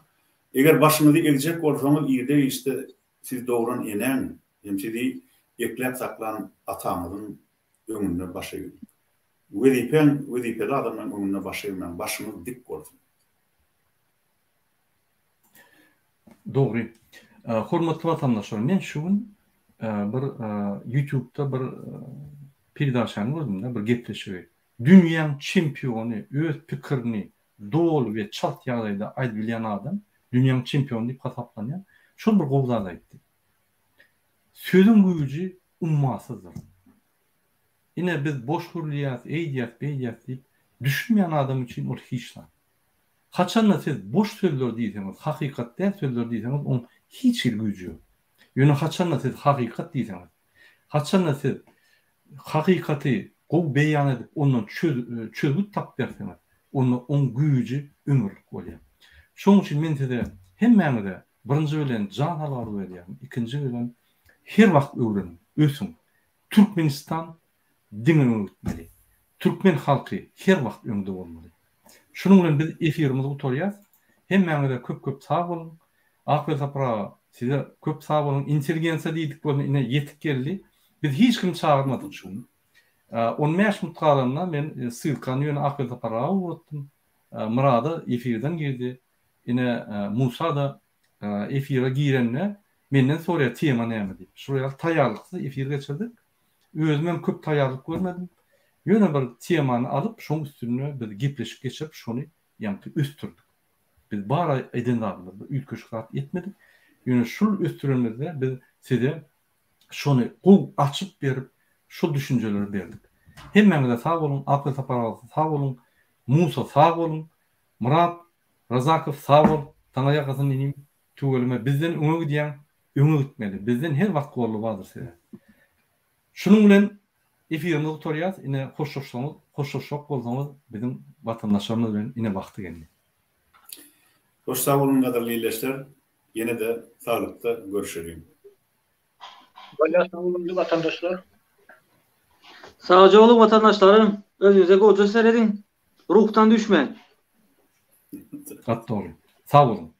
Speaker 4: Eger başınızı eğecek bolsaňyz ýerde işte siz dogran enen, hem sizi eklep saklan atamyzyň öňünde baş eğin. Wezipeli adamın oňuna baş eğmen, başınız dik bolsun.
Speaker 1: Doğru. Hormatly vatandaşlar, men şuň bir YouTube'da bir perdaşany gördüm da bir gepleşigi. Dünýäň çempiony öz pikirini dol we çat ýagdaýda aýdyp bilýän adam dünýäň çempionu diýip hataplanýar. Şol bir gowzada aýtdy. Sözüň güýji ummasyzdyr. Ine biz boş hurliyat, eýdýät, beýdýät diýip düşünmeýän adam üçin ol hiç lan. Haçanda siz boş sözler diýseňiz, hakykat däl sözler diýseňiz, oň hiç güýji ýok. Ýöne haçanda siz hakykat diýseňiz, haçanda siz hakikaty gow beýan edip ondan çözüp tap berseňiz, oň güýji ömürlük bolýar. Şoň üçin men size hemmäňize birinji bilen jan halary berýär, ikinji bilen her wagt öwrenin, ösüň. Türkmenistan diňini öwretmeli. Türkmen halky her wagt öňde bolmaly. Şonuň bilen biz efirimizi utarýas. Hemmäňize köp sag bolun. Ahmet Apara, size köp sag bolun. Inteligensiýa diýdik bolany ine ýetip geldi. Biz hiç kim çağırmadık şunu. 15 mutkalarına men sylkan ýöne Ahmet Apara'a uğrattım. Murada efirden girdi. Yine Musa da efire girenle menden soruya tema näme diýip. Şuraya taýýarlykly efir geçirdik. Özüm köp taýýarlyk görmedim. Ýöne bir temany alıp şoň üstüne bir gepleşip geçirip şonu ýa-da üstürdük. Biz bara edenlerle ülkeşkat etmedik. Ýöne şol üstürmede biz size şonu açıp berip şu düşünceleri berdik. Hemmäňize sag bolun, Ahmet Apara sag bolun, Musa sag bolun, Murat Razakow sag bol. Taňa ýakasyn inim tügelme bizden öňe gidýän öňe gitmeli. Bizden her wagt golly bardyr size. Şunuň bilen efirimizi utarýas, ine hoşlaşok bolsaňyz bizim vatandaşlarymyz bilen ine wagty geldi.
Speaker 4: Hoş sag bolun gadyrly illeşler. Ýene de saglykda görüşelim.
Speaker 2: Sağ olun vatandaşlar.
Speaker 3: Sağ olun vatandaşlarım. Özünüze goca seredin. Ruhtan düşmeyin.
Speaker 1: Gat doğru. Sağ olun.